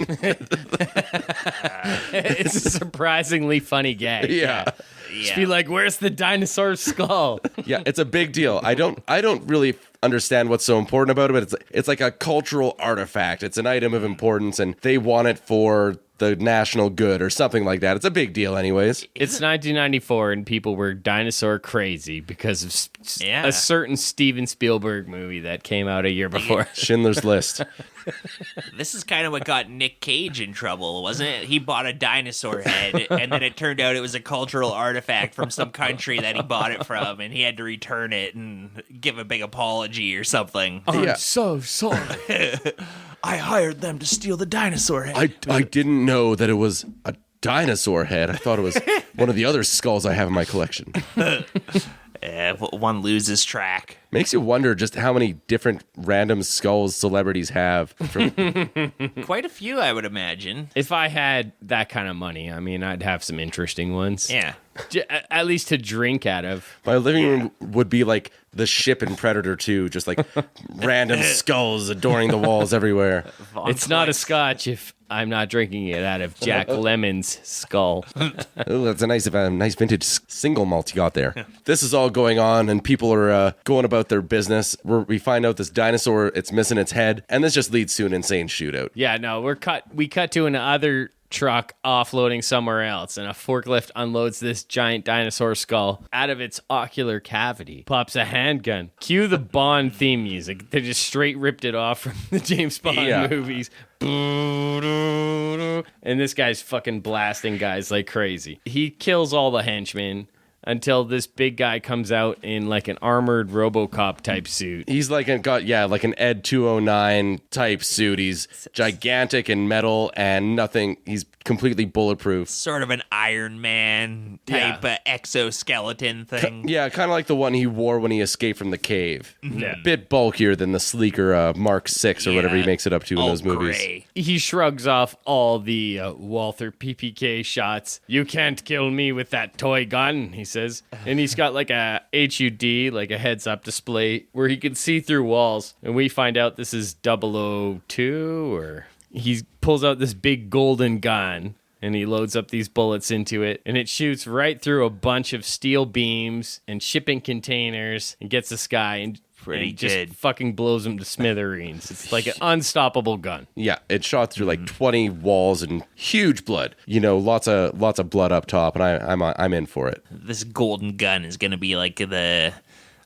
It's a surprisingly funny gag. Yeah. Just be like, where's the dinosaur skull? Yeah, it's a big deal. I don't really understand what's so important about it, but it's like a cultural artifact. It's an item of importance, and they want it for the national good or something like that. It's a big deal anyways. It's 1994, and people were dinosaur crazy because of a certain Steven Spielberg movie that came out a year before. Schindler's List. This is kind of what got Nick Cage in trouble, wasn't it? He bought a dinosaur head, and then it turned out it was a cultural artifact from some country that he bought it from, and he had to return it and give a big apology or something. I'm so sorry. I hired them to steal the dinosaur head. I didn't know that it was a dinosaur head. I thought it was one of the other skulls I have in my collection. One loses track. Makes you wonder just how many different random skulls celebrities have. Quite a few, I would imagine. If I had that kind of money, I mean, I'd have some interesting ones. Yeah. At least to drink out of. My living room would be like the ship in Predator 2, just like random skulls adorning the walls everywhere. It's not a scotch if I'm not drinking it out of Jack Lemon's skull. Ooh, that's a nice vintage single malt you got there. This is all going on, and people are going about their business. We find out this dinosaur, it's missing its head, and this just leads to an insane shootout. Yeah, no, we cut to another truck offloading somewhere else, and a forklift unloads this giant dinosaur skull out of its ocular cavity. Pops a handgun. Cue the Bond theme music. They just straight ripped it off from the James Bond movies. And this guy's fucking blasting guys like crazy. He kills all the henchmen until this big guy comes out in like an armored RoboCop type suit. He's like an Ed 209 type suit. He's gigantic and metal and nothing. He's completely bulletproof. Sort of an Iron Man type exoskeleton thing. Yeah, kind of like the one he wore when he escaped from the cave. Yeah. Bit bulkier than the sleeker Mark 6 or whatever he makes it up to in those movies. Gray. He shrugs off all the Walther PPK shots. You can't kill me with that toy gun, he says. And he's got like a HUD, like a heads-up display, where he can see through walls. And we find out this is 002, or he pulls out this big golden gun, and he loads up these bullets into it, and it shoots right through a bunch of steel beams and shipping containers and gets this guy and just fucking blows him to smithereens. It's like an unstoppable gun. Yeah, it shot through like 20 walls and huge blood. You know, lots of blood up top, and I'm in for it. This golden gun is going to be like the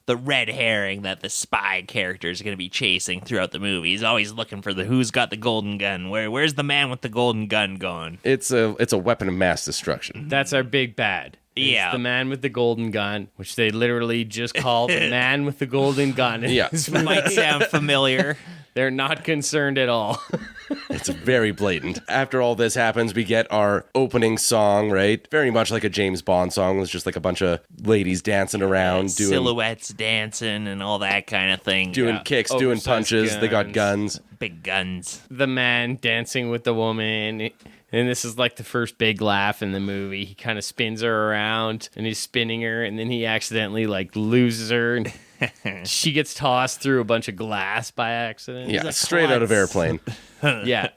red herring that the spy characters are going to be chasing throughout the movie. He's always looking for who's got the golden gun. Where's the man with the golden gun gone? It's a weapon of mass destruction. That's our big bad. Yeah. It's the man with the golden gun, which they literally just call the man with the golden gun. Yeah. Might sound familiar. They're not concerned at all. It's very blatant. After all this happens, we get our opening song, right? Very much like a James Bond song. It's just like a bunch of ladies dancing around, doing silhouettes dancing and all that kind of thing. Doing kicks, doing Oversized punches. guns. They got guns. Big guns. The man dancing with the woman. And this is like the first big laugh in the movie. He kind of spins her around and he's spinning her, and then he accidentally like loses her, and she gets tossed through a bunch of glass by accident. Yeah, straight out of Airplane. Yeah.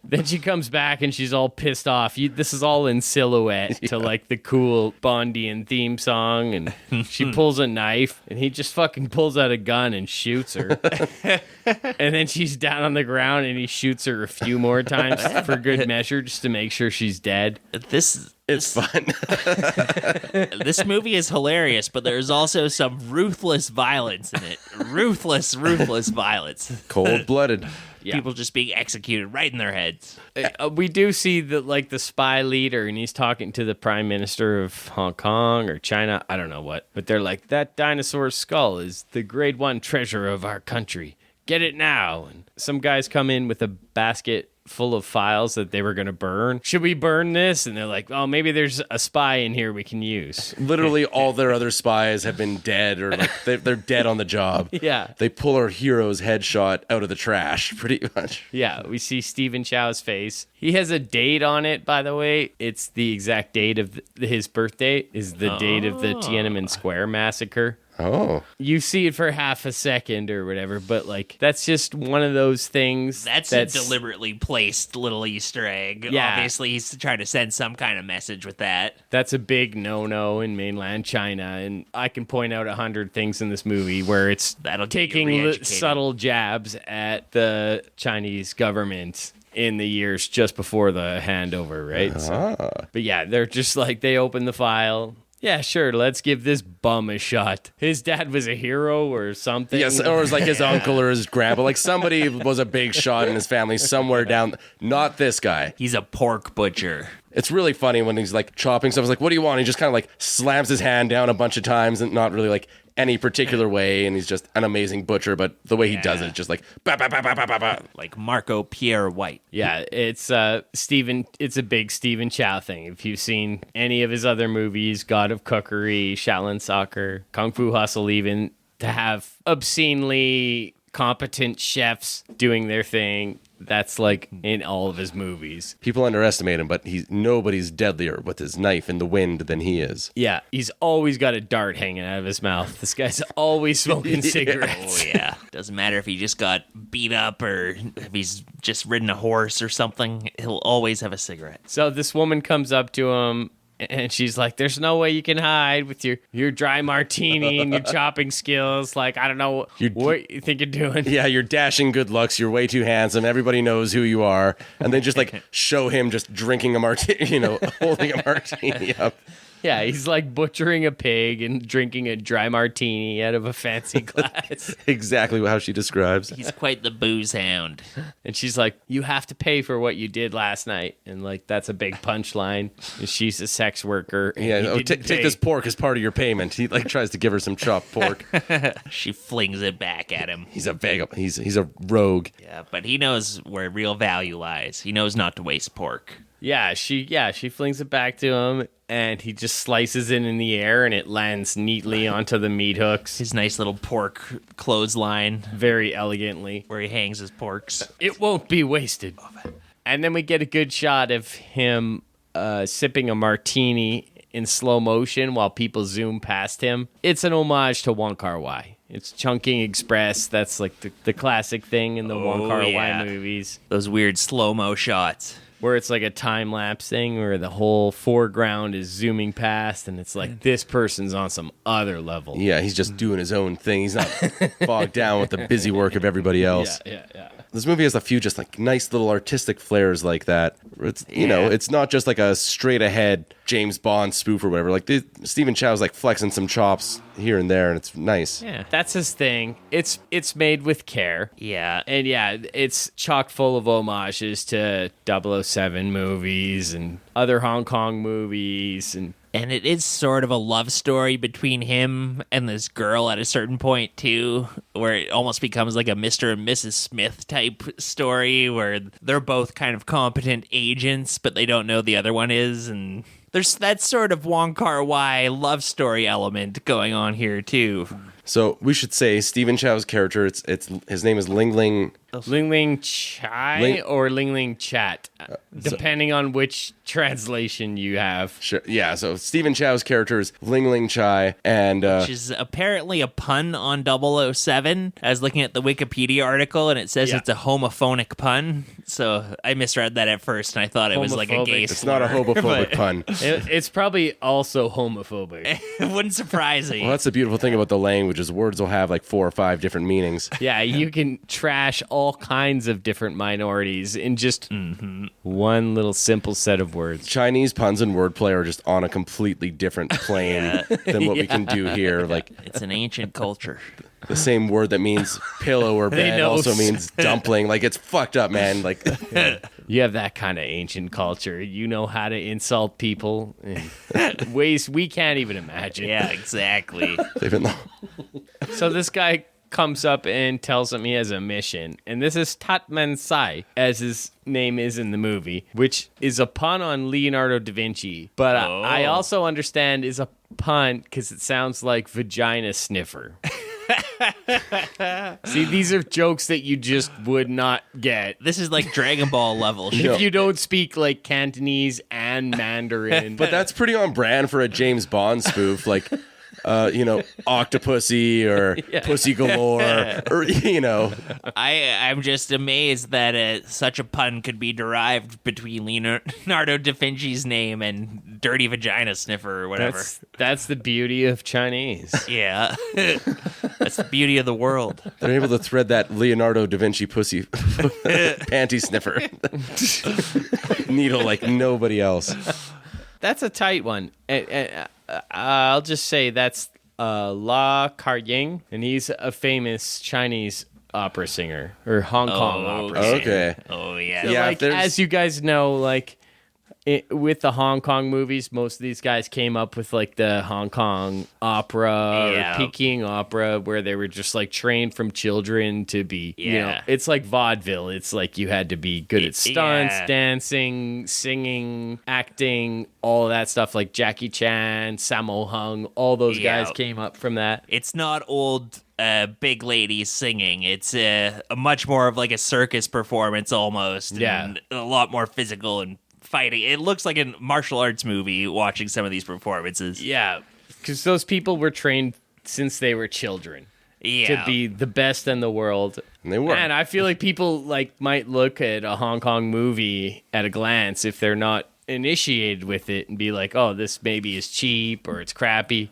Then she comes back and she's all pissed off. This is all in silhouette to like the cool Bondian theme song. And she pulls a knife and he just fucking pulls out a gun and shoots her. And then she's down on the ground and he shoots her a few more times for good measure just to make sure she's dead. It's fun. This movie is hilarious, but there's also some ruthless violence in it. Ruthless violence. Cold-blooded. Yeah. People just being executed right in their heads. We do see the spy leader, and he's talking to the prime minister of Hong Kong or China. I don't know what. But they're like, that dinosaur skull is the grade 1 treasure of our country. Get it now. And some guys come in with a basket full of files that they were going to burn. Should we burn this? And they're like, oh, maybe there's a spy in here we can use. Literally all their other spies have been dead, or like they're dead on the job. Yeah. They pull our hero's headshot out of the trash, pretty much. Yeah, we see Stephen Chow's face. He has a date on it, by the way. It's the exact date of his birthday is the date of the Tiananmen Square massacre. Oh. You see it for half a second or whatever, but like that's just one of those things. That's a deliberately placed little Easter egg. Yeah. Obviously, he's trying to send some kind of message with that. That's a big no-no in mainland China, and I can point out 100 things in this movie where it's taking subtle jabs at the Chinese government in the years just before the handover, right? But yeah, they're just like, they open the file. Yeah, sure. Let's give this bum a shot. His dad was a hero or something. Yes, or it was like his uncle or his grandpa. Like somebody was a big shot in his family somewhere down. Not this guy. He's a pork butcher. It's really funny when he's like chopping stuff. He's like, what do you want? He just kind of like slams his hand down a bunch of times and not really like any particular way. And he's just an amazing butcher. But the way he does it, just like, bah, bah, bah, bah, bah, bah, bah. Like Marco Pierre White. Yeah, it's Stephen. It's a big Stephen Chow thing. If you've seen any of his other movies, God of Cookery, Shaolin Soccer, Kung Fu Hustle, even, to have obscenely competent chefs doing their thing, that's like in all of his movies. People underestimate him, but nobody's deadlier with his knife in the wind than he is. Yeah, he's always got a dart hanging out of his mouth. This guy's always smoking cigarettes. Oh, yeah. Doesn't matter if he just got beat up or if he's just ridden a horse or something. He'll always have a cigarette. So this woman comes up to him, and she's like, there's no way you can hide with your dry martini and your chopping skills. Like, I don't know what you think you're doing. Yeah, you're dashing good looks. You're way too handsome. Everybody knows who you are. And they just like show him just drinking a martini, holding a martini up. Yeah, he's like butchering a pig and drinking a dry martini out of a fancy glass. Exactly how she describes. He's quite the booze hound. And she's like, you have to pay for what you did last night. And like, that's a big punchline. She's a sex worker. Yeah, take this pork as part of your payment. He like tries to give her some chopped pork. She flings it back at him. He's a vagabond. He's a rogue. Yeah, but he knows where real value lies. He knows not to waste pork. Yeah, she flings it back to him, and he just slices it in the air, and it lands neatly onto the meat hooks. His nice little pork clothesline. Very elegantly. Where he hangs his porks. It won't be wasted. And then we get a good shot of him sipping a martini in slow motion while people zoom past him. It's an homage to Wong Kar-wai. It's Chungking Express. That's like the classic thing in the Wong Kar-wai movies. Those weird slow-mo shots. Where it's like a time-lapse thing where the whole foreground is zooming past, and it's like, this person's on some other level. Yeah, he's just doing his own thing. He's not bogged down with the busy work of everybody else. Yeah. This movie has a few just like nice little artistic flares like that. It's it's not just like a straight ahead James Bond spoof or whatever. Like Stephen Chow's like flexing some chops here and there, and it's nice. Yeah, that's his thing. It's made with care. Yeah. And yeah, it's chock full of homages to 007 movies and other Hong Kong movies, and it is sort of a love story between him and this girl at a certain point, too, where it almost becomes like a Mr. and Mrs. Smith type story where they're both kind of competent agents, but they don't know the other one is. And there's that sort of Wong Kar-wai love story element going on here, too. So we should say Stephen Chow's character, his name is Ling Ling. Ling Ling Chai or Ling Ling Chat, depending on which translation you have. Sure. Yeah, so Stephen Chow's character is Ling Ling Chai, and which is apparently a pun on 007. I was looking at the Wikipedia article, and it says it's a homophonic pun. So I misread that at first, and I thought it was like a gay slur. It's not a homophobic pun. It's probably also homophobic. It wouldn't surprise me. Well, that's the beautiful thing about the language is words will have like 4 or 5 different meanings. Yeah, you can trash all kinds of different minorities in just one little simple set of words. Chinese puns and wordplay are just on a completely different plane than what we can do here. Like it's an ancient culture. The same word that means pillow or bed also means dumpling. Like it's fucked up, man. Like you have that kind of ancient culture. You know how to insult people in ways we can't even imagine. Yeah, exactly. So this guy comes up and tells him he has a mission. And this is Tatman Sai, as his name is in the movie, which is a pun on Leonardo da Vinci. But I also understand is a pun because it sounds like vagina sniffer. See, these are jokes that you just would not get. This is like Dragon Ball level shit. If you don't speak like Cantonese and Mandarin. But that's pretty on brand for a James Bond spoof. Like, Octopussy or Pussy Galore, or, I'm just amazed that such a pun could be derived between Leonardo da Vinci's name and Dirty Vagina Sniffer or whatever. That's the beauty of Chinese. Yeah. That's the beauty of the world. They're able to thread that Leonardo da Vinci pussy panty sniffer needle like nobody else. That's a tight one. I'll just say that's La Karying, and he's a famous Chinese opera singer or Hong Kong opera singer. Okay. Oh, yeah. So, like, as you guys know, like with the Hong Kong movies, most of these guys came up with like the Hong Kong opera or Peking opera, where they were just like trained from children to be, you know, it's like vaudeville. It's like you had to be good at stunts, dancing, singing, acting, all of that stuff. Like Jackie Chan, Sammo Hung, all those guys came up from that. It's not old big ladies singing. It's a much more of like a circus performance almost. And a lot more physical and fighting. It looks like a martial arts movie watching some of these performances. Yeah, because those people were trained since they were children to be the best in the world. And they were. And I feel like people like might look at a Hong Kong movie at a glance if they're not initiated with it and be like, oh, this maybe is cheap or it's crappy.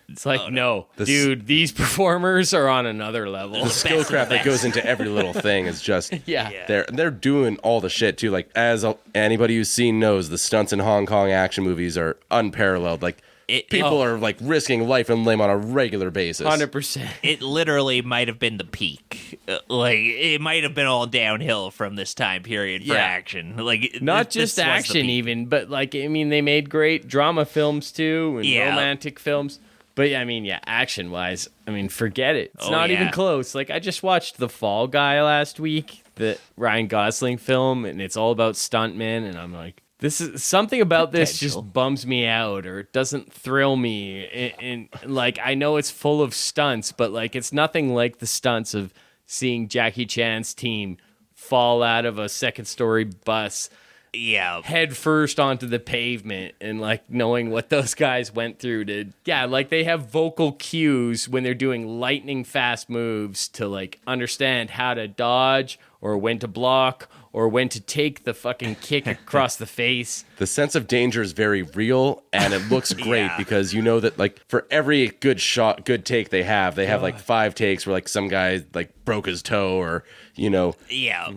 It's like, no, dude, these performers are on another level. The skill craft that goes into every little thing is just, they're doing all the shit too. Like, as anybody who's seen knows, the stunts in Hong Kong action movies are unparalleled. Like, people are like risking life and limb on a regular basis. 100%. It literally might have been the peak. Like, it might have been all downhill from this time period for action. Like, not just action even, but like, I mean, they made great drama films too and romantic films. But I mean, action-wise, I mean, forget it. It's not even close. Like, I just watched The Fall Guy last week, the Ryan Gosling film, and it's all about stuntmen, and I'm like, this is something about this just bums me out, or it doesn't thrill me. And like, I know it's full of stunts, but like, it's nothing like the stunts of seeing Jackie Chan's team fall out of a second-story bus. Head first onto the pavement, and like knowing what those guys went through to like they have vocal cues when they're doing lightning fast moves to like understand how to dodge or when to block or when to take the fucking kick across the face. The sense of danger is very real, and it looks great because you know that like for every good shot, good take they have like 5 takes where like some guy like broke his toe or, you know,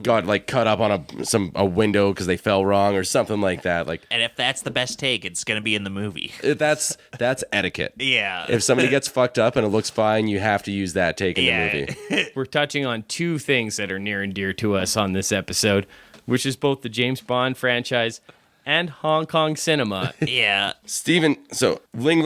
got like cut up on a window because they fell wrong or something like that. Like, and if that's the best take, it's gonna be in the movie. That's etiquette. Yeah. If somebody gets fucked up and it looks fine, you have to use that take in the movie. We're touching on 2 things that are near and dear to us on this episode, which is both the James Bond franchise and Hong Kong cinema. Stephen, so Ling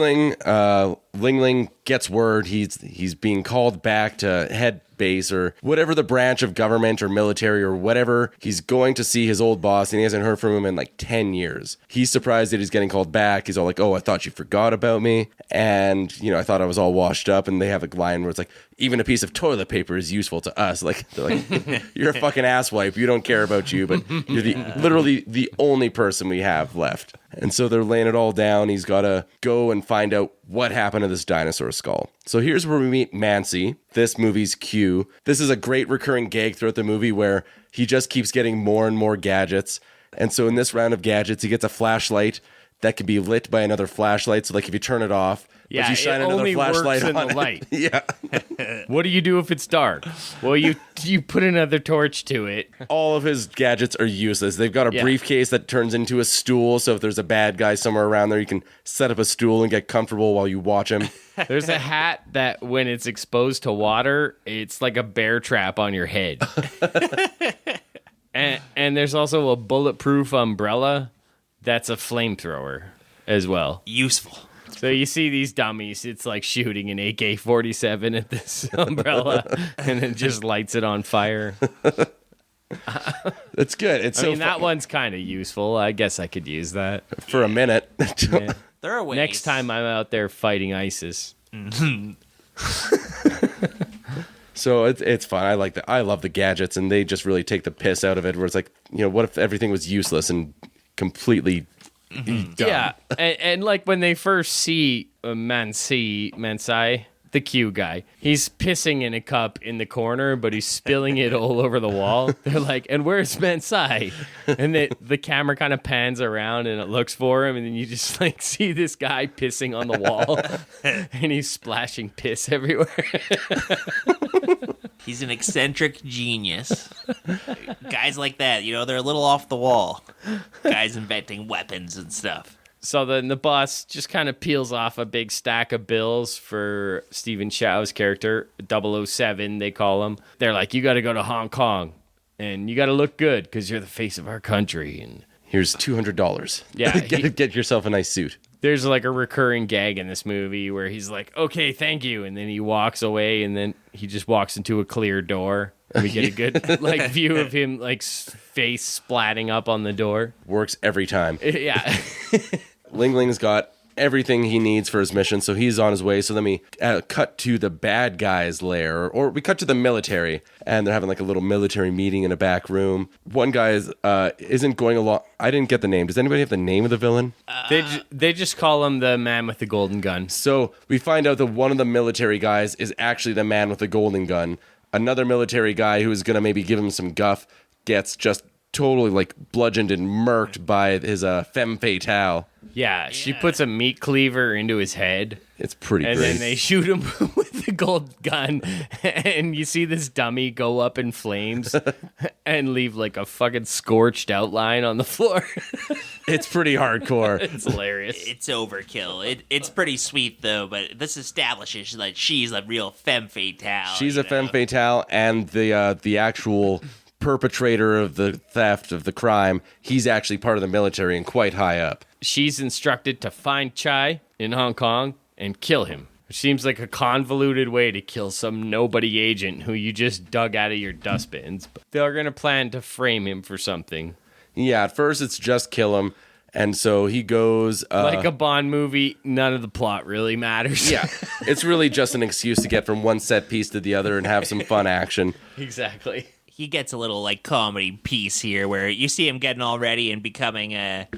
Ling gets word he's being called back to head base or whatever the branch of government or military or whatever. He's going to see his old boss, and he hasn't heard from him in like 10 years. He's surprised that he's getting called back. He's all like, oh, I thought you forgot about me. And, you know, I thought I was all washed up. And they have a line where it's like, even a piece of toilet paper is useful to us. Like, they're like, you're a fucking asswipe. You don't care about you, but you're literally the only person we have left. And so they're laying it all down. He's got to go and find out what happened to this dinosaur skull. So here's where we meet Mancy, this movie's Q. This is a great recurring gag throughout the movie where he just keeps getting more and more gadgets. And so in this round of gadgets, he gets a flashlight that can be lit by another flashlight. So like if you turn it off, but you shine another flashlight on the light. Yeah. What do you do if it's dark? Well, you put another torch to it. All of his gadgets are useless. They've got a briefcase that turns into a stool, so if there's a bad guy somewhere around there, you can set up a stool and get comfortable while you watch him. There's a hat that when it's exposed to water, it's like a bear trap on your head. and there's also a bulletproof umbrella that's a flamethrower as well. Useful. So you see these dummies, it's like shooting an AK-47 at this umbrella and it just lights it on fire. That's good. It's that one's kind of useful. I guess I could use that. For a minute. Yeah. There are ways. Next time I'm out there fighting ISIS. So it's fun. I love the gadgets, and they just really take the piss out of it, where it's like, you know, what if everything was useless and completely dumb? Yeah, and like when they first see Mansai, the Q guy, he's pissing in a cup in the corner, but he's spilling it all over the wall. They're like, and where's Mansai? And the camera kind of pans around and it looks for him, and then you just like see this guy pissing on the wall, and he's splashing piss everywhere. He's an eccentric genius. Guys like that, you know, they're a little off the wall. Guys inventing weapons and stuff. So then the boss just kind of peels off a big stack of bills for Stephen Chow's character, 007, they call him. They're like, you got to go to Hong Kong, and you got to look good because you're the face of our country. And here's $200. Yeah, get yourself a nice suit. There's like a recurring gag in this movie where he's like, okay, thank you. And then he walks away, and then he just walks into a clear door. And we get a good like view of him like face splatting up on the door. Works every time. Yeah. Ling Ling's got everything he needs for his mission, so he's on his way. So then we cut to the bad guy's lair, or we cut to the military, and they're having like a little military meeting in a back room. One guy isn't going along. I didn't get the name. Does anybody have the name of the villain? They just call him the man with the golden gun. So we find out that one of the military guys is actually the man with the golden gun. Another military guy who is going to maybe give him some guff gets just totally like bludgeoned and murked by his femme fatale. Yeah, she puts a meat cleaver into his head. It's pretty and great. Then they shoot him with the gold gun, and you see this dummy go up in flames and leave like a fucking scorched outline on the floor. It's pretty hardcore. It's hilarious. It's overkill. It's pretty sweet though, but this establishes that she's a real femme fatale. She's a femme fatale, and the actual perpetrator of the theft of the crime, he's actually part of the military and quite high up. She's instructed to find Chai in Hong Kong and kill him. Which seems like a convoluted way to kill some nobody agent who you just dug out of your dustbins. But they're going to plan to frame him for something. Yeah, at first it's just kill him. And so he goes... like a Bond movie, none of the plot really matters. Yeah, it's really just an excuse to get from one set piece to the other and have some fun action. Exactly. He gets a little like comedy piece here where you see him getting all ready and becoming a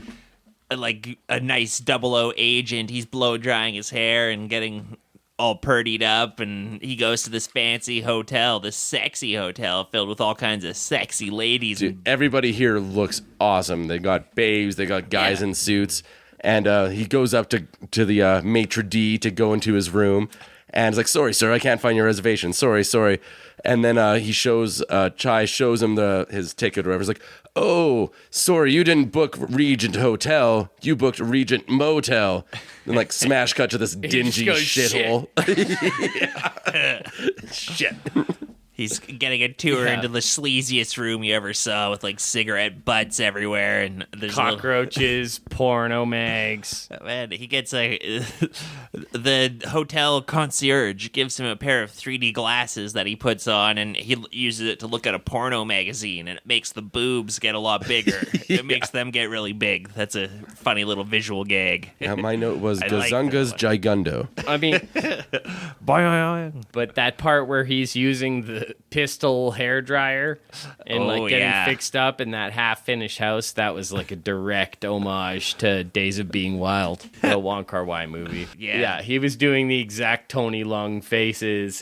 nice 00 agent. He's blow drying his hair and getting all purdied up, and he goes to this fancy hotel, this sexy hotel filled with all kinds of sexy ladies. Dude, everybody here looks awesome. They got babes, they got guys in suits, and he goes up to the maitre d' to go into his room, and he's like, sorry, sir, I can't find your reservation. Sorry. And then Chai shows him his ticket or whatever. He's like, oh, sorry, you didn't book Regent Hotel. You booked Regent Motel. And like smash cut to this dingy shithole. Shit. He's getting a tour into the sleaziest room you ever saw with like cigarette butts everywhere and there's cockroaches, porno mags. Man, he gets the hotel concierge gives him a pair of 3D glasses that he puts on, and he uses it to look at a porno magazine, and it makes the boobs get a lot bigger. It makes them get really big. That's a funny little visual gag. Yeah, my note was Gazunga's Gigundo. I mean, but that part where he's using the pistol hair dryer and getting fixed up in that half-finished house, that was like a direct homage to Days of Being Wild, the Wong Kar-wai movie. Yeah, he was doing the exact Tony Leung faces.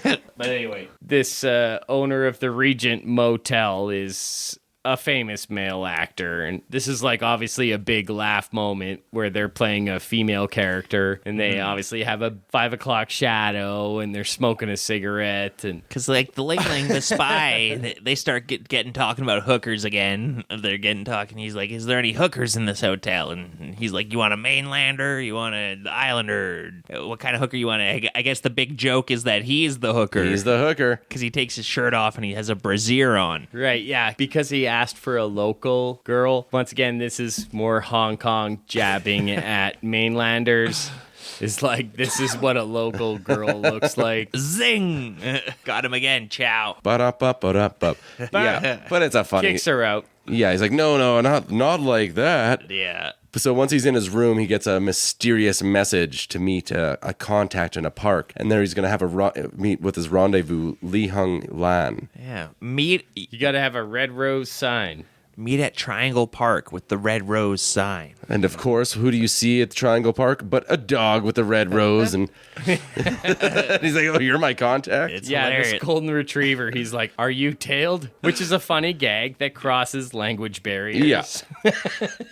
But anyway, this owner of the Regent Motel is a famous male actor, and this is like obviously a big laugh moment where they're playing a female character, and they obviously have a 5 o'clock shadow, and they're smoking a cigarette, and because like the Ling Ling, the spy, they start getting talking about hookers again. They're getting talking. He's like, "Is there any hookers in this hotel?" And he's like, "You want a mainlander? You want an islander? What kind of hooker you want?" I guess the big joke is that he's the hooker. He's the hooker because he takes his shirt off and he has a brassiere on. Right? Yeah, because he asked for a local girl. Once again, this is more Hong Kong jabbing at mainlanders. It's like, this is what a local girl looks like. Zing! Got him again, Chow. Ba-da-ba-ba-da-ba. Yeah, but it's a funny... Kicks her out. Yeah, he's like, no, not like that. Yeah. So once he's in his room, he gets a mysterious message to meet a contact in a park. And there he's going to have meet with his rendezvous, Li Hung Lan. Yeah. You got to have a red rose sign. Meet at Triangle Park with the red rose sign. And of course, who do you see at Triangle Park but a dog with a red rose? And he's like, oh, you're my contact? It's yeah, hilarious. This golden retriever. He's like, are you tailed? Which is a funny gag that crosses language barriers. Yeah.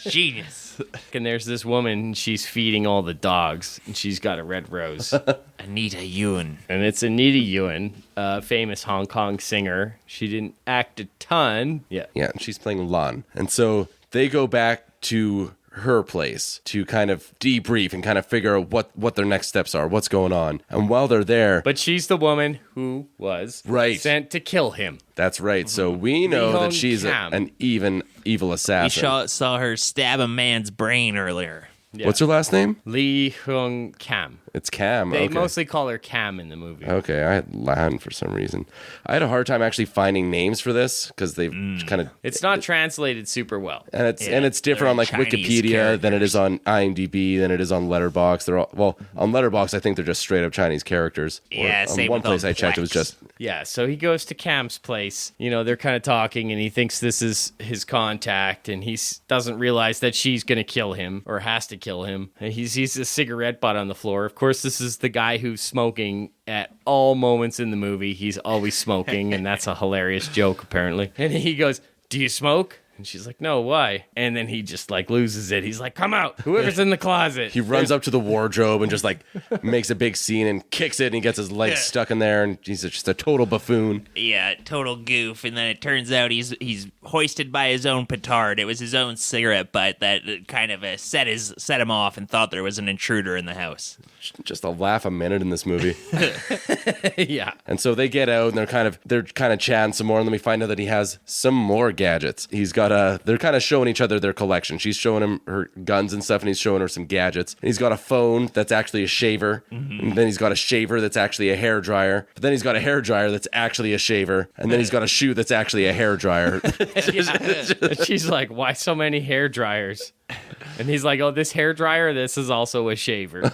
Genius. And there's this woman, she's feeding all the dogs, and she's got a red rose. Anita Yuen. And it's Anita Yuen, a famous Hong Kong singer. She didn't act a ton. Yeah, and she's playing Lan. And so they go back to her place to kind of debrief and kind of figure out what their next steps are, what's going on. And while they're there... But she's the woman who was sent to kill him. That's right. So we know that she's an evil assassin. We saw her stab a man's brain earlier. Yeah. What's her last name? Lee Hyung Cam. It's Cam. They mostly call her Cam in the movie. Okay, I had Lan for some reason. I had a hard time actually finding names for this because they've kind of... It's not translated super well. And it's different on like Chinese Wikipedia characters. than it is on IMDb, than it is on Letterboxd. They're all, on Letterboxd, I think they're just straight up Chinese characters. Yeah, same one with place I checked, it was just... Yeah, so he goes to Cam's place. You know, they're kind of talking, and he thinks this is his contact, and he doesn't realize that she's going to kill him, or has to kill him. And he sees a cigarette butt on the floor. Of course, this is the guy who's smoking at all moments in the movie. He's always smoking, and that's a hilarious joke, apparently. And he goes, "Do you smoke?" And she's like, "No, why?" And then he just like loses it. He's like, "Come out, whoever's in the closet." He runs up to the wardrobe and just like makes a big scene and kicks it, and he gets his legs stuck in there, and he's just a total buffoon. Yeah, total goof. And then it turns out he's hoisted by his own petard. It was his own cigarette butt that kind of set him off and thought there was an intruder in the house. Just a laugh a minute in this movie. Yeah. And so they get out and they're kind of chatting some more, and then we find out that he has some more gadgets. They're kind of showing each other their collection. She's showing him her guns and stuff, and he's showing her some gadgets. And he's got a phone that's actually a shaver, and then he's got a shaver that's actually a hair dryer. But then he's got a hair dryer that's actually a shaver, and then he's got a shoe that's actually a hair dryer. She's like, "Why so many hair dryers?" And he's like, "Oh, this hair dryer, this is also a shaver."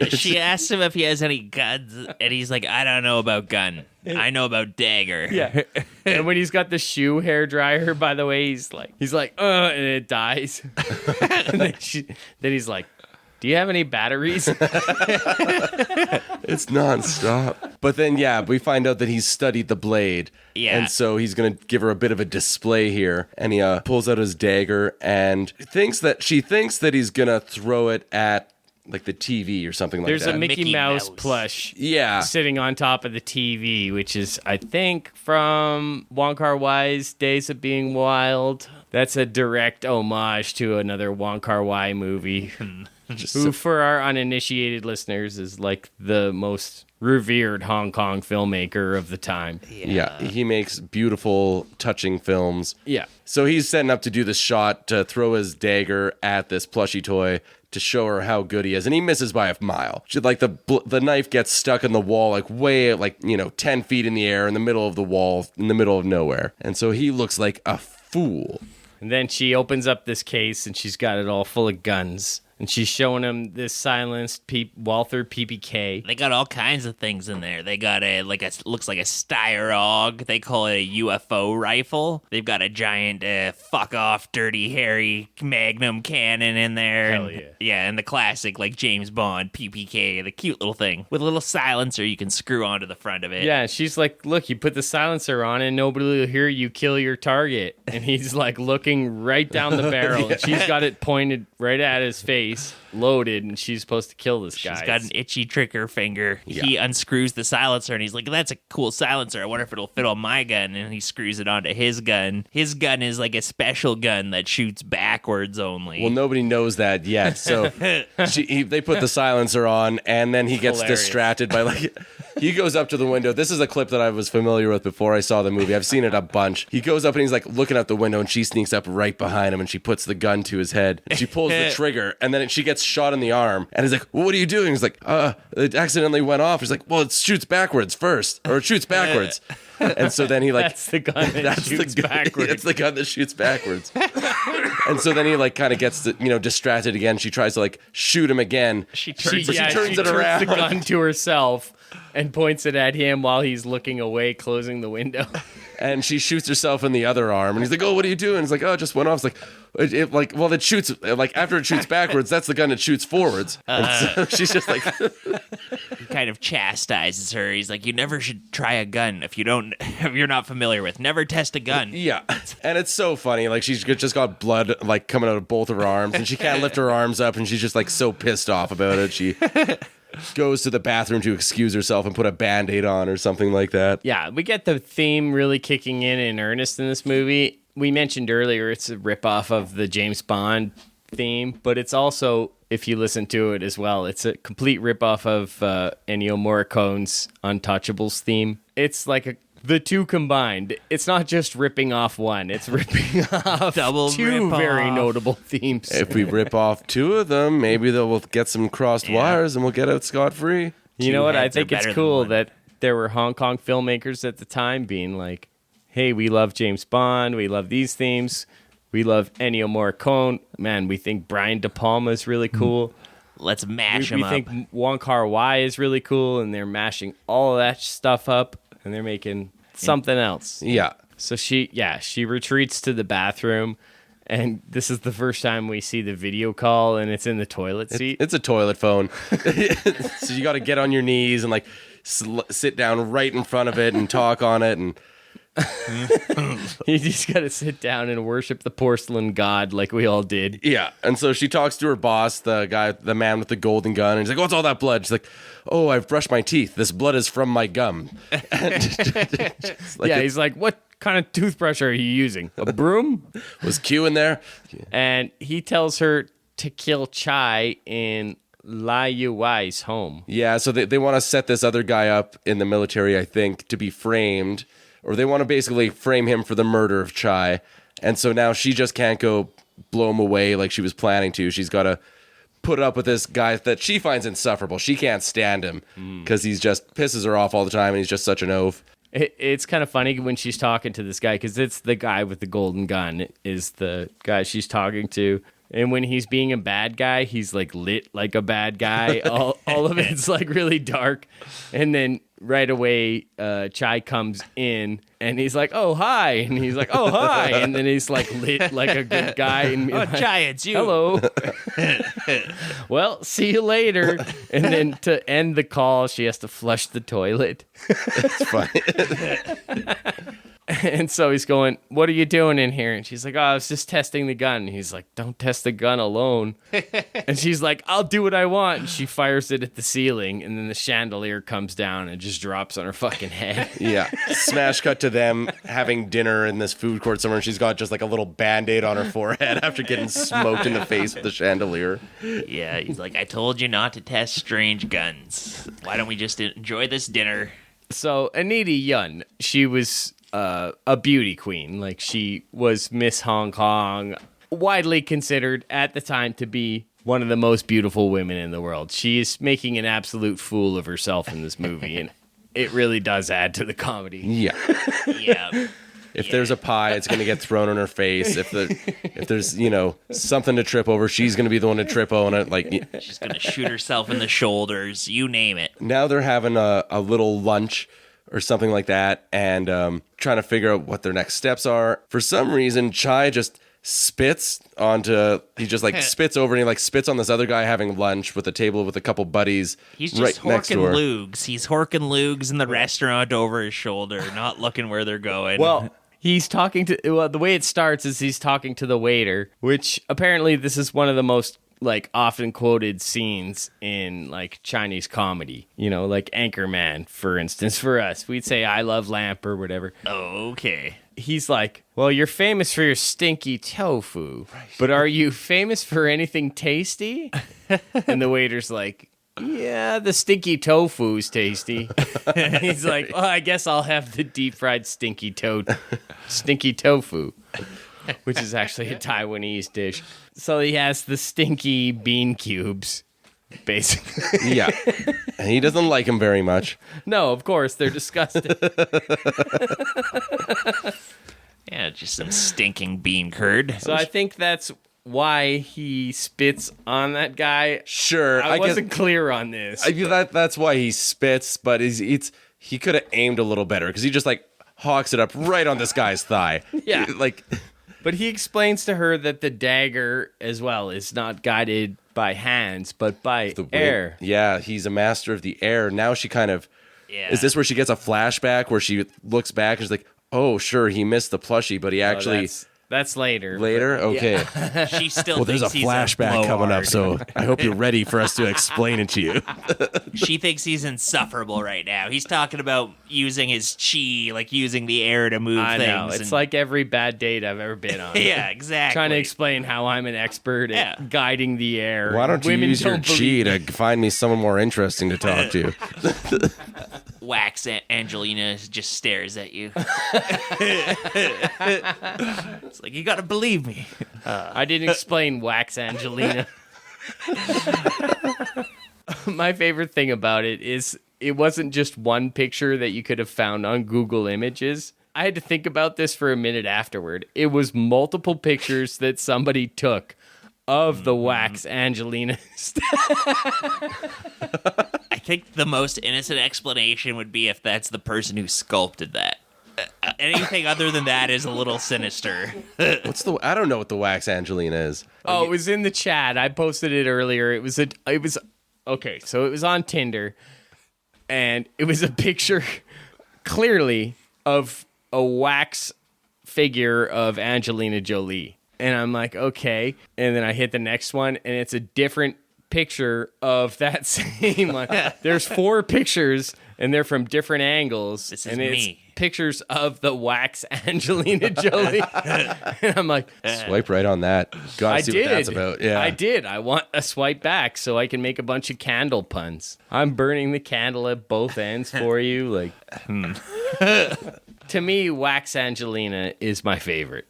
She asks him if he has any guns, and he's like, "I don't know about gun. I know about dagger." Yeah. And when he's got the shoe hair dryer, by the way, he's like, and it dies. And then he's like, "Do you have any batteries?" It's nonstop. But then, we find out that he's studied the blade. Yeah. And so he's going to give her a bit of a display here. And he pulls out his dagger and she thinks that he's going to throw it at like the TV or something like There's that. a Mickey Mouse plush sitting on top of the TV, which is, I think, from Wong Kar-wai's Days of Being Wild. That's a direct homage to another Wong Kar-wai movie. Who, for our uninitiated listeners, is like the most revered Hong Kong filmmaker of the time. Yeah, he makes beautiful, touching films. Yeah. So he's setting up to do the shot to throw his dagger at this plushy toy to show her how good he is, and he misses by a mile. The knife gets stuck in the wall, like way, 10 feet in the air, in the middle of the wall, in the middle of nowhere. And so he looks like a fool. And then she opens up this case, and she's got it all full of guns. And she's showing him this silenced Walther PPK. They got all kinds of things in there. They got looks like a Steyr-AUG. They call it a UFO rifle. They've got a giant fuck off dirty hairy Magnum cannon in there. Hell yeah. Yeah, and the classic like James Bond PPK, the cute little thing with a little silencer you can screw onto the front of it. Yeah, she's like, "Look, you put the silencer on and nobody will hear you kill your target." And he's like looking right down the barrel. And she's got it pointed right at his face, loaded, and she's supposed to kill this guy. She's got an itchy trigger finger. Yeah. He unscrews the silencer and he's like, "That's a cool silencer. I wonder if it'll fit on my gun." And he screws it onto his gun. His gun is like a special gun that shoots backwards only. Well, nobody knows that yet. So they put the silencer on, and then he gets distracted by he goes up to the window. This is a clip that I was familiar with before I saw the movie. I've seen it a bunch. He goes up and he's like looking out the window, and she sneaks up right behind him, and she puts the gun to his head. And she pulls the trigger, and then she gets shot in the arm. And he's like, "Well, what are you doing?" He's like, "It accidentally went off." He's like, "Well, it shoots backwards first, or it shoots backwards." And so then he that's the gun that shoots backwards. It's the gun that shoots backwards. And so then he kind of gets distracted again. She tries to shoot him again. She turns it around. The gun to herself and points it at him while he's looking away, closing the window. And she shoots herself in the other arm. And he's like, "Oh, what are you doing?" He's like, "Oh, it just went off." It's it shoots, after it shoots backwards, that's the gun that shoots forwards. So she's just like... He kind of chastises her. He's like, "You never should try a gun if you're not familiar with. Never test a gun." Yeah. And it's so funny. She's just got blood, coming out of both of her arms, and she can't lift her arms up, and she's just, so pissed off about it. She... goes to the bathroom to excuse herself and put a Band-Aid on or something like that. Yeah, we get the theme really kicking in earnest in this movie. we mentioned earlier, it's a ripoff of the James Bond theme, but it's also, if you listen to it as well, it's a complete ripoff of Ennio Morricone's Untouchables theme. It's like the two combined. It's not just ripping off one, it's ripping off Double two very notable themes. If we rip off two of them, maybe we'll get some crossed wires and we'll get out scot-free. You know what? I heads are think it's better cool than one. that there were Hong Kong filmmakers at the time being like, hey, we love James Bond, we love these themes, we love Ennio Morricone. Man, we think Brian De Palma is really cool. Let's mash them We up. think Wong Kar-wai is really cool, and they're mashing all of that stuff up, and they're making something else. Yeah. So she retreats to the bathroom, and this is the first time we see the video call, and it's in the toilet seat. It's a toilet phone. So you got to get on your knees and like sit down right in front of it and talk on it. And You just got to sit down and worship the porcelain god like we all did. yeah. And so she talks to her boss, the man with the golden gun. And he's like, what's all that blood? She's like, oh, I've brushed my teeth. This blood is from my gum. He's like, what kind of toothbrush are you using? A broom? Was Q in there? And he tells her to kill Chai in Lai Yuai's home. Yeah, so they want to set this other guy up in the military, I think, to be framed. Or they want to basically frame him for the murder of Chai. And so now she just can't go blow him away like she was planning to. She's got to put up with this guy that she finds insufferable. She can't stand him because he's just pisses her off all the time and he's just such an oaf. It's kind of funny when she's talking to this guy because it's the guy with the golden gun is the guy she's talking to. And when he's being a bad guy, he's like lit like a bad guy. All of it's like really dark. And then right away, Chai comes in and he's like, oh, hi. And he's like, oh, hi. And then he's like lit like a good guy. And Oh, Chai, it's you. hello. Well, see you later. And then to end the call, she has to flush the toilet. It's funny. And so he's going, what are you doing in here? And she's like, oh, I was just testing the gun. And he's like, don't test the gun alone. And she's like, I'll do what I want. And she fires it at the ceiling. And then the chandelier comes down and just drops on her fucking head. Yeah. Smash cut to them having dinner in this food court somewhere. And she's got just like a little Band-Aid on her forehead after getting smoked in the face with the chandelier. Yeah, he's like, I told you not to test strange guns. Why don't we just enjoy this dinner? So Anita Yun, she was a beauty queen. Like, she was Miss Hong Kong, widely considered at the time to be one of the most beautiful women in the world. She is making an absolute fool of herself in this movie, and it really does add to the comedy. Yeah. Yeah. If there's a pie, it's going to get thrown in her face. If there's, something to trip over, she's going to be the one to trip on it. Like, She's going to shoot herself in the shoulders. You name it. now they're having a little lunch or something like that and trying to figure out what their next steps are. For some reason, Chai just spits spits over and he like spits on this other guy having lunch with a table with a couple buddies. He's right just next to horking her. lugs. He's horking lugs in the restaurant over his shoulder, not looking where they're going. Well, he's talking to, the way it starts is he's talking to the waiter, which apparently this is one of the most like often quoted scenes in like Chinese comedy, like Anchorman, for instance. For us, we'd say I love lamp or whatever. Okay. He's like, well, you're famous for your stinky tofu, but are you famous for anything tasty? And the waiter's like, yeah, the stinky tofu's tasty. And he's like, well, I guess I'll have the deep fried stinky tofu, which is actually a Taiwanese dish. So he has the stinky bean cubes, basically. Yeah. And he doesn't like him very much. No, of course, they're disgusting. Yeah, just some stinking bean curd. So I think that's why he spits on that guy. Sure. I wasn't clear on this. That's why he spits, but he could have aimed a little better because he just like hawks it up right on this guy's thigh. Yeah. Like, But he explains to her that the dagger as well is not guided by hands, but by air. Yeah, he's a master of the air. Now she kind of... Yeah. Is this where she gets a flashback where she looks back and is like, oh, sure, he missed the plushie, but he actually... That's later. Later? Okay. She still Well, there's a thinks he's flashback coming up, blowhard. so I hope you're ready for us to explain it to you. She thinks he's insufferable right now. He's talking about using his chi, like using the air to move I things. know. It's like every bad date I've ever been on. Yeah, exactly. Trying to explain how I'm an expert at guiding the air. Why don't you Women use your don't chi believe to find me someone more interesting to talk to? Wax Angelina just stares at you. It's like, you gotta believe me. I didn't explain Wax Angelina. My favorite thing about it is it wasn't just one picture that you could have found on Google Images. I had to think about this for a minute afterward. It was multiple pictures that somebody took of the Wax Angelina. I think the most innocent explanation would be if that's the person who sculpted that. Anything other than that is a little sinister. I don't know what the Wax Angelina is. Oh, it was in the chat. I posted it earlier. It was okay. So it was on Tinder, and it was a picture, clearly, of a wax figure of Angelina Jolie. And I'm like, okay. And then I hit the next one, and it's a different picture of that same one. There's 4 pictures, and they're from different angles. This is and me. It's pictures of the wax Angelina Jolie. And I'm like, Swipe right on that. Gotta see what that's about. Yeah. I did. I want a swipe back so I can make a bunch of candle puns. I'm burning the candle at both ends for you. Like, to me, Wax Angelina is my favorite.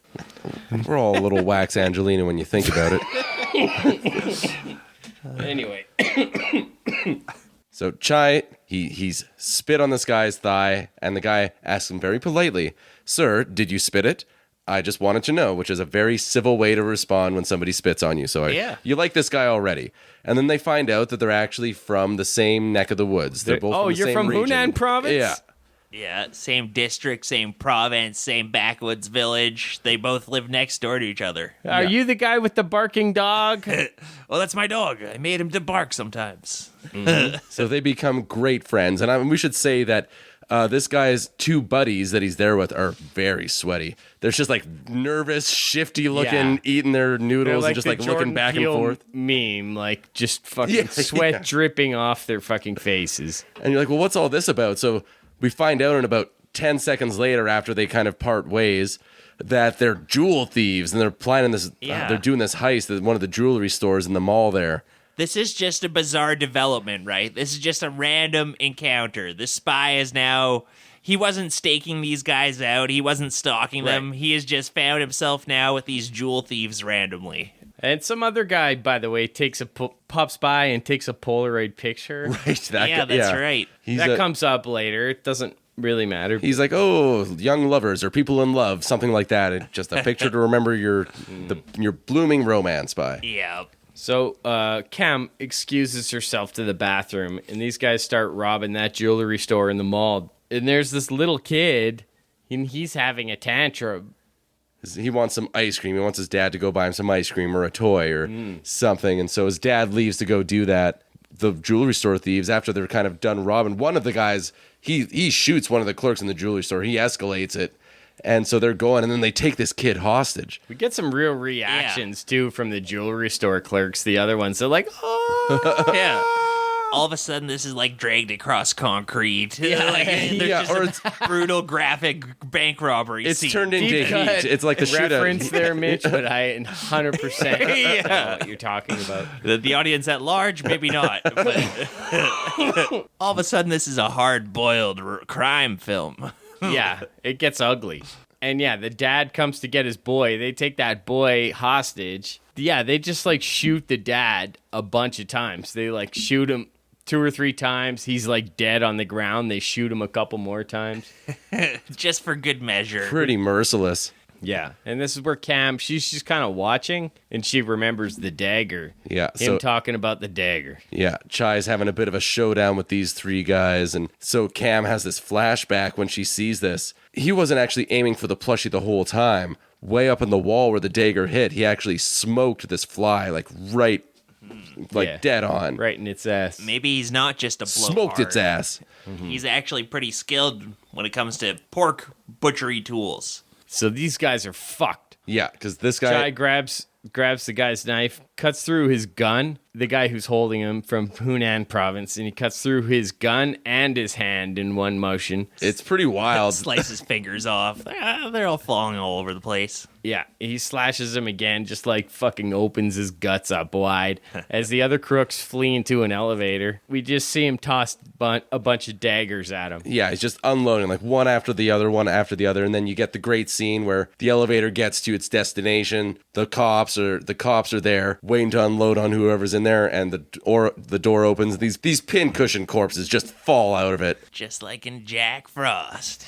We're all a little Wax Angelina when you think about it. Anyway. So Chai, he's spit on this guy's thigh, and the guy asks him very politely, "Sir, did you spit it? I just wanted to know," which is a very civil way to respond when somebody spits on you. So you like this guy already. And then they find out that they're actually from the same neck of the woods. They're both from the you're same from region. Hunan province? Yeah. Yeah, same district, same province, same backwoods village. They both live next door to each other. Are you the guy with the barking dog? Well, that's my dog. I made him to bark sometimes. So they become great friends. And we should say that this guy's 2 buddies that he's there with are very sweaty. They're just like nervous, shifty looking, eating their noodles and just like looking back and forth. Meme, like just fucking sweat dripping off their fucking faces. And you're like, well, what's all this about? So we find out in about 10 seconds later, after they kind of part ways, that they're jewel thieves and they're planning this. They're doing this heist at one of the jewelry stores in the mall there. This is just a bizarre development, right? This is just a random encounter. The spy is now... He wasn't staking these guys out. He wasn't stalking them. He has just found himself now with these jewel thieves randomly. And some other guy, by the way, pops by and takes a Polaroid picture. Right. That's right. That comes up later. It doesn't really matter. He's like, oh, young lovers or people in love, something like that. It's just a picture to remember your blooming romance by. Yeah. So Cam excuses herself to the bathroom, and these guys start robbing that jewelry store in the mall. And there's this little kid, and he's having a tantrum. He wants some ice cream. He wants his dad to go buy him some ice cream or a toy or something. And so his dad leaves to go do that. The jewelry store thieves, after they're kind of done robbing, one of the guys, he shoots one of the clerks in the jewelry store. He escalates it. And so they're going, and then they take this kid hostage. We get some real reactions, too, from the jewelry store clerks. The other ones, they're like, oh. Yeah. All of a sudden, this is like dragged across concrete. Just a brutal, graphic bank robbery scene. It's turned into heat. It's like the reference shootout. there, Mitch, but I 100% know what you're talking about. The audience at large, maybe not. But all of a sudden, this is a hard-boiled crime film. Yeah, it gets ugly. And yeah, the dad comes to get his boy. They take that boy hostage. Yeah, they just like shoot the dad a bunch of times. They like shoot him 2 or 3 times. He's like dead on the ground. They shoot him a couple more times. Just for good measure. Pretty merciless. Yeah, and this is where Cam, she's just kind of watching, and she remembers the dagger. Yeah. Him talking about the dagger. Yeah, Chai's having a bit of a showdown with these 3 guys, and so Cam has this flashback when she sees this. He wasn't actually aiming for the plushie the whole time. Way up in the wall where the dagger hit, he actually smoked this fly, dead on. Right in its ass. Maybe he's not just a blowhard. Smoked its ass. Mm-hmm. He's actually pretty skilled when it comes to pork butchery tools. So these guys are fucked. Yeah, because this guy... Chai grabs the guy's knife, cuts through his gun, the guy who's holding him from Hunan province, and he cuts through his gun and his hand in one motion. It's pretty wild. Slices fingers off. They're all falling all over the place. Yeah, he slashes him again, just like fucking opens his guts up wide. As the other crooks flee into an elevator, we just see him toss a bunch of daggers at him. Yeah, he's just unloading, like one after the other, and then you get the great scene where the elevator gets to its destination. The cops are there waiting to unload on whoever's in there, and the door opens. These pincushion corpses just fall out of it, just like in Jack Frost.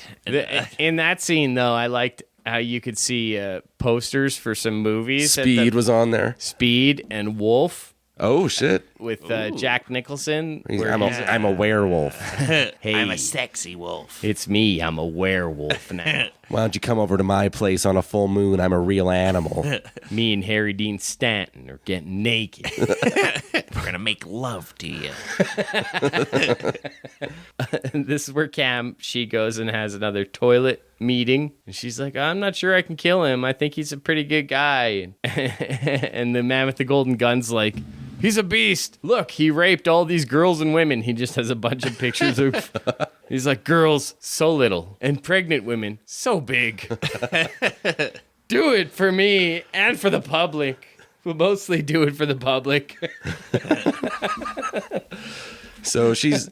In that scene, though, I liked how you could see posters for some movies. Speed was on there. Speed and Wolf. Oh, shit. With Jack Nicholson. I'm a werewolf. Hey, I'm a sexy wolf. It's me. I'm a werewolf now. Why don't you come over to my place on a full moon? I'm a real animal. Me and Harry Dean Stanton are getting naked. We're going to make love to you. This is where she goes and has another toilet meeting. And she's like, I'm not sure I can kill him. I think he's a pretty good guy. And the man with the golden gun's like, he's a beast. Look, he raped all these girls and women. He just has a bunch of pictures of... He's like, girls, so little. And pregnant women, so big. Do it for me and for the public. We'll mostly do it for the public. So she's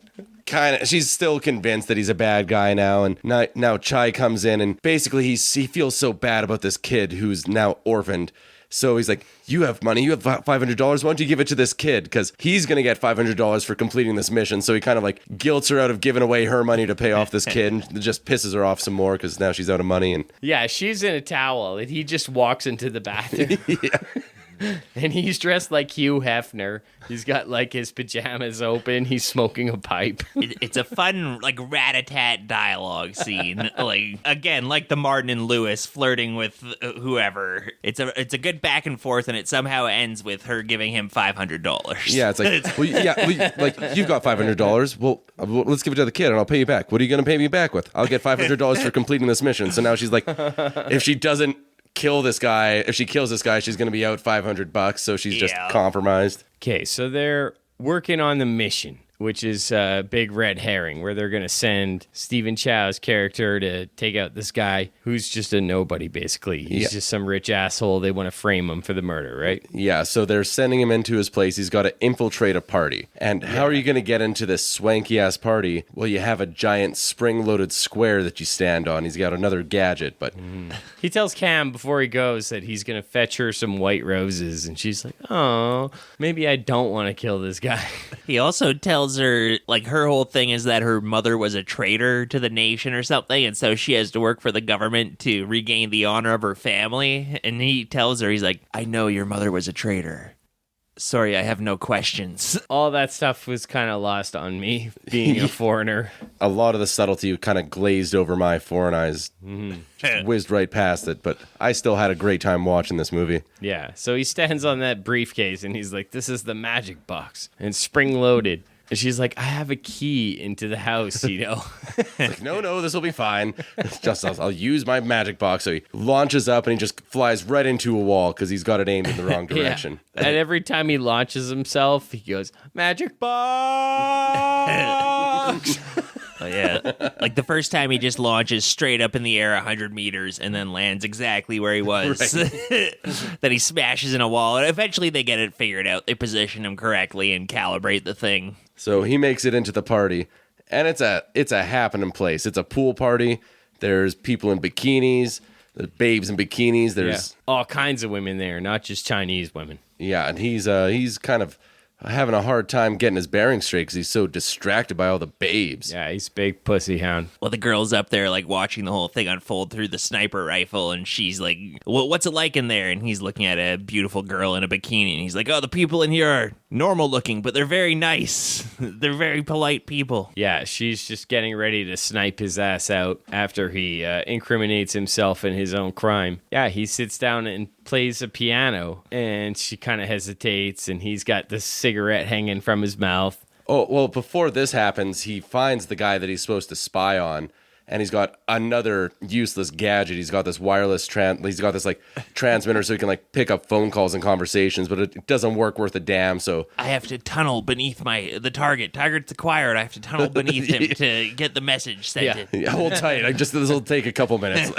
still convinced that he's a bad guy now, and now Chai comes in, and basically he feels so bad about this kid who's now orphaned. So he's like, you have money, you have $500, why don't you give it to this kid? Because he's going to get $500 for completing this mission. So he kind of like guilts her out of giving away her money to pay off this kid, and just pisses her off some more because now she's out of money. And yeah, she's in a towel, and he just walks into the bathroom. Yeah. And he's dressed like Hugh Hefner. He's got like his pajamas open. He's smoking a pipe. It's a fun like rat-a-tat dialogue scene. Like again, like the Martin and Lewis flirting with whoever. It's a good back and forth, and it somehow ends with her giving him $500. Yeah, it's like, like you've got $500. Well, let's give it to the kid, and I'll pay you back. What are you going to pay me back with? I'll get $500 for completing this mission. So now she's like, if she doesn't kill this guy, if she kills this guy, she's going to be out $500, so she's just compromised. Okay, so they're working on the mission, which is a big red herring, where they're going to send Stephen Chow's character to take out this guy who's just a nobody, basically. He's just some rich asshole. They want to frame him for the murder, right? Yeah, so they're sending him into his place. He's got to infiltrate a party. And how are you going to get into this swanky-ass party? Well, you have a giant spring-loaded square that you stand on. He's got another gadget, but... He tells Cam before he goes that he's going to fetch her some white roses, and she's like, oh, maybe I don't want to kill this guy. He also tells her, like, her whole thing is that her mother was a traitor to the nation or something, and so she has to work for the government to regain the honor of her family. And he tells her, he's like, I know your mother was a traitor. Sorry, I have no questions. All that stuff was kind of lost on me, being a foreigner. A lot of the subtlety kind of glazed over my foreign eyes. Just whizzed right past it, but I still had a great time watching this movie. Yeah, so he stands on that briefcase, and he's like, this is the magic box, and spring-loaded. And she's like, I have a key into the house, you know? Like, no, this will be fine. I'll use my magic box. So he launches up and he just flies right into a wall because he's got it aimed in the wrong direction. Yeah. And every time he launches himself, he goes, magic box! Oh, yeah. Like the first time he just launches straight up in the air 100 meters and then lands exactly where he was. Right. Then he smashes in a wall. And eventually they get it figured out. They position him correctly and calibrate the thing. So he makes it into the party. And it's a happening place. It's a pool party. There's people in bikinis. There's babes in bikinis. There's all kinds of women there, not just Chinese women. Yeah, and he's kind of having a hard time getting his bearings straight because he's so distracted by all the babes. Yeah, he's a big pussy hound. Well, the girl's up there, like, watching the whole thing unfold through the sniper rifle, and she's like, what's it like in there? And he's looking at a beautiful girl in a bikini, and he's like, oh, the people in here are normal looking, but they're very nice. They're very polite people. Yeah, she's just getting ready to snipe his ass out after he incriminates himself in his own crime. Yeah, he sits down and plays a piano, and she kind of hesitates, and he's got the cigarette hanging from his mouth. Oh, well, before this happens, he finds the guy that he's supposed to spy on, and he's got another useless gadget. He's got this wireless he's got this like transmitter so he can like pick up phone calls and conversations, but it doesn't work worth a damn. So I have to tunnel beneath the target. Target's acquired. I have to tunnel beneath him to get the message sent in. Yeah, hold tight. This will take a couple minutes.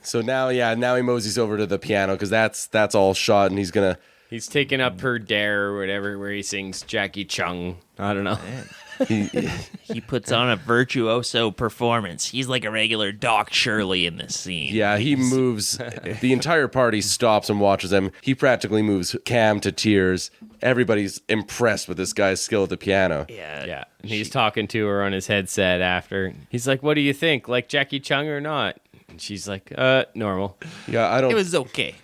So now he moseys over to the piano because that's all shot, and he's taking up her dare or whatever, where he sings Jackie Chung. I don't know. He puts on a virtuoso performance. He's like a regular Doc Shirley in this scene. Yeah, he moves. The entire party stops and watches him. He practically moves Cam to tears. Everybody's impressed with this guy's skill at the piano. Yeah. And he's talking to her on his headset after. He's like, "What do you think? Like Jackie Chung or not?" And she's like, normal." Yeah, It was okay.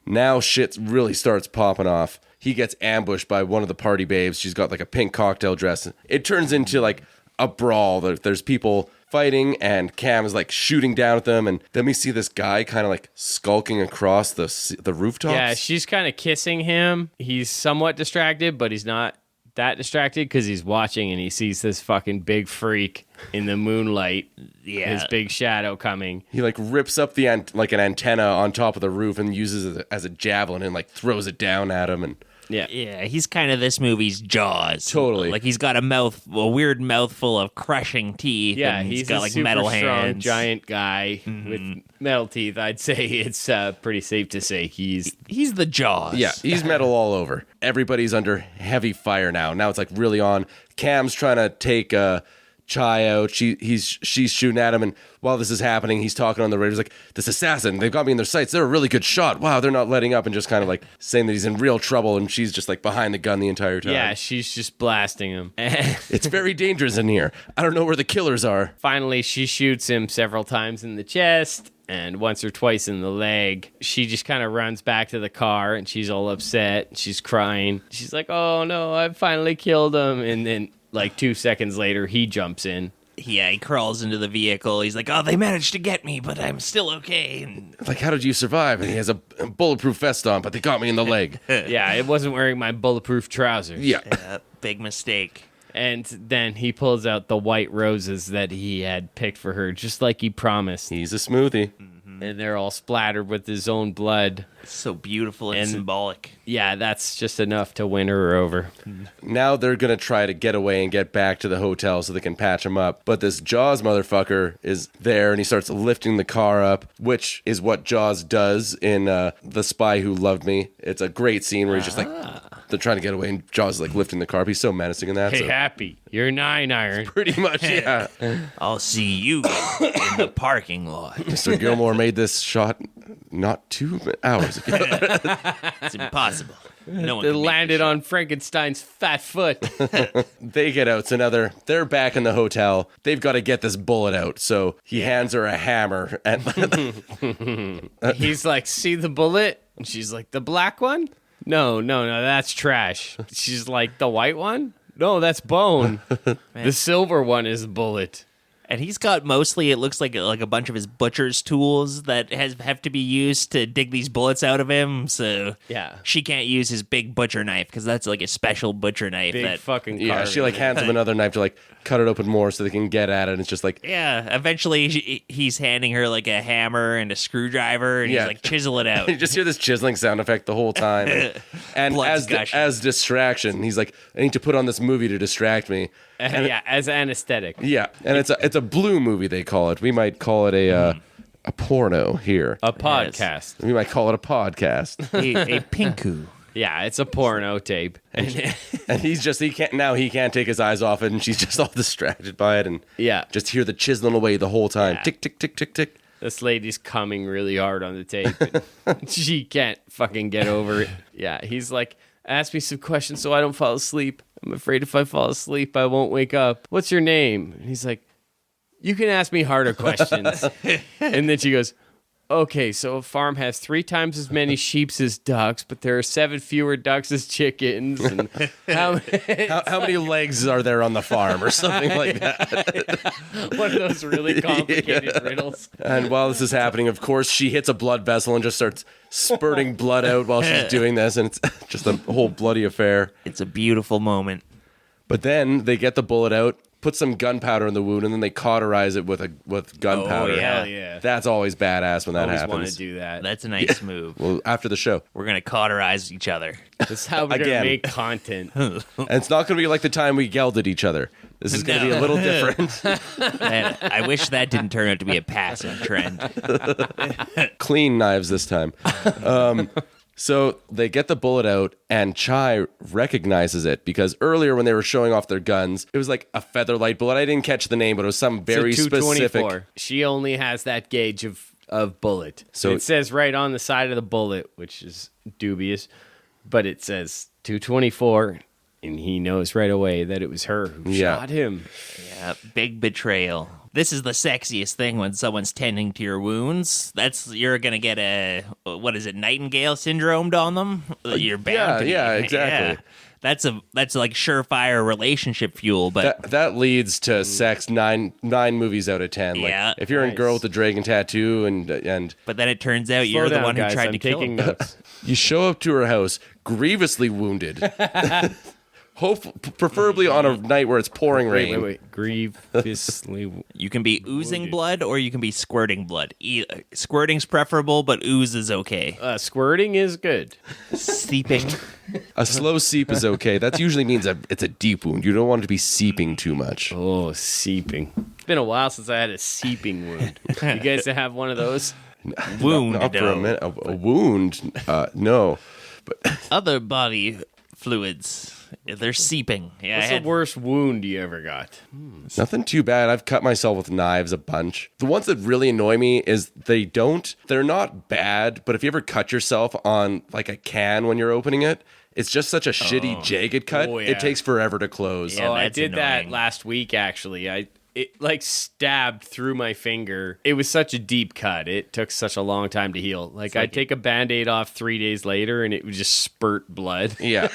Now shit really starts popping off. He gets ambushed by one of the party babes. She's got like a pink cocktail dress. It turns into like a brawl. There's people fighting, and Cam is like shooting down at them. And then we see this guy kind of like skulking across the rooftops. Yeah, she's kind of kissing him. He's somewhat distracted, but he's not that distracted because he's watching and he sees this fucking big freak in the moonlight. Yeah, his big shadow coming. He like rips up an antenna on top of the roof and uses it as a javelin and like throws it down at him. And yeah, he's kind of this movie's Jaws. Totally. Like he's got a weird mouthful of crushing teeth. Yeah, and he's got a like super metal strong, hands. giant guy with metal teeth. I'd say it's pretty safe to say he's the Jaws. yeah, he's metal all over. Everybody's under heavy fire now. Now it's like really on. Cam's trying to take Chai out. She's shooting at him, and while this is happening, he's talking on the radio. He's like, "This assassin, they've got me in their sights. They're a really good shot. Wow, they're not letting up," and just kind of like saying that he's in real trouble, and she's just like behind the gun the entire time. Yeah, she's just blasting him. It's very dangerous in here. I don't know where the killers are. Finally, she shoots him several times in the chest and once or twice in the leg. She just kind of runs back to the car, and she's all upset. She's crying. She's like, "Oh no, I finally killed him," and then like 2 seconds later, he jumps in. Yeah, he crawls into the vehicle. He's like, "Oh, they managed to get me, but I'm still okay." And Like, how did you survive? And he has a bulletproof vest on, but they got me in the leg. Yeah, it wasn't wearing my bulletproof trousers. Yeah. big mistake. And then he pulls out the white roses that he had picked for her, just like he promised. He's a smoothie. And they're all splattered with his own blood. It's so beautiful and symbolic. Yeah, that's just enough to win her over. Now they're going to try to get away and get back to the hotel so they can patch him up. But this Jaws motherfucker is there, and he starts lifting the car up, which is what Jaws does in The Spy Who Loved Me. It's a great scene where he's just like, they're trying to get away, and Jaws is like lifting the car up. He's so menacing in that. Hey, Happy, you're 9 iron. Pretty much, yeah. I'll see you in the parking lot. Mr. Gilmore made this shot not 2 hours ago. It's impossible. No one It can make landed on Frankenstein's fat foot. They get out, so now they're back in the hotel. They've got to get this bullet out, so he hands her a hammer. And He's like, "See the bullet?" And she's like, "The black one? No, that's trash." She's like, "The white one? No, that's bone. The silver one is bullet." And he's got mostly, it looks like a bunch of his butcher's tools that have to be used to dig these bullets out of him. So Yeah. she can't use his big butcher knife because that's like a special butcher knife. Big fucking yeah, carving. she like hands him another knife to like cut it open more so they can get at it. And it's just like, Yeah, eventually he's handing her like a hammer and a screwdriver, and Yeah. he's like, chisel it out. you just hear this chiseling sound effect the whole time. And Blood's gushing. as distraction, he's like, I need to put on this movie to distract me. Yeah, as anesthetic. Yeah, and it's a blue movie, they call it. We might call it a porno here. A podcast. We might call it a podcast. a pinku. Yeah, it's a porno tape. And he can't take his eyes off it, and she's just all distracted by it, and Yeah. just hear the chiseling away the whole time. Yeah. Tick, tick, tick, tick, tick. This lady's coming really hard on the tape. She can't fucking get over it. Yeah, he's like, "Ask me some questions so I don't fall asleep. I'm afraid if I fall asleep, I won't wake up. What's your name?" And he's like, "You can ask me harder questions." And then she goes, "Okay, so a farm has 3 times as many sheep as ducks, but there are 7 fewer ducks as chickens. And how How many legs are there on the farm, or something like that? one of those really complicated riddles." And while this is happening, of course, she hits a blood vessel and just starts spurting blood out while she's doing this, and it's just a whole bloody affair. It's a beautiful moment. But then they get the bullet out, put some gunpowder in the wound, and then they cauterize it with gunpowder. Oh, yeah. Hell yeah. That's always badass when that Always happens. want to do that. That's a nice move. Well, after the show. We're going to cauterize each other. That's how we're going Again. to make content. And it's not going to be like the time we yelled at each other. This is going to be a little different. Man, I wish that didn't turn out to be a passing trend. Clean knives this time. So they get the bullet out, and Chai recognizes it because earlier when they were showing off their guns, it was like a featherlight bullet. I didn't catch the name, but it was some very It's a 224. specific. She only has that gauge of bullet. So- So it says right on the side of the bullet, which is dubious, but it says 224, and he knows right away that it was her who Yeah. shot him. Yeah, big betrayal. This is the sexiest thing when someone's tending to your wounds. You're gonna get what is it, Nightingale syndromed on them? You're bound to. yeah, exactly. Yeah. That's like surefire relationship fuel, but That leads to sex nine movies out of 10. Like, Yeah. if you're a girl Nice. with a dragon tattoo and then it turns out Slow you're the down, one who guys. tried I'm to kill taking him. notes. you show up to her house grievously wounded, preferably on a night where it's pouring rain. Wait. Grievously. You can be oozing blood or you can be squirting blood. Squirting's preferable, but ooze is okay. Squirting is good. Seeping. A slow seep is okay. That usually means it's a deep wound. You don't want it to be seeping too much. Oh, seeping. It's been a while since I had a seeping wound. You guys have one of those? Wound. Not for a no. minute. A wound? No. But Other body fluids. They're seeping. Yeah, What's the worst wound you ever got? nothing too bad. I've cut myself with knives a bunch. The ones that really annoy me is they're not bad, but if you ever cut yourself on like a can when you're opening it, it's just such a shitty jagged cut. Oh, yeah. It takes forever to close. Yeah, I that's did that annoying. last week, actually. It like stabbed through my finger. It was such a deep cut. It took such a long time to heal. Like I'd take a Band-Aid off 3 days later and it would just spurt blood. Yeah.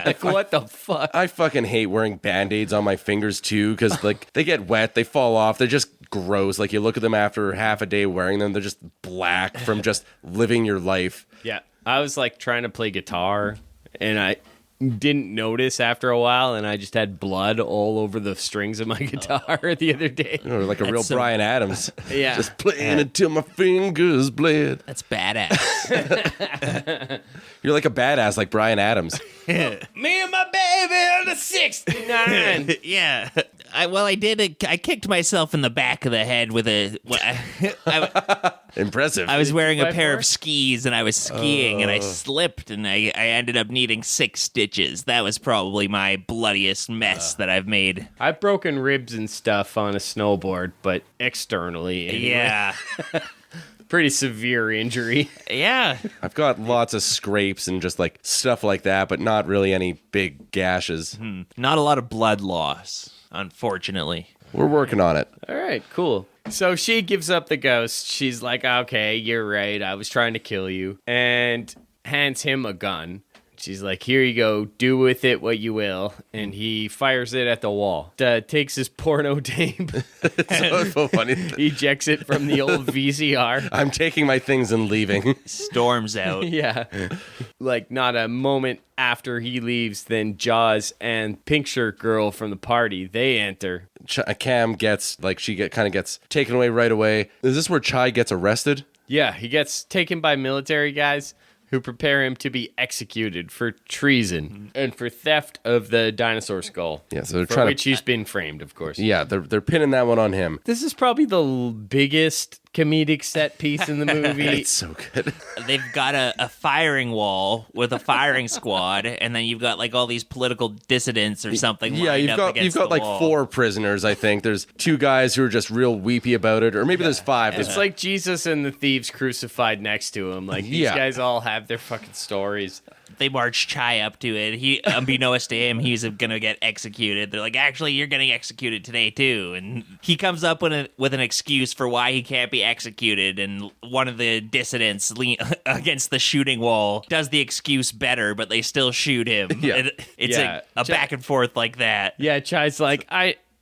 Like what the fuck? I fucking hate wearing Band-Aids on my fingers too, because like they get wet, they fall off, they're just gross. Like you look at them after half a day wearing them, they're just black from just living your life. Yeah. I was like trying to play guitar and I didn't notice after a while and I just had blood all over the strings of my guitar the other day. Or like a real so- Bryan Adams. Yeah. Just playing until my fingers bled. That's badass. You're like a badass like Bryan Adams. Me and my baby on the 69. Yeah. I kicked myself in the back of the head with Impressive. I was wearing a By pair four? of skis and I was skiing and I slipped and I ended up needing 6 stitches. That was probably my bloodiest mess that I've made. I've broken ribs and stuff on a snowboard, but externally. Anyway. Yeah. Pretty severe injury. Yeah. I've got lots of scrapes and just like stuff like that, but not really any big gashes. Not a lot of blood loss, unfortunately. We're working on it. All right, cool. So she gives up the ghost. She's like, okay, you're right. I was trying to kill you. And hands him a gun. She's like, here you go. Do with it what you will. And he fires it at the wall. Takes his porno tape. It's so funny. Ejects it from the old VCR. I'm taking my things and leaving. Storms out. Yeah. Like, not a moment after he leaves, then Jaws and Pink Shirt Girl from the party, they enter. Cam gets kind of gets taken away right away. Is this where Chai gets arrested? Yeah, he gets taken by military guys who prepare him to be executed for treason and for theft of the dinosaur skull. Yeah, so they're for trying which to. he's been framed, of course. Yeah, they're pinning that one on him. This is probably the biggest comedic set piece in the movie. It's so good. They've got a firing wall with a firing squad, and then you've got like all these political dissidents or something. Yeah, lined you've up got against like the wall. 4 prisoners. I think there's 2 guys who are just real weepy about it, or maybe there's 5. It's like Jesus and the thieves crucified next to him. Like, these Yeah. guys all have their fucking stories. They march Chai up to it. He, unbeknownst to him, he's gonna get executed. They're like, actually, you're getting executed today too. And he comes up with an excuse for why he can't be executed. And one of the dissidents against the shooting wall does the excuse better, but they still shoot him. Yeah. It's Yeah. a back and forth like that. Yeah, Chai's like,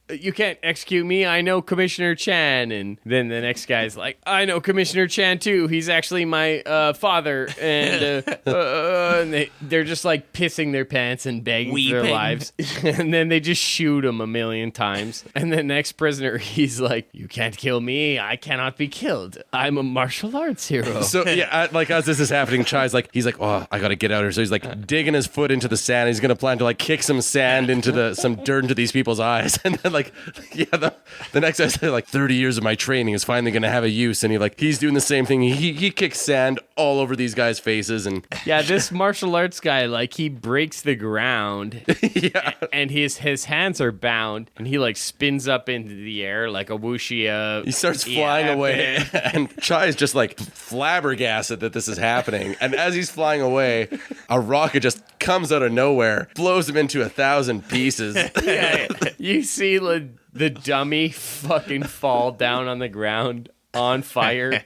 you can't execute me. I know Commissioner Chan. And then the next guy's like, I know Commissioner Chan too. He's actually my father. And, and they're just like pissing their pants and begging for their lives. And then they just shoot him a million times. And the next prisoner, he's like, you can't kill me. I cannot be killed. I'm a martial arts hero. So yeah, like as this is happening, Chai's like, he's like, oh, I gotta get out of here. So he's like digging his foot into the sand. He's gonna plan to like kick some sand into some dirt into these people's eyes. And then like, the next guy said like 30 years of my training is finally gonna have a use. And he's doing the same thing. He kicks sand all over these guys' faces. And yeah, this martial arts guy, like he breaks the ground. Yeah. And his hands are bound, and he like spins up into the air like a wuxia. He starts flying away, and Chai is just like flabbergasted that this is happening. And as he's flying away, a rocket just comes out of nowhere, blows him into 1,000 pieces. Yeah, you see the dummy fucking fall down on the ground on fire.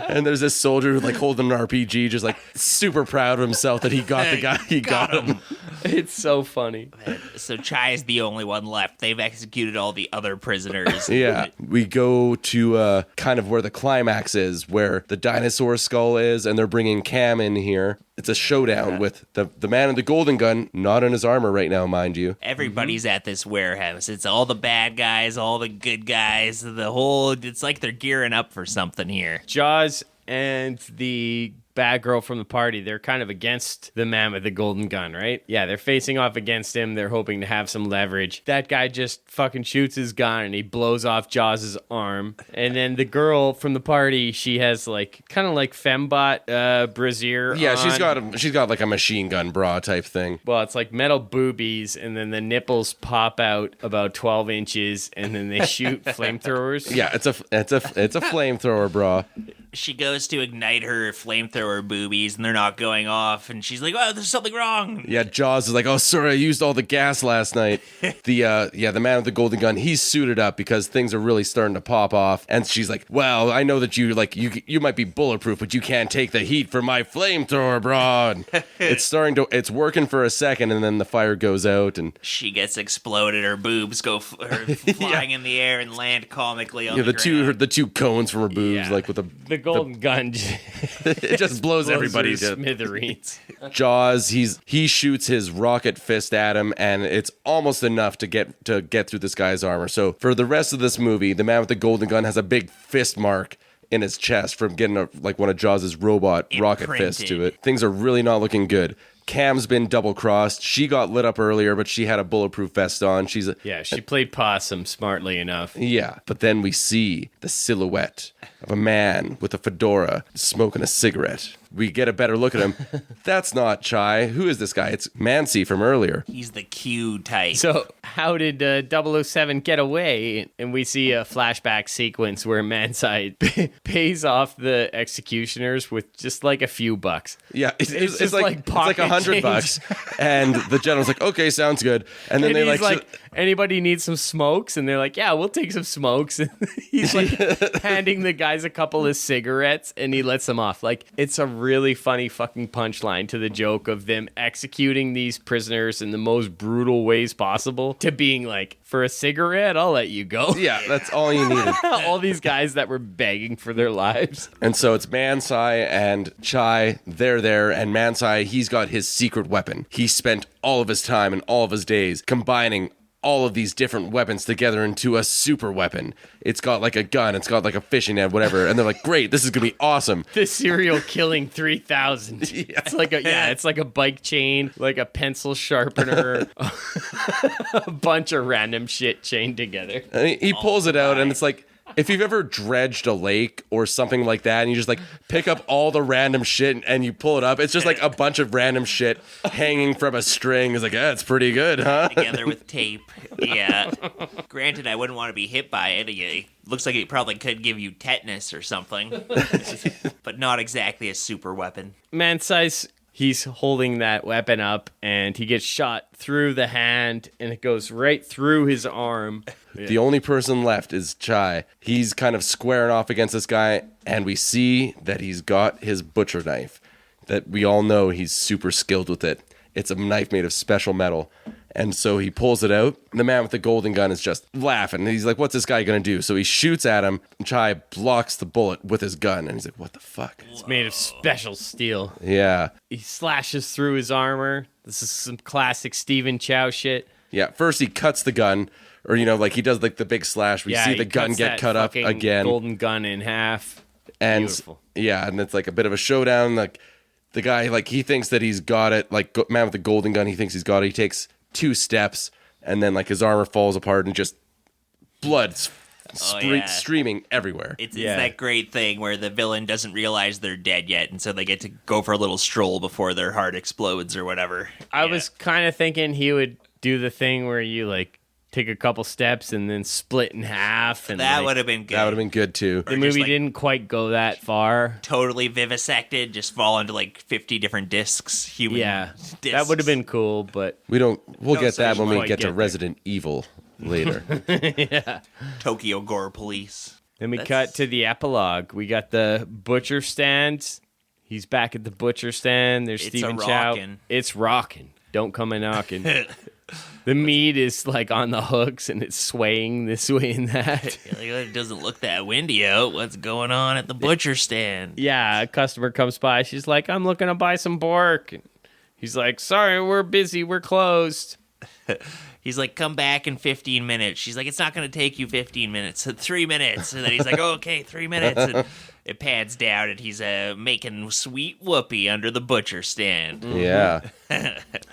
And there's this soldier like holding an RPG, just like super proud of himself that he got the guy. He got him. It's so funny. So Chai is the only one left. They've executed all the other prisoners. Yeah. We go to kind of where the climax is, where the dinosaur skull is, and they're bringing Cam in here. It's a showdown with the man in the golden gun, not in his armor right now, mind you. Everybody's at this warehouse. It's all the bad guys, all the good guys, it's like they're gearing up for something here. Jaws and the bad girl from the party, they're kind of against the man with the golden gun, right? Yeah, they're facing off against him. They're hoping to have some leverage. That guy just fucking shoots his gun and he blows off Jaws' arm. And then the girl from the party, she has like kind of like fembot brassiere. Yeah, on. she's got like a machine gun bra type thing. Well, it's like metal boobies, and then the nipples pop out about 12 inches, and then they shoot flamethrowers. Yeah, it's a flamethrower bra. She goes to ignite her flamethrower boobies, and they're not going off. And she's like, "Oh, there's something wrong." Yeah, Jaws is like, "Oh, sorry, I used all the gas last night." The man with the golden gun, he's suited up because things are really starting to pop off. And she's like, "Well, I know that you might be bulletproof, but you can't take the heat from my flamethrower, bro." And it's working for a second, and then the fire goes out, and she gets exploded. Her boobs go flying in the air and land comically on the ground. the two cones from her boobs, like with the golden gun. It just blows everybody to smithereens. Jaws, he shoots his rocket fist at him, and it's almost enough to get through this guy's armor. So for the rest of this movie, the man with the golden gun has a big fist mark in his chest from getting one of Jaws' robot rocket fists to it. Things are really not looking good. Cam's been double-crossed. She got lit up earlier, but she had a bulletproof vest on. She played possum smartly enough. Yeah, but then we see the silhouette of a man with a fedora smoking a cigarette. We get a better look at him. That's not Chai. Who is this guy? It's Mancy from earlier. He's the Q type. So how did 007 get away? And we see a flashback sequence where Mancy pays off the executioners with just like a few bucks. Yeah, it's like pocket $100. And the general's like, okay, sounds good. And then they like, anybody needs some smokes? And they're like, yeah, we'll take some smokes. And he's like handing the guys a couple of cigarettes, and he lets them off. Like, it's a really funny fucking punchline to the joke of them executing these prisoners in the most brutal ways possible, to being like, for a cigarette, I'll let you go. Yeah, that's all you needed. All these guys that were begging for their lives. And so it's Mancy and Chai, they're there, and Mancy, he's got his secret weapon. He spent all of his time and all of his days combining all of these different weapons together into a super weapon. It's got like a gun, it's got like a fishing net, whatever. And they're like, great, this is gonna be awesome. The serial killing 3000. Yeah. It's like a bike chain, like a pencil sharpener, a bunch of random shit chained together. And he pulls it out, and it's like, if you've ever dredged a lake or something like that, and you just like pick up all the random shit and you pull it up, it's just like a bunch of random shit hanging from a string. It's like, it's pretty good, huh? Together with tape. Yeah. Granted, I wouldn't want to be hit by it. It looks like it probably could give you tetanus or something, but not exactly a super weapon. Man-size. He's holding that weapon up, and he gets shot through the hand, and it goes right through his arm. Yeah. The only person left is Chai. He's kind of squaring off against this guy, and we see that he's got his butcher knife. That we all know he's super skilled with it. It's a knife made of special metal. And so he pulls it out. The man with the golden gun is just laughing. He's like, what's this guy going to do? So he shoots at him. And Chai blocks the bullet with his gun. And he's like, what the fuck? It's made of special steel. Yeah. He slashes through his armor. This is some classic Stephen Chow shit. Yeah. First, he cuts the gun. Or, like he does like the big slash. We see the gun get cut up again. Golden gun in half. And beautiful. Yeah. And it's like a bit of a showdown. Like the guy, like he thinks that he's got it. Like man with the golden gun, he thinks he's got it. He takes 2 steps. And then like his armor falls apart and just blood streaming everywhere. It's that great thing where the villain doesn't realize they're dead yet, and so they get to go for a little stroll before their heart explodes or whatever. I was kind of thinking he would do the thing where you like take a couple steps and then split in half. And that would have been good. That would have been good too. The movie didn't quite go that far. Totally vivisected, just fall into like 50 different discs. Human discs. That would have been cool, but we'll get that when we get to Resident Evil later. Yeah. Tokyo Gore Police. Then we cut to the epilogue. We got the butcher stand. He's back at the butcher stand. There's Stephen Chow. It's rocking. Don't come a knocking. The meat is like on the hooks and it's swaying this way and that. It doesn't look that windy out. What's going on at the butcher stand? Yeah, a customer comes by. She's like, I'm looking to buy some pork. He's like, sorry, we're busy. We're closed. He's like, come back in 15 minutes. She's like, it's not going to take you 15 minutes. 3 minutes. And then he's like, okay, 3 minutes. And it pans down and he's making sweet whoopee under the butcher stand. Yeah.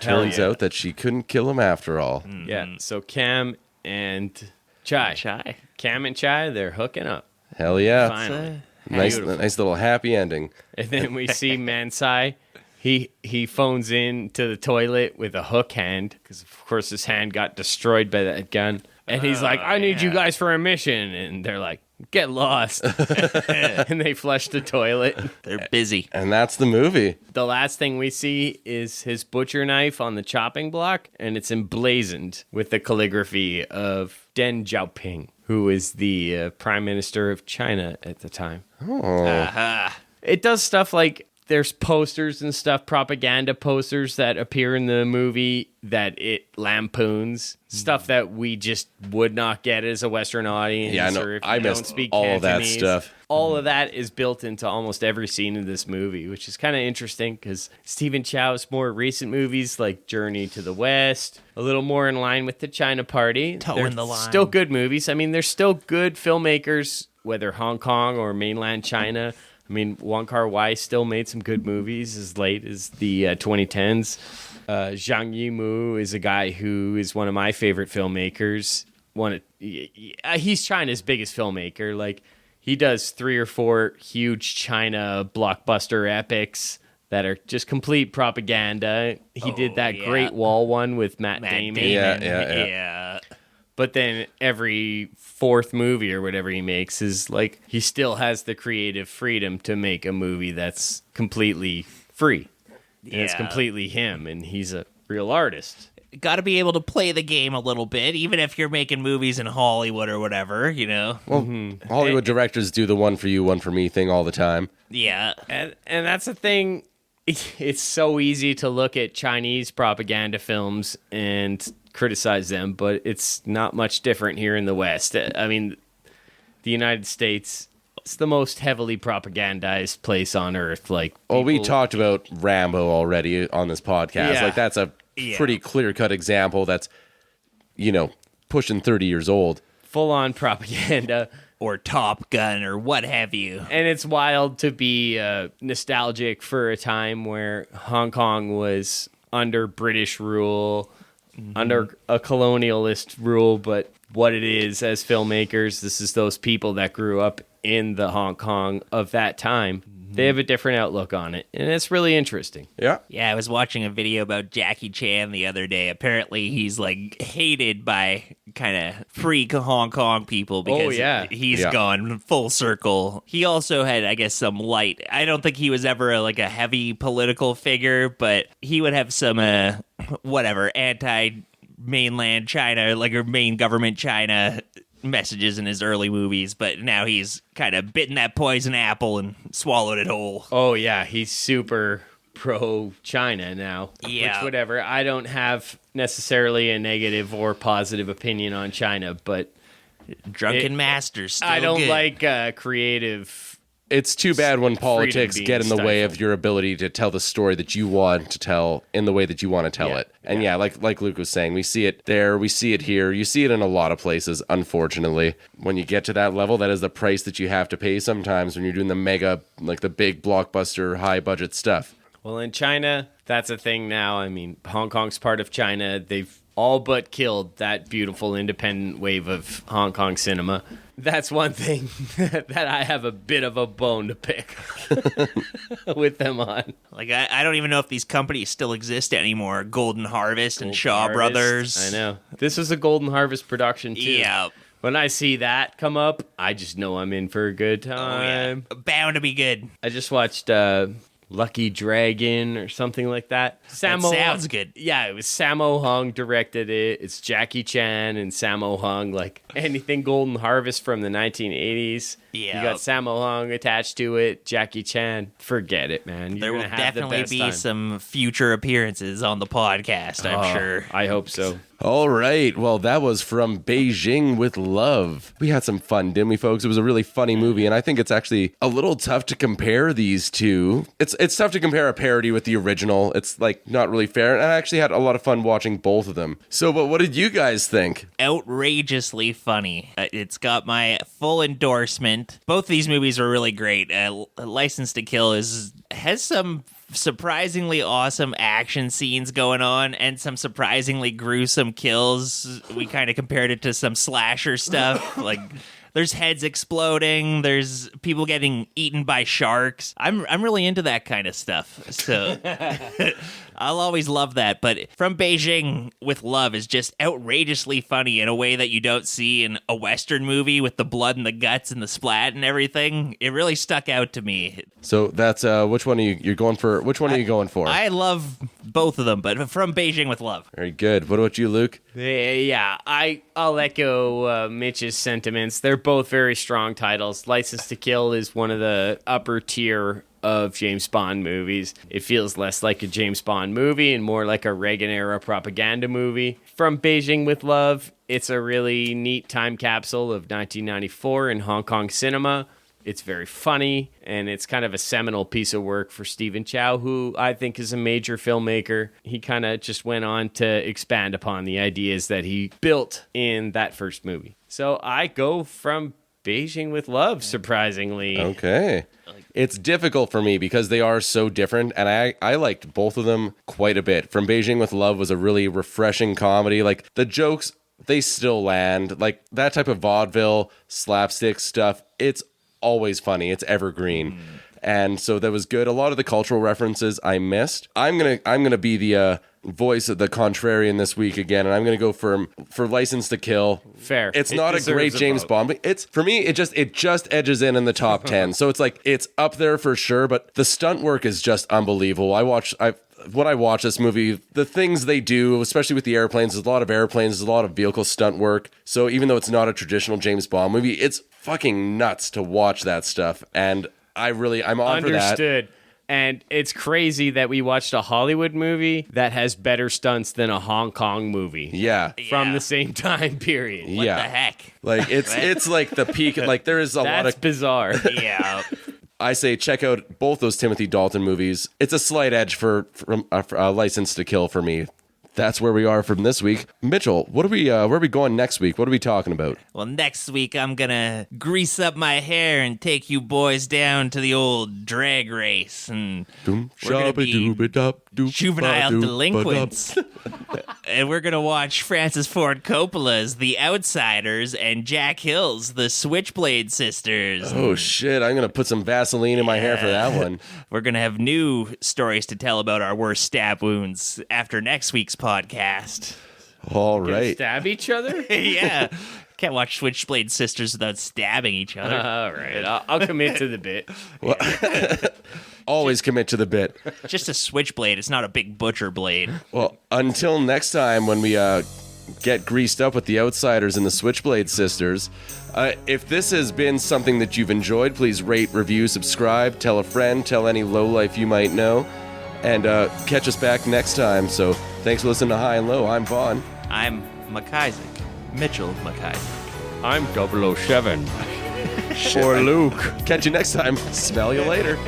Turns out that she couldn't kill him after all. Mm-hmm. Yeah, so Cam and Chai. Cam and Chai, they're hooking up. Hell yeah. Finally. Nice little happy ending. And then we see Mansai. He phones in to the toilet with a hook hand because, of course, his hand got destroyed by that gun. And he's like, I need you guys for a mission. And they're like, get lost. And they flush the toilet. They're busy. And that's the movie. The last thing we see is his butcher knife on the chopping block, and it's emblazoned with the calligraphy of Deng Xiaoping, who is the prime minister of China at the time. Aha. It does stuff like there's posters and stuff, propaganda posters that appear in the movie that it lampoons. Stuff that we just would not get as a Western audience. Yeah, I know. Or if I you missed don't speak all of that Cantonese. stuff. All of that is built into almost every scene in this movie, which is kind of interesting because Stephen Chow's more recent movies like Journey to the West, a little more in line with the China Party. Toeing the line. Still good movies. I mean, they're still good filmmakers, whether Hong Kong or mainland China. I mean, Wong Kar-wai still made some good movies as late as the 2010s. Zhang Yimou is a guy who is one of my favorite filmmakers. He's China's biggest filmmaker. Like, he does 3 or 4 huge China blockbuster epics that are just complete propaganda. He did that Great Wall one with Matt Damon. Yeah. But then every 4th movie or whatever he makes is like he still has the creative freedom to make a movie that's completely free. And it's completely him, and he's a real artist. Got to be able to play the game a little bit, even if you're making movies in Hollywood or whatever, you know? Well, Hollywood directors do the one for you, one for me thing all the time. Yeah. And that's the thing. It's so easy to look at Chinese propaganda films and criticize them, but it's not much different here in the West. I mean, the United States, it's the most heavily propagandized place on earth. Like, we talked about Rambo already on this podcast. Yeah. Like, that's a pretty clear-cut example that's, pushing 30 years old. Full-on propaganda. Or Top Gun or what have you. And it's wild to be nostalgic for a time where Hong Kong was under British rule, under a colonialist rule, but what it is as filmmakers, this is those people that grew up in the Hong Kong of that time. They have a different outlook on it, and it's really interesting. Yeah. Yeah, I was watching a video about Jackie Chan the other day. Apparently, he's like hated by kind of freak Hong Kong people because he's gone full circle. He also had, I guess, some light. I don't think he was ever a heavy political figure, but he would have some anti-mainland China, or main government China messages in his early movies, but now he's kind of bitten that poison apple and swallowed it whole. Oh yeah, he's super pro-China now. Yeah. Which, whatever. I don't have necessarily a negative or positive opinion on China, but Drunken Masters. Still I don't good. like creative. It's too bad when politics being get in the way of stifled. your ability to tell the story that you want to tell in the way that you want to tell it. And like Luke was saying, we see it there, we see it here, you see it in a lot of places, unfortunately. When you get to that level, that is the price that you have to pay sometimes when you're doing the mega, like the big blockbuster, high budget stuff. Well, in China, that's a thing now. I mean, Hong Kong's part of China. They've all but killed that beautiful independent wave of Hong Kong cinema. That's one thing that I have a bit of a bone to pick with them on. Like, I don't even know if these companies still exist anymore. Golden Harvest and Shaw Harvest. Brothers. I know. This is a Golden Harvest production, too. Yeah. When I see that come up, I just know I'm in for a good time. Oh, yeah. Bound to be good. I just watched Lucky Dragon or something like that. That sounds good. Yeah, it was Sammo Hung directed it. It's Jackie Chan and Sammo Hung. Like anything Golden Harvest from the 1980s. Yeah. You got Sammo Hung attached to it. Jackie Chan. Forget it, man. There You're will gonna have definitely the best be time. some future appearances on the podcast, I'm sure. I hope so. All right. Well, that was From Beijing With Love. We had some fun, didn't we, folks? It was a really funny movie, and I think it's actually a little tough to compare these two. It's tough to compare a parody with the original. It's, like, not really fair, and I actually had a lot of fun watching both of them. So, but what did you guys think? Outrageously funny. It's got my full endorsement. Both these movies are really great. License to Kill has some surprisingly awesome action scenes going on and some surprisingly gruesome kills. We kind of compared it to some slasher stuff. Like, there's heads exploding, there's people getting eaten by sharks. I'm really into that kind of stuff. So I'll always love that. But From Beijing With Love is just outrageously funny in a way that you don't see in a Western movie with the blood and the guts and the splat and everything. It really stuck out to me. So that's which one are you're going for? Which one are you going for? I love both of them, but From Beijing With Love. Very good. What about you, Luke? Yeah, I'll echo Mitch's sentiments. They're both very strong titles. License to Kill is one of the upper tier of James Bond movies. It feels less like a James Bond movie and more like a Reagan-era propaganda movie. From Beijing With Love, it's a really neat time capsule of 1994 in Hong Kong cinema. It's very funny, and it's kind of a seminal piece of work for Stephen Chow, who I think is a major filmmaker. He kind of just went on to expand upon the ideas that he built in that first movie. So I go From Beijing With Love, surprisingly. Okay. It's difficult for me because they are so different, and I liked both of them quite a bit. From Beijing With Love was a really refreshing comedy. Like, the jokes, they still land. Like, that type of vaudeville, slapstick stuff, it's always funny. It's evergreen. And so that was good. A lot of the cultural references I missed. I'm gonna be the voice of the contrarian this week again, and I'm gonna go for License to Kill. Fair. It's It not a deserves great a James vote. Bond, but it's, for me, it just edges in the top 10. So it's like, it's up there for sure, but the stunt work is just unbelievable. When I watch this movie, the things they do, especially with the airplanes, there's a lot of airplanes, there's a lot of vehicle stunt work. So even though it's not a traditional James Bond movie, it's fucking nuts to watch that stuff. And I'm on for that. Understood. And it's crazy that we watched a Hollywood movie that has better stunts than a Hong Kong movie. Yeah. From the same time period. What Yeah. the heck? Like, it's like the peak. Like, there is a lot That's of... bizarre. Yeah. I say check out both those Timothy Dalton movies. It's a slight edge for License to Kill for me. That's where we are from this week. Mitchell, where are we going next week? What are we talking about? Well, next week I'm gonna grease up my hair and take you boys down to the old drag race, and we're gonna be juvenile delinquents. And we're gonna watch Francis Ford Coppola's The Outsiders and Jack Hill's The Switchblade Sisters. Oh shit, I'm gonna put some Vaseline in my hair for that one. We're gonna have new stories to tell about our worst stab wounds after next week's podcast. All right. Stab each other? Yeah. Can't watch Switchblade Sisters without stabbing each other. All right. I'll commit to the bit. Always commit to the bit. Just a switchblade. It's not a big butcher blade. Well, until next time when we get greased up with The Outsiders and the Switchblade Sisters, if this has been something that you've enjoyed, please rate, review, subscribe, tell a friend, tell any lowlife you might know. and catch us back next time. So thanks for listening to High and Low. I'm Vonn. I'm McIsaac. Mitchell McIsaac. I'm 007. Or Luke. Catch you next time. Smell you later.